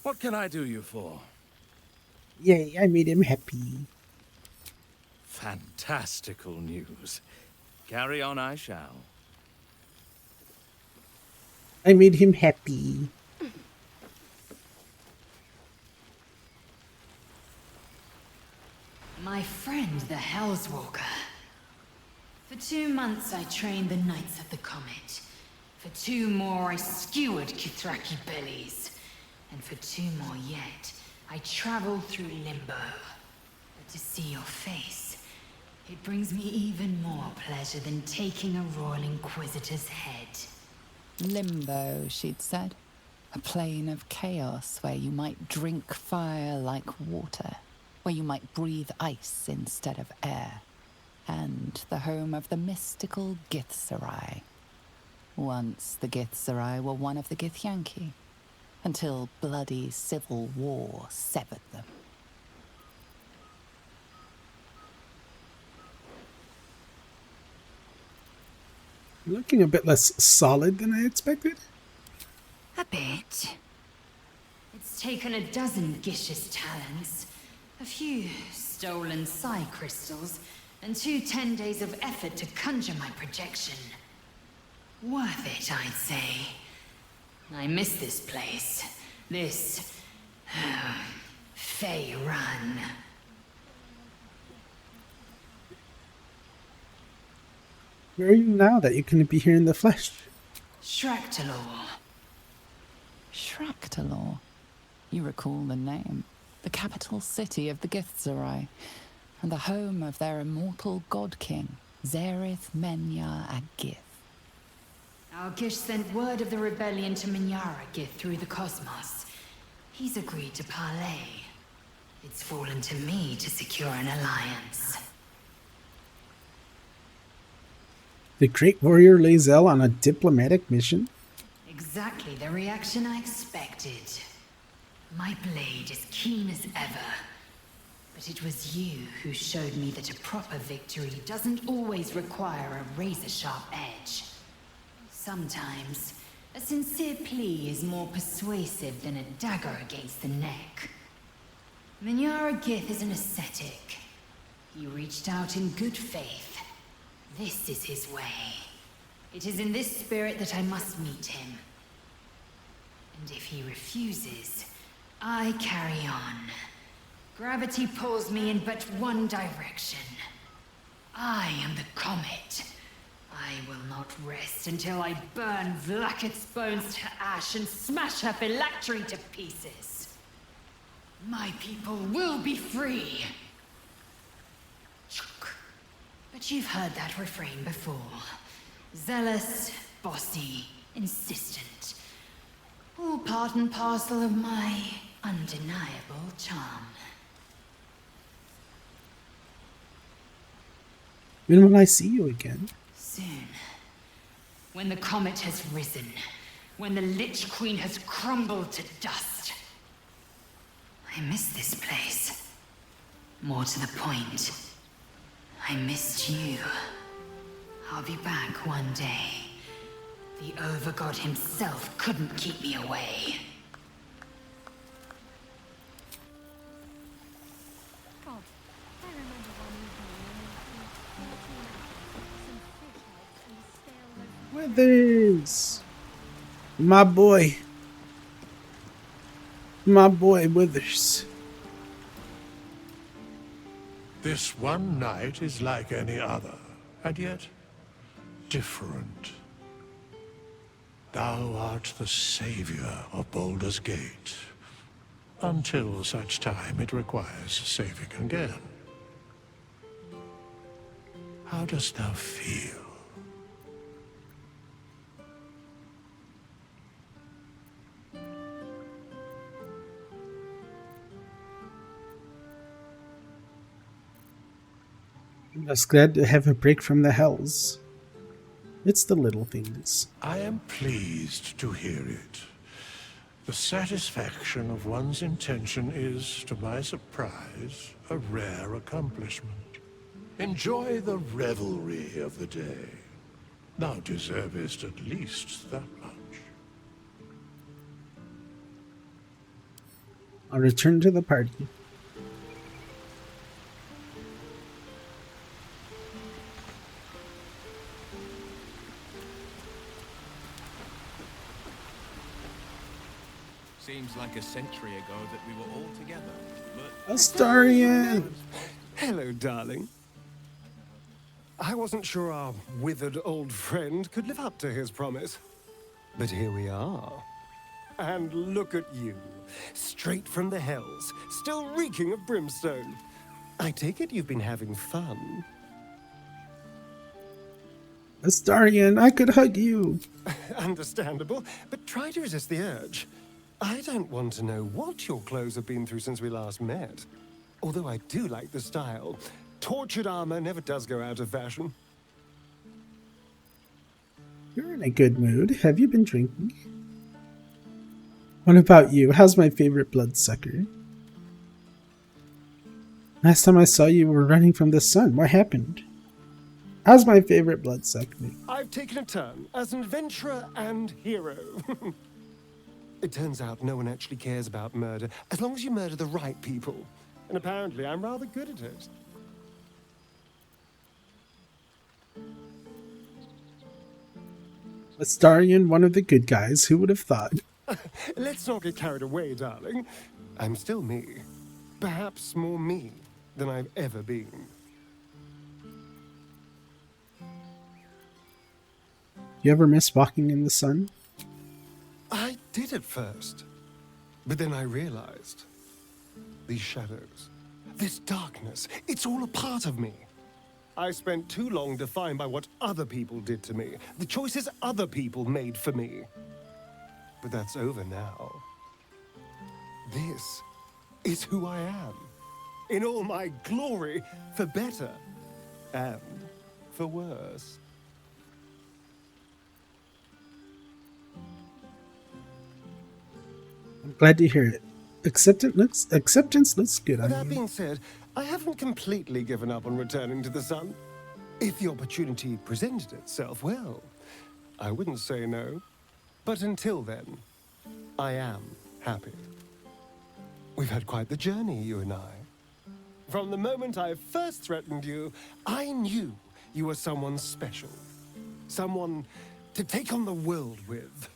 What can I do you for? Yay, I made him happy. Fantastical news. Carry on I shall. I made him happy. My friend, the Hellswalker. For 2 months I trained the Knights of the Comet. For 2 more I skewered Kithraki bellies. And for 2 more yet, I traveled through Limbo. But to see your face, it brings me even more pleasure than taking a Royal Inquisitor's head. Limbo, she'd said. A plane of chaos where you might drink fire like water, where you might breathe ice instead of air, and the home of the mystical Githzerai. Once the Githzerai were one of the Githyanki, until bloody civil war severed them. Looking a bit less solid than I expected. A bit. It's taken a dozen Gish's talents, a few stolen psi crystals, and 2 10 days of effort to conjure my projection. Worth it, I'd say. I miss this place. This... Fey Run. Where are you now that you couldn't be here in the flesh? Shractalor. Shractalor. You recall the name. The capital city of the Githzerai, and the home of their immortal god king, Zerith Menyar Agith. Algish sent word of the rebellion to Menyar Agith through the cosmos. He's agreed to parley. It's fallen to me to secure an alliance. The great warrior Lae'zel on a diplomatic mission? Exactly the reaction I expected. My blade is keen as ever. But it was you who showed me that a proper victory doesn't always require a razor-sharp edge. Sometimes, a sincere plea is more persuasive than a dagger against the neck. Menyar Agith is an ascetic. He reached out in good faith. This is his way. It is in this spirit that I must meet him. And if he refuses, I carry on. Gravity pulls me in but one direction. I am the comet. I will not rest until I burn Vlaakith's bones to ash and smash her phylactery to pieces. My people will be free. But you've heard that refrain before. Zealous, bossy, insistent. All part and parcel of my undeniable charm. When will I see you again? Soon. When the comet has risen. When the Lich Queen has crumbled to dust. I miss this place. More to the point, I missed you. I'll be back one day. The Overgod himself couldn't keep me away. Withers! My boy. My boy Withers. This one night is like any other, and yet different. Thou art the savior of Baldur's Gate, until such time it requires saving again. How dost thou feel? I'm just glad to have a break from the hells. It's the little things. I am pleased to hear it. The satisfaction of one's intention is, to my surprise, a rare accomplishment. Enjoy the revelry of the day. Thou deservest at least that much. I'll return to the party. Seems like a century ago that we were all together. But Astarion! Hello, darling. I wasn't sure our withered old friend could live up to his promise. But here we are. And look at you. Straight from the hells, still reeking of brimstone. I take it you've been having fun. Astarion, I could hug you. Understandable, but try to resist the urge. I don't want to know what your clothes have been through since we last met. Although I do like the style. Tortured armor never does go out of fashion. You're in a good mood. Have you been drinking? What about you? How's my favorite bloodsucker? Last time I saw you, were running from the sun. What happened? How's my favorite bloodsucker? I've taken a turn as an adventurer and hero. It turns out no one actually cares about murder, as long as you murder the right people. And apparently I'm rather good at it. Astarion, one of the good guys. Who would have thought? Let's not get carried away, darling. I'm still me. Perhaps more me than I've ever been. You ever miss walking in the sun? I did at first. But then I realized. These shadows, this darkness, it's all a part of me. I spent too long defined by what other people did to me, the choices other people made for me. But that's over now. This is who I am. In all my glory, for better and for worse. I'm glad to hear it. Acceptance looks good on That you. being said, I haven't completely given up on returning to the sun. If the opportunity presented itself, well, I wouldn't say no. But until then, I am happy. We've had quite the journey, you and I. From the moment I first threatened you, I knew you were someone special. Someone to take on the world with.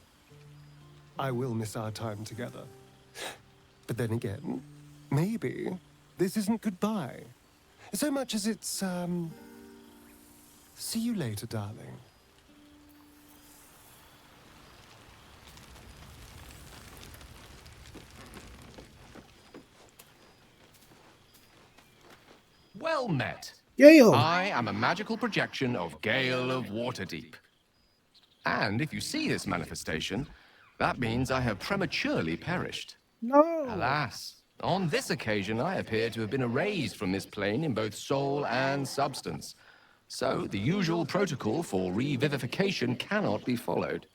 I will miss our time together. But then again, maybe this isn't goodbye. So much as it's, see you later, darling. Well met. Gale! I am a magical projection of Gale of Waterdeep. And if you see this manifestation, that means I have prematurely perished. No! Alas, on this occasion I appear to have been erased from this plane in both soul and substance. So the usual protocol for revivification cannot be followed.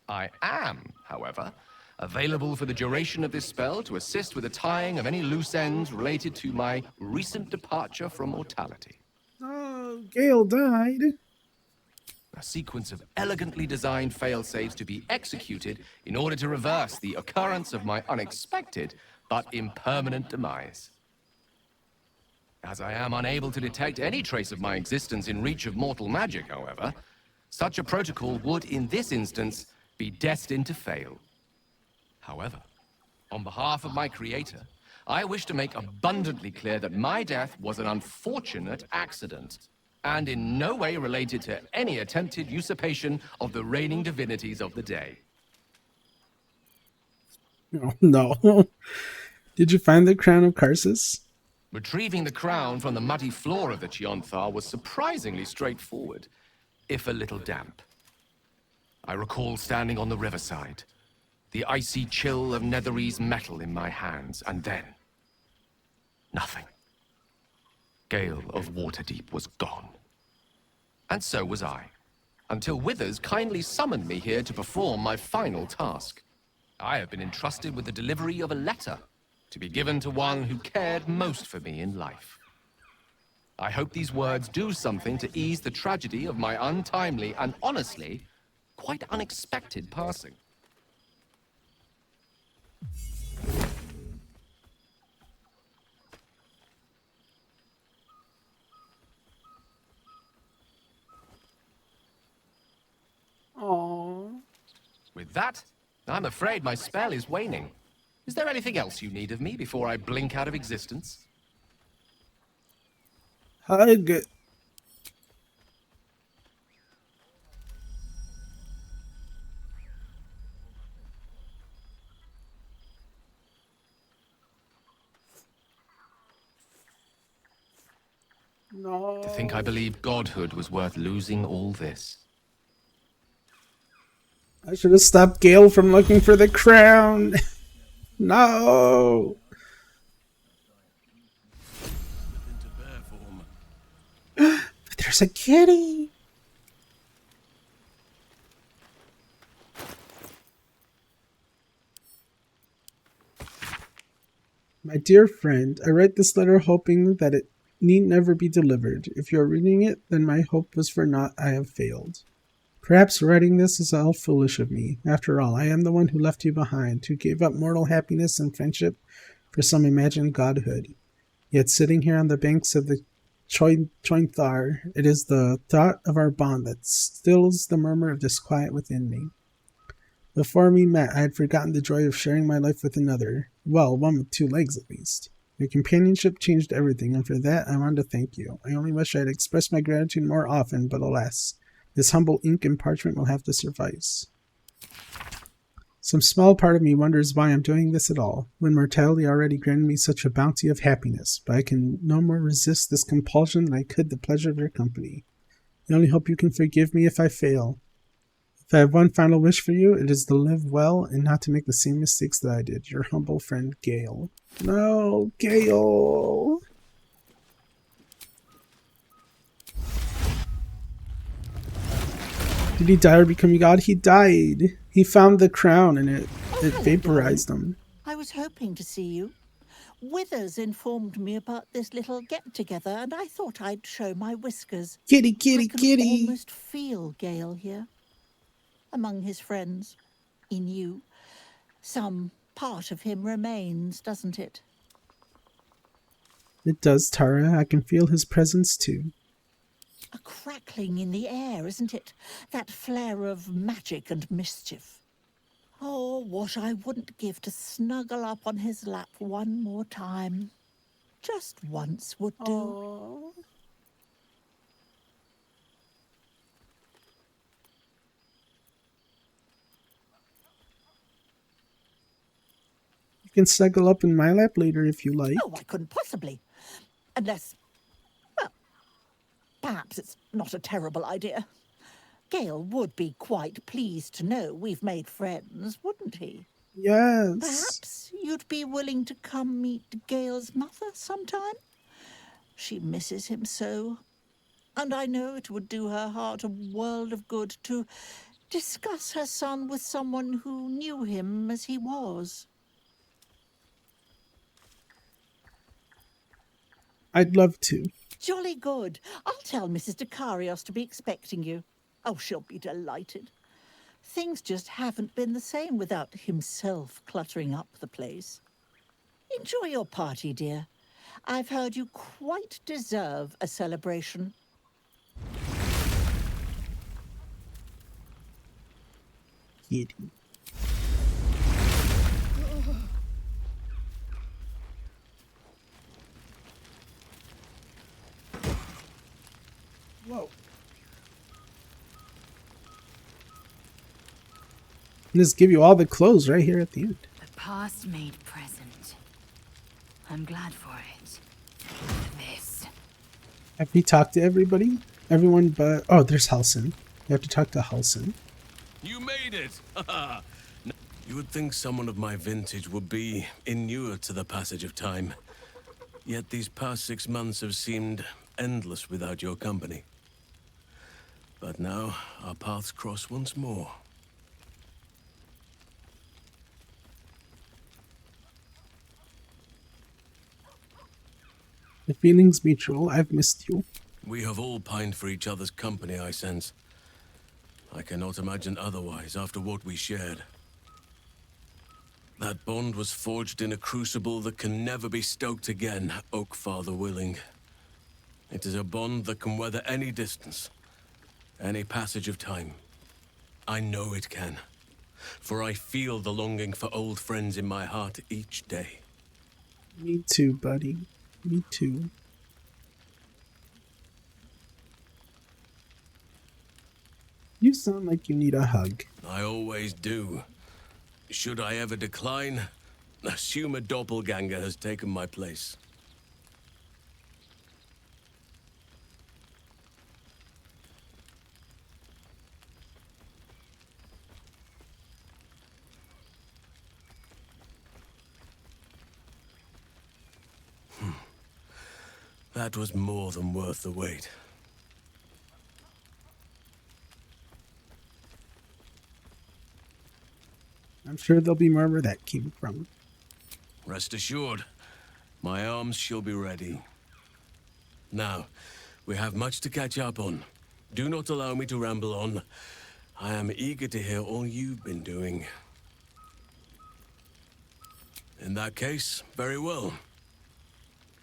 I am, however, available for the duration of this spell to assist with the tying of any loose ends related to my recent departure from mortality. Oh, Gale died. A sequence of elegantly designed failsafes to be executed in order to reverse the occurrence of my unexpected but impermanent demise. As I am unable to detect any trace of my existence in reach of mortal magic, however, such a protocol would, in this instance, be destined to fail. However, on behalf of my creator, I wish to make abundantly clear that my death was an unfortunate accident, and in no way related to any attempted usurpation of the reigning divinities of the day. Oh, no. Did you find the crown of Karsus? Retrieving the crown from the muddy floor of the Chionthar was surprisingly straightforward, if a little damp. I recall standing on the riverside, the icy chill of Netherese metal in my hands, and then nothing. Gale of Waterdeep was gone. And so was I, until Withers kindly summoned me here to perform my final task. I have been entrusted with the delivery of a letter to be given to one who cared most for me in life. I hope these words do something to ease the tragedy of my untimely and honestly, quite unexpected passing. Aww. With that, I'm afraid my spell is waning. Is there anything else you need of me before I blink out of existence? Hug. No. To think I believed godhood was worth losing all this. I should have stopped Gale from looking for the crown. No. But there's a kitty. My dear friend, I write this letter hoping that it need never be delivered. If you are reading it, then my hope was for naught. I have failed. Perhaps writing this is all foolish of me. After all, I am the one who left you behind, who gave up mortal happiness and friendship for some imagined godhood. Yet sitting here on the banks of the Chointhar. It is the thought of our bond that stills the murmur of disquiet within me. Before we met, I had forgotten the joy of sharing my life with another. Well, one with 2 legs at least. Your companionship changed everything, and for that I wanted to thank you. I only wish I had expressed my gratitude more often, but alas, this humble ink and parchment will have to suffice. Some small part of me wonders why I'm doing this at all, when mortality already granted me such a bounty of happiness, but I can no more resist this compulsion than I could the pleasure of your company. I only hope you can forgive me if I fail. If I have one final wish for you, it is to live well and not to make the same mistakes that I did. Your humble friend, Gale. No, Gale! Did he die or become a god? He died. He found the crown and it vaporized him. I was hoping to see you. Withers informed me about this little get-together, and I thought I'd show my whiskers. Kitty, kitty, I can kitty! almost feel Gale here. Among his friends. In you. Some part of him remains, doesn't it? It does, Tara. I can feel his presence too. A crackling in the air, isn't it? That flare of magic and mischief. Oh, what I wouldn't give to snuggle up on his lap one more time. Just once would do. Aww. You can snuggle up in my lap later if you like. Oh, I couldn't possibly. Unless, well, perhaps it's not a terrible idea. Gale would be quite pleased to know we've made friends, wouldn't he? Yes. Perhaps you'd be willing to come meet Gale's mother sometime? She misses him so. And I know it would do her heart a world of good to discuss her son with someone who knew him as he was. I'd love to. Jolly good. I'll tell Mrs. Dekarios to be expecting you. Oh, she'll be delighted. Things just haven't been the same without himself cluttering up the place. Enjoy your party, dear. I've heard you quite deserve a celebration. Kitty. Whoa. Just give you all the clothes right here at the end. The past made present. I'm glad for it. For this. Have you talked to everybody? Everyone but... Oh, there's Halsin. You have to talk to Halsin. You made it! You would think someone of my vintage would be inured to the passage of time. Yet these past 6 months have seemed endless without your company. But now, our paths cross once more. The feeling's mutual. I've missed you. We have all pined for each other's company, I sense. I cannot imagine otherwise after what we shared. That bond was forged in a crucible that can never be stoked again, Oak Father willing. It is a bond that can weather any distance, any passage of time. I know it can, for I feel the longing for old friends in my heart each day. Me too, buddy. Me too. You sound like you need a hug. I always do. Should I ever decline, assume a doppelganger has taken my place. That was more than worth the wait. I'm sure there'll be more where that came from. Rest assured, my arms shall be ready. Now, we have much to catch up on. Do not allow me to ramble on. I am eager to hear all you've been doing. In that case, very well.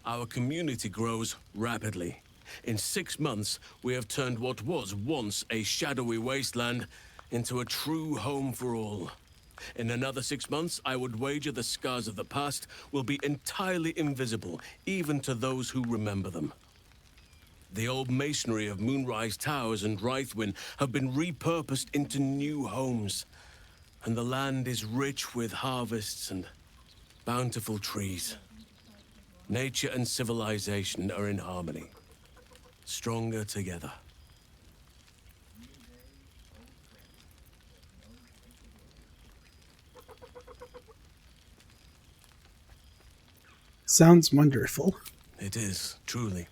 Our community grows rapidly. In 6 months, we have turned what was once a shadowy wasteland into a true home for all. In another 6 months, I would wager the scars of the past will be entirely invisible, even to those who remember them. The old masonry of Moonrise Towers and Rythwin have been repurposed into new homes, and the land is rich with harvests and bountiful trees. Nature and civilization are in harmony, stronger together. Sounds wonderful. It is, truly.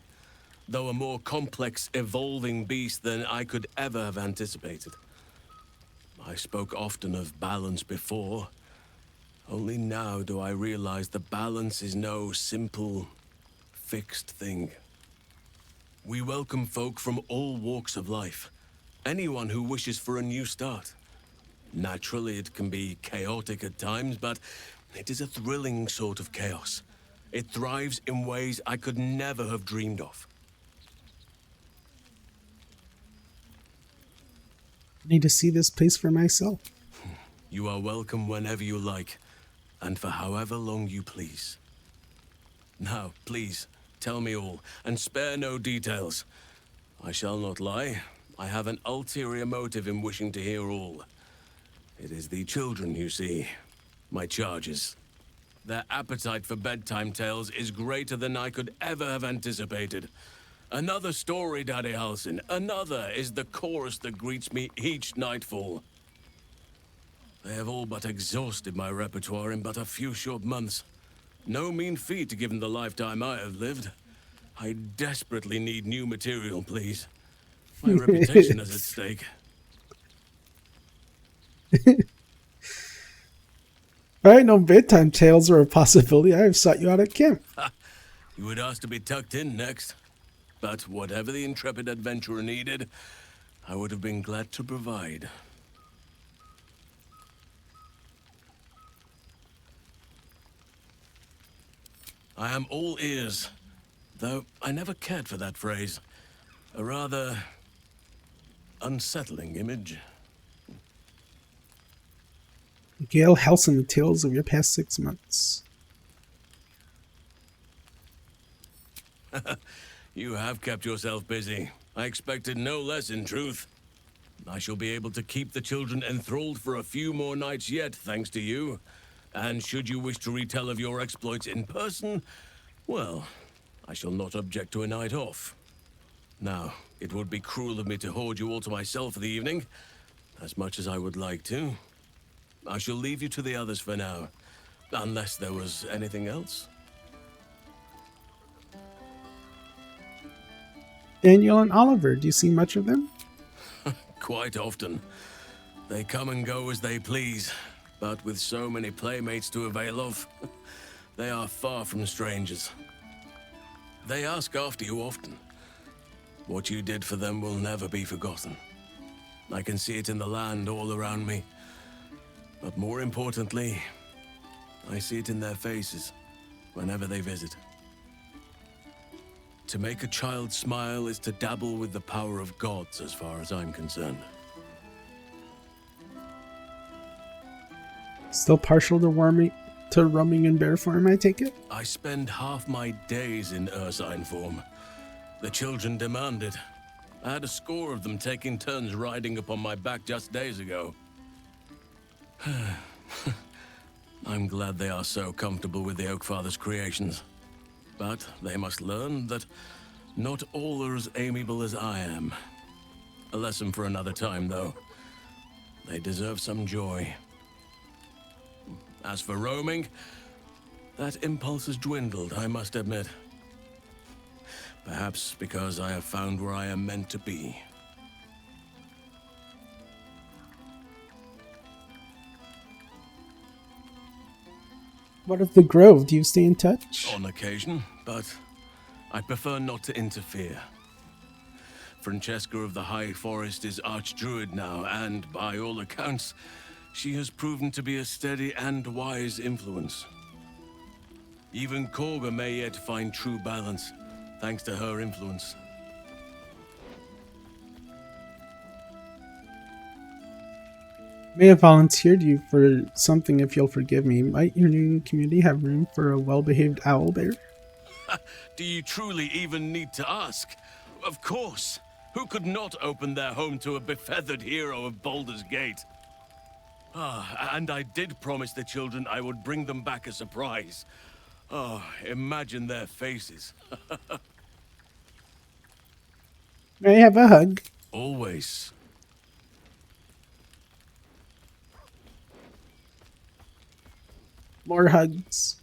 Though a more complex, evolving beast than I could ever have anticipated. I spoke often of balance before. Only now do I realize the balance is no simple, fixed thing. We welcome folk from all walks of life. Anyone who wishes for a new start. Naturally, it can be chaotic at times, but it is a thrilling sort of chaos. It thrives in ways I could never have dreamed of. I need to see this place for myself. You are welcome whenever you like, and for however long you please. Now, please, tell me all, and spare no details. I shall not lie. I have an ulterior motive in wishing to hear all. It is the children, you see. My charges. Their appetite for bedtime tales is greater than I could ever have anticipated. Another story, Daddy Halsin. Another is the chorus that greets me each nightfall. They have all but exhausted my repertoire in but a few short months. No mean feat given the lifetime I have lived. I desperately need new material, please. My reputation is at stake. If I had known bedtime tales were a possibility, I have sought you out at camp. You would ask to be tucked in next. But whatever the intrepid adventurer needed, I would have been glad to provide. I am all ears, though I never cared for that phrase. A rather unsettling image. Gale Halsin, the tales of your past 6 months. You have kept yourself busy. I expected no less, in truth. I shall be able to keep the children enthralled for a few more nights yet, thanks to you. And should you wish to retell of your exploits in person, well, I shall not object to a night off. Now, it would be cruel of me to hoard you all to myself for the evening, as much as I would like to. I shall leave you to the others for now, unless there was anything else. Daniel and Oliver, do you see much of them? Quite often. They come and go as they please, but with so many playmates to avail of, they are far from strangers. They ask after you often. What you did for them will never be forgotten. I can see it in the land all around me. But more importantly, I see it in their faces whenever they visit. To make a child smile is to dabble with the power of gods, as far as I'm concerned. Still partial to roaming in bear form, I take it? I spend half my days in ursine form. The children demand it. I had a score of them taking turns riding upon my back just days ago. I'm glad they are so comfortable with the Oakfather's creations. But they must learn that not all are as amiable as I am. A lesson for another time, though. They deserve some joy. As for roaming, that impulse has dwindled, I must admit. Perhaps because I have found where I am meant to be. What of the Grove? Do you stay in touch? On occasion, but I prefer not to interfere. Francesca of the High Forest is Archdruid now, and by all accounts, she has proven to be a steady and wise influence. Even Korga may yet find true balance, thanks to her influence. May have volunteered you for something if you'll forgive me. Might your new community have room for a well-behaved owlbear? Do you truly even need to ask? Of course. Who could not open their home to a befeathered hero of Baldur's Gate? And I did promise the children I would bring them back a surprise. Oh, imagine their faces. May I have a hug? Always. More hugs.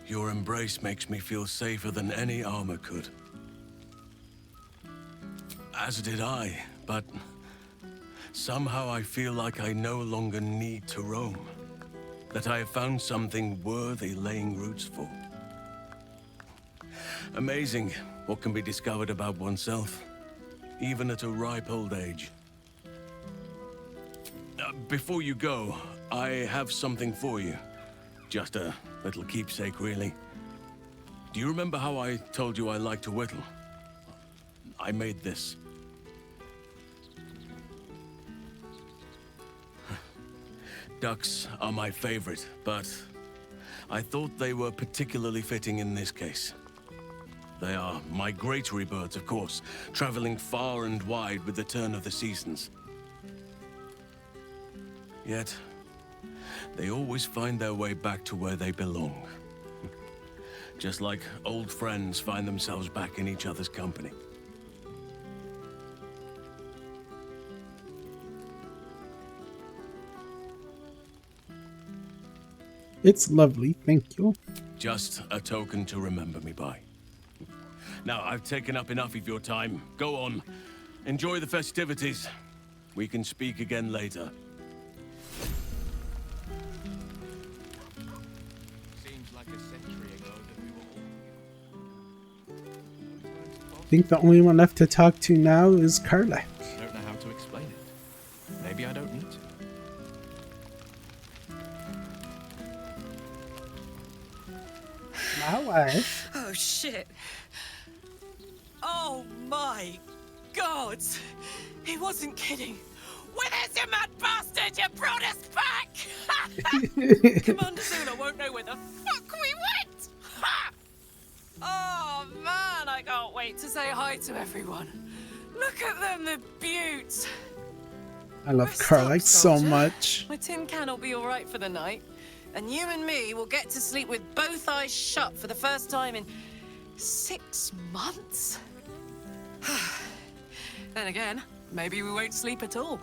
Your embrace makes me feel safer than any armor could. As did I, but somehow I feel like I no longer need to roam. That I have found something worthy laying roots for. Amazing what can be discovered about oneself, even at a ripe old age. Before you go, I have something for you. Just a little keepsake, really. Do you remember how I told you I like to whittle? I made this. Ducks are my favorite, but I thought they were particularly fitting in this case. They are migratory birds, of course, traveling far and wide with the turn of the seasons. Yet, they always find their way back to where they belong. Just like old friends find themselves back in each other's company. It's lovely, thank you. Just a token to remember me by. Now, I've taken up enough of your time. Go on. Enjoy the festivities. We can speak again later. I think the only one left to talk to now is Karlach. I don't know how to explain it. Maybe I don't need to. My wife. Oh, shit. Oh, my God. He wasn't kidding. Where's your mad bastard? You brought us back! Commander Zula won't know where the fuck we went! Ha! Oh, man, I can't wait to say hi to everyone. Look at them, the beauts. I love Karlach so much. My tin can will be all right for the night. And you and me will get to sleep with both eyes shut for the first time in 6 months. Then again, maybe we won't sleep at all.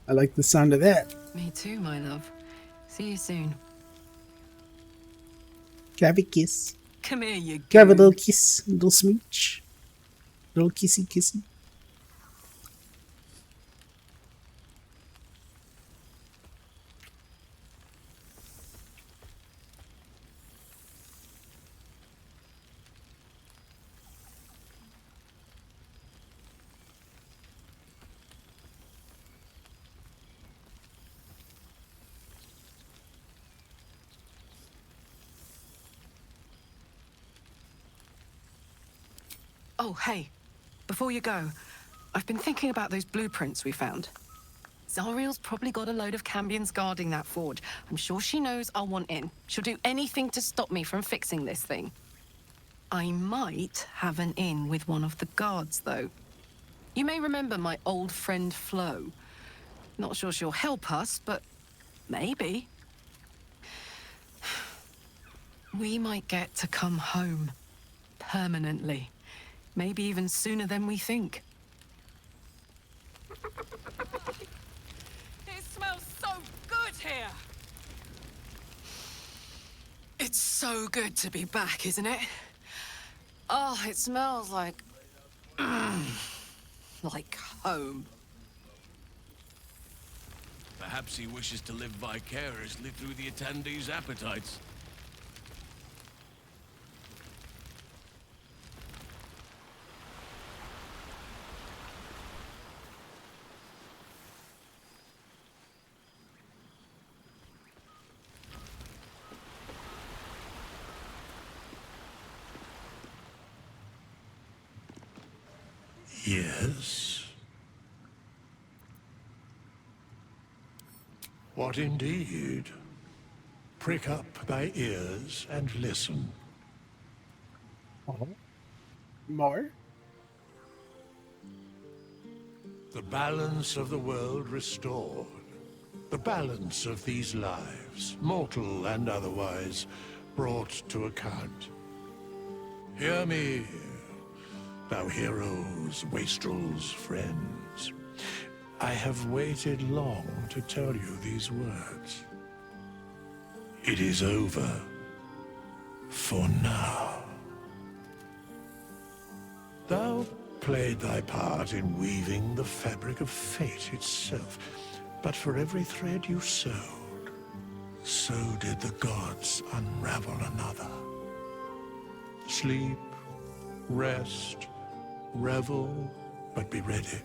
I like the sound of that. Me too, my love. See you soon. Can I have a kiss? Come here, you Can I have a little kiss? A little smooch? Little kissy kissy? Oh, hey. Before you go, I've been thinking about those blueprints we found. Zariel's probably got a load of Cambions guarding that forge. I'm sure she knows I'll want in. She'll do anything to stop me from fixing this thing. I might have an in with one of the guards, though. You may remember my old friend Flo. Not sure she'll help us, but maybe. We might get to come home. Permanently. Maybe even sooner than we think. It smells so good here! It's so good to be back, isn't it? Oh, it smells like... like home. Perhaps he wishes to live vicariously through the attendees' appetites. Yes? What indeed? Prick up thy ears and listen. More? The balance of the world restored. The balance of these lives, mortal and otherwise, brought to account. Hear me, thou heroes, wastrels, friends. I have waited long to tell you these words. It is over. For now. Thou played thy part in weaving the fabric of fate itself, but for every thread you sewed, so did the gods unravel another. Sleep, rest, revel, but be ready.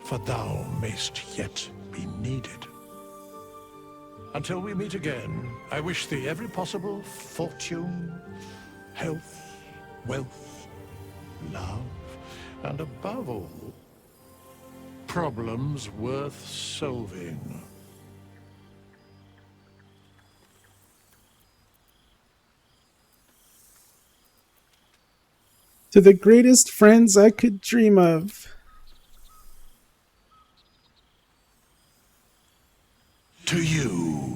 For thou mayst yet be needed. Until we meet again, I wish thee every possible fortune, health, wealth, love, and above all, problems worth solving. To the greatest friends I could dream of. To you.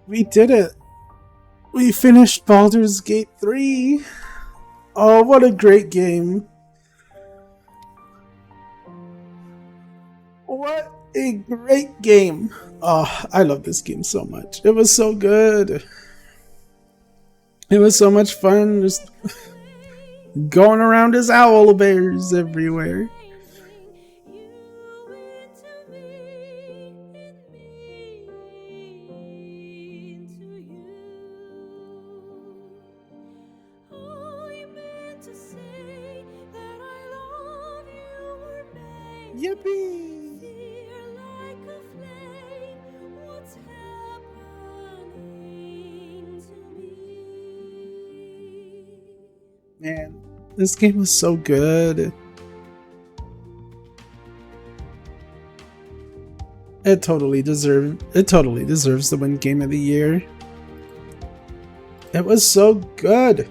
We did it. We finished Baldur's Gate 3. Oh, what a great game. What a great game. Oh, I love this game so much. It was so good. It was so much fun just going around as owl bears everywhere. Yippee! Man, this game was so good. It totally deserves the win game of the year. It was so good.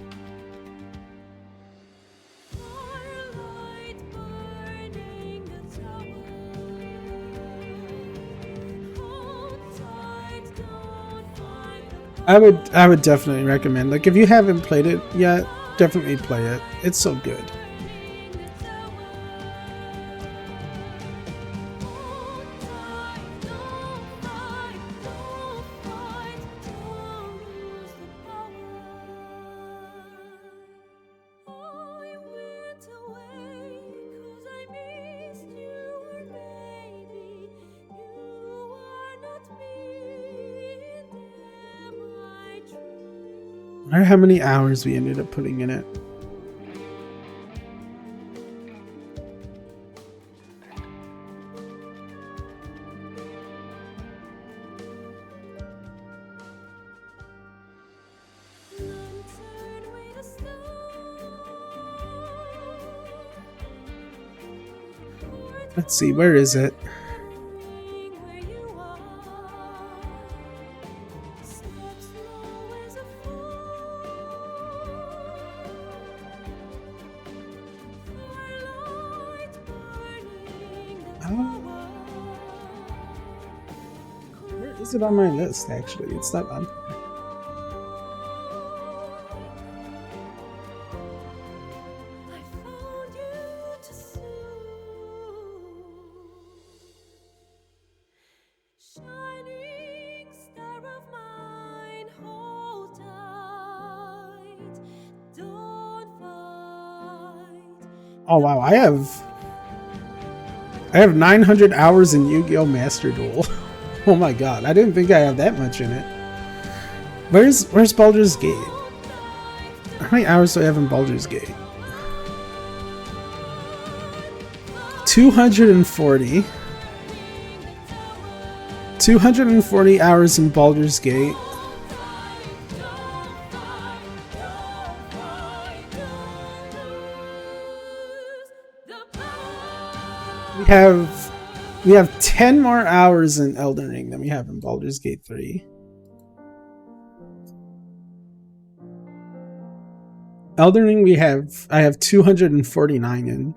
I would definitely recommend, like, if you haven't played it yet, definitely play it. It's so good. I wonder how many hours we ended up putting in it. Let's see, where is it? Where is it on my list, actually? It's not on. Oh wow, I have I have 900 hours in Yu-Gi-Oh! Master Duel. Oh my god, I didn't think I had that much in it. Where's Baldur's Gate? How many hours do I have in Baldur's Gate? 240. 240 hours in Baldur's Gate. We have 10 more hours in Elden Ring than we have in Baldur's Gate 3. Elden Ring I have 249 in.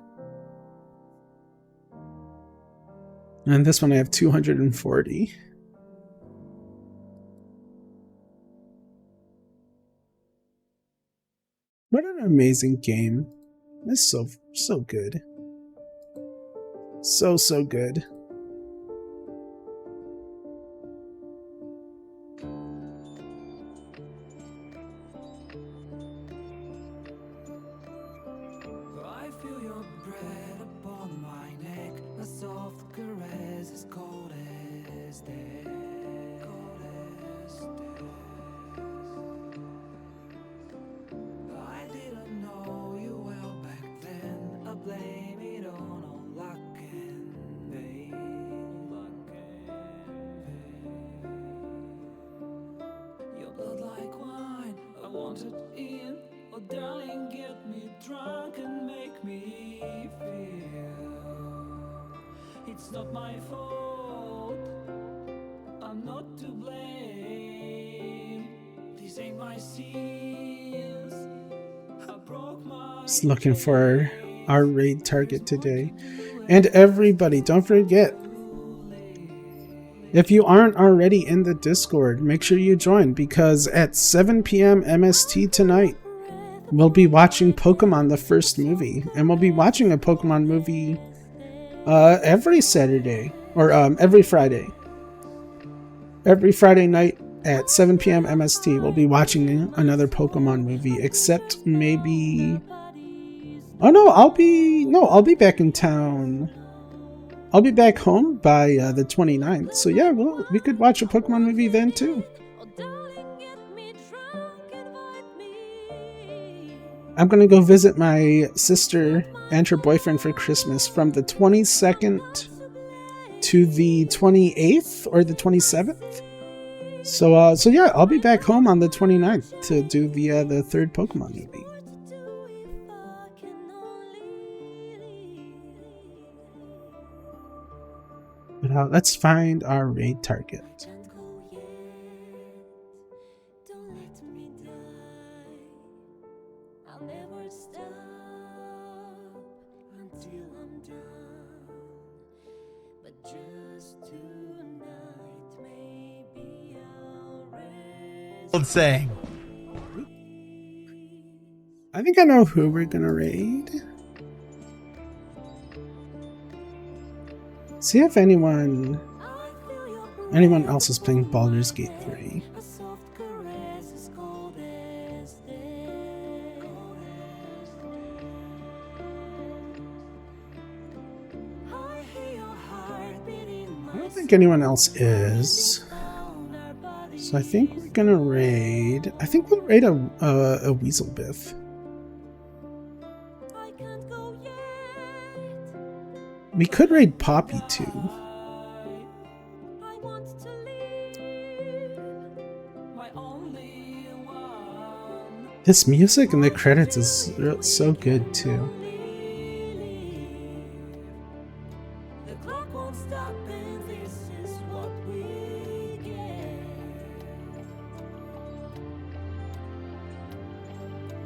And this one I have 240. What an amazing game. It's so good. So good. I feel your breath upon my neck, a soft caress as cold as death. I didn't know you well back then. I blame it on luck and fate. Your blood like wine, I want it in. Oh darling, get me drunk and make me feel it's not my fault, I'm not to blame. These ain't my sins, I broke my Just looking for our raid target today. And everybody, don't forget, if you aren't already in the Discord, make sure you join, because at 7 p.m. MST tonight, we'll be watching Pokemon the first movie. And we'll be watching a Pokemon movie every Saturday, or every Friday. Every Friday night at 7 p.m. MST, we'll be watching another Pokemon movie, except maybe... Oh no, I'll be back in town. I'll be back home by the 29th. So yeah, well, we could watch a Pokemon movie then too. I'm gonna go visit my sister and her boyfriend for Christmas from the 22nd to the 28th or the 27th. So yeah, I'll be back home on the 29th to do the third Pokemon movie. But let's find our raid target. Saying. I think I know who we're gonna raid. See if anyone else is playing Baldur's Gate 3. I don't think anyone else is. So I think we're gonna raid. I think we'll raid a Weaselbith. We could raid Poppy too. This music in the credits is so good too.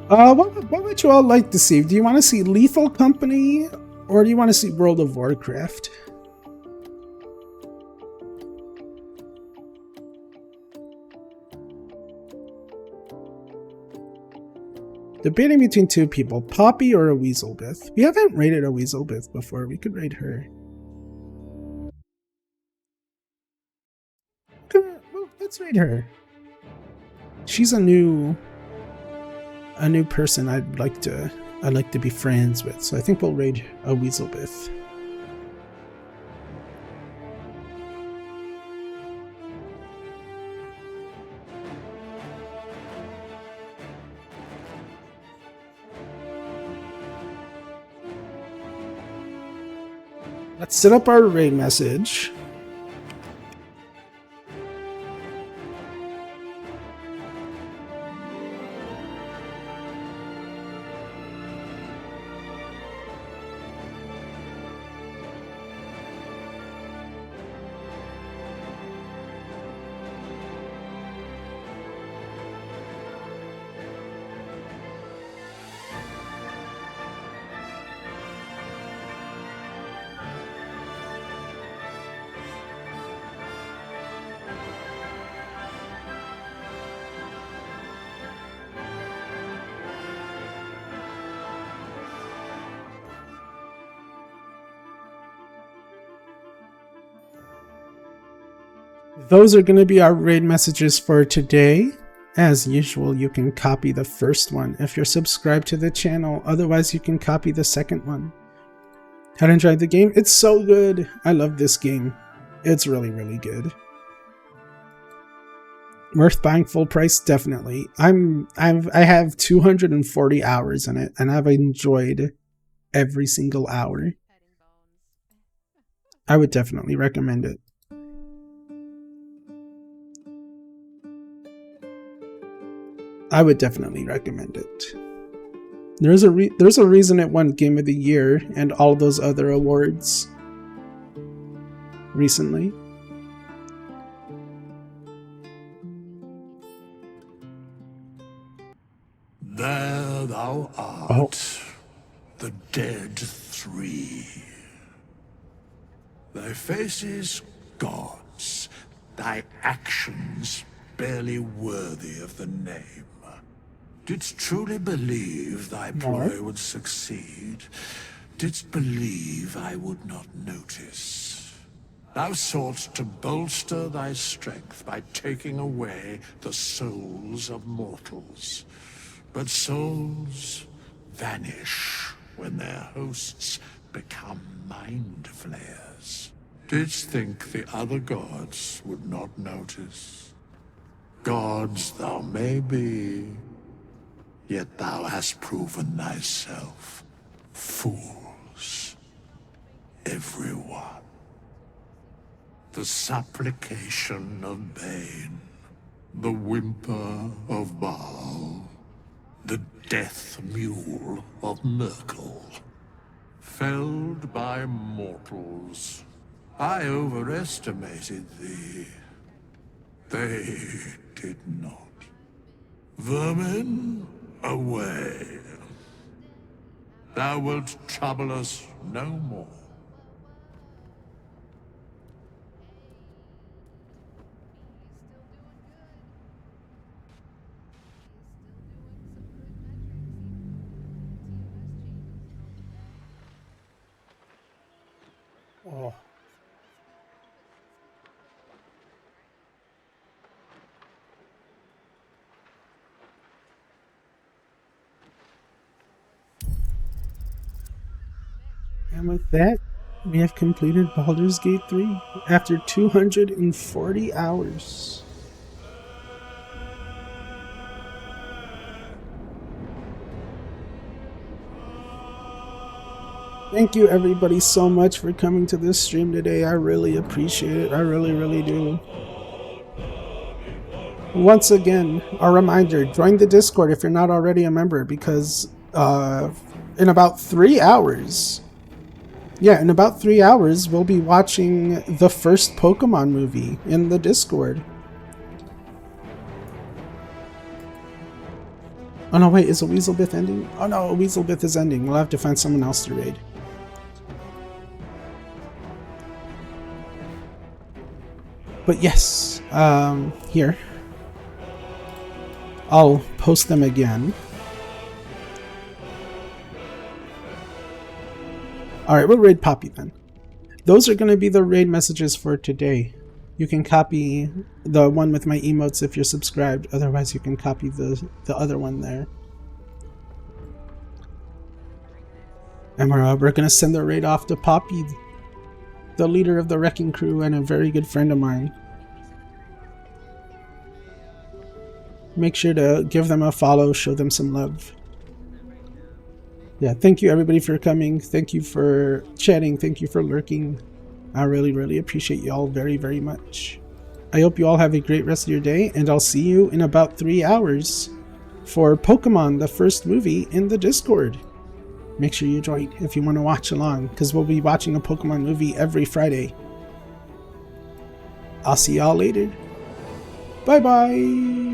What would you all like to see? Do you want to see Lethal Company, or do you want to see World of Warcraft? Debating between two people, Poppy or a Weaselbith. We haven't raided a Weaselbith before. We could raid her. Well, let's raid her. She's a new person I'd like to be friends with. So I think we'll raid a Weaselbith. Let's set up our raid message. Those are going to be our raid messages for today. As usual, you can copy the first one if you're subscribed to the channel. Otherwise, you can copy the second one. Had enjoyed the game? It's so good. I love this game. It's really, really good. Worth buying full price? Definitely. I have 240 hours in it, and I've enjoyed every single hour. I would definitely recommend it. I would definitely recommend it. There's a reason it won Game of the Year and all those other awards recently. There thou art, the dead three. Thy faces gods, thy actions barely worthy of the name. Didst truly believe thy ploy would succeed? Didst believe I would not notice? Thou soughtst to bolster thy strength by taking away the souls of mortals. But souls vanish when their hosts become mind flayers. Didst think the other gods would not notice? Gods thou may be, yet thou hast proven thyself fools, everyone. The supplication of Bane, the whimper of Baal, the death mule of Merkel. Felled by mortals, I overestimated thee. They did not. Vermin, away. Thou wilt trouble us no more. Oh. And with that, we have completed Baldur's Gate 3 after 240 hours. Thank you everybody so much for coming to this stream today. I really appreciate it. I really, really do. Once again, a reminder, join the Discord if you're not already a member, because in about 3 hours, we'll be watching the first Pokemon movie in the Discord. Oh no, wait, is a Weaselbith ending? Oh no, a Weaselbith is ending. We'll have to find someone else to raid. But yes, here. I'll post them again. Alright, we'll raid Poppy then. Those are going to be the raid messages for today. You can copy the one with my emotes if you're subscribed. Otherwise, you can copy the other one there. And we're going to send the raid off to Poppy, the leader of the Wrecking Crew and a very good friend of mine. Make sure to give them a follow, show them some love. Yeah, thank you everybody for coming. Thank you for chatting. Thank you for lurking. I really, really appreciate you all very, very much. I hope you all have a great rest of your day, and I'll see you in about 3 hours for Pokemon, the first movie, in the Discord. Make sure you join if you want to watch along, because we'll be watching a Pokemon movie every Friday. I'll see y'all later. Bye-bye.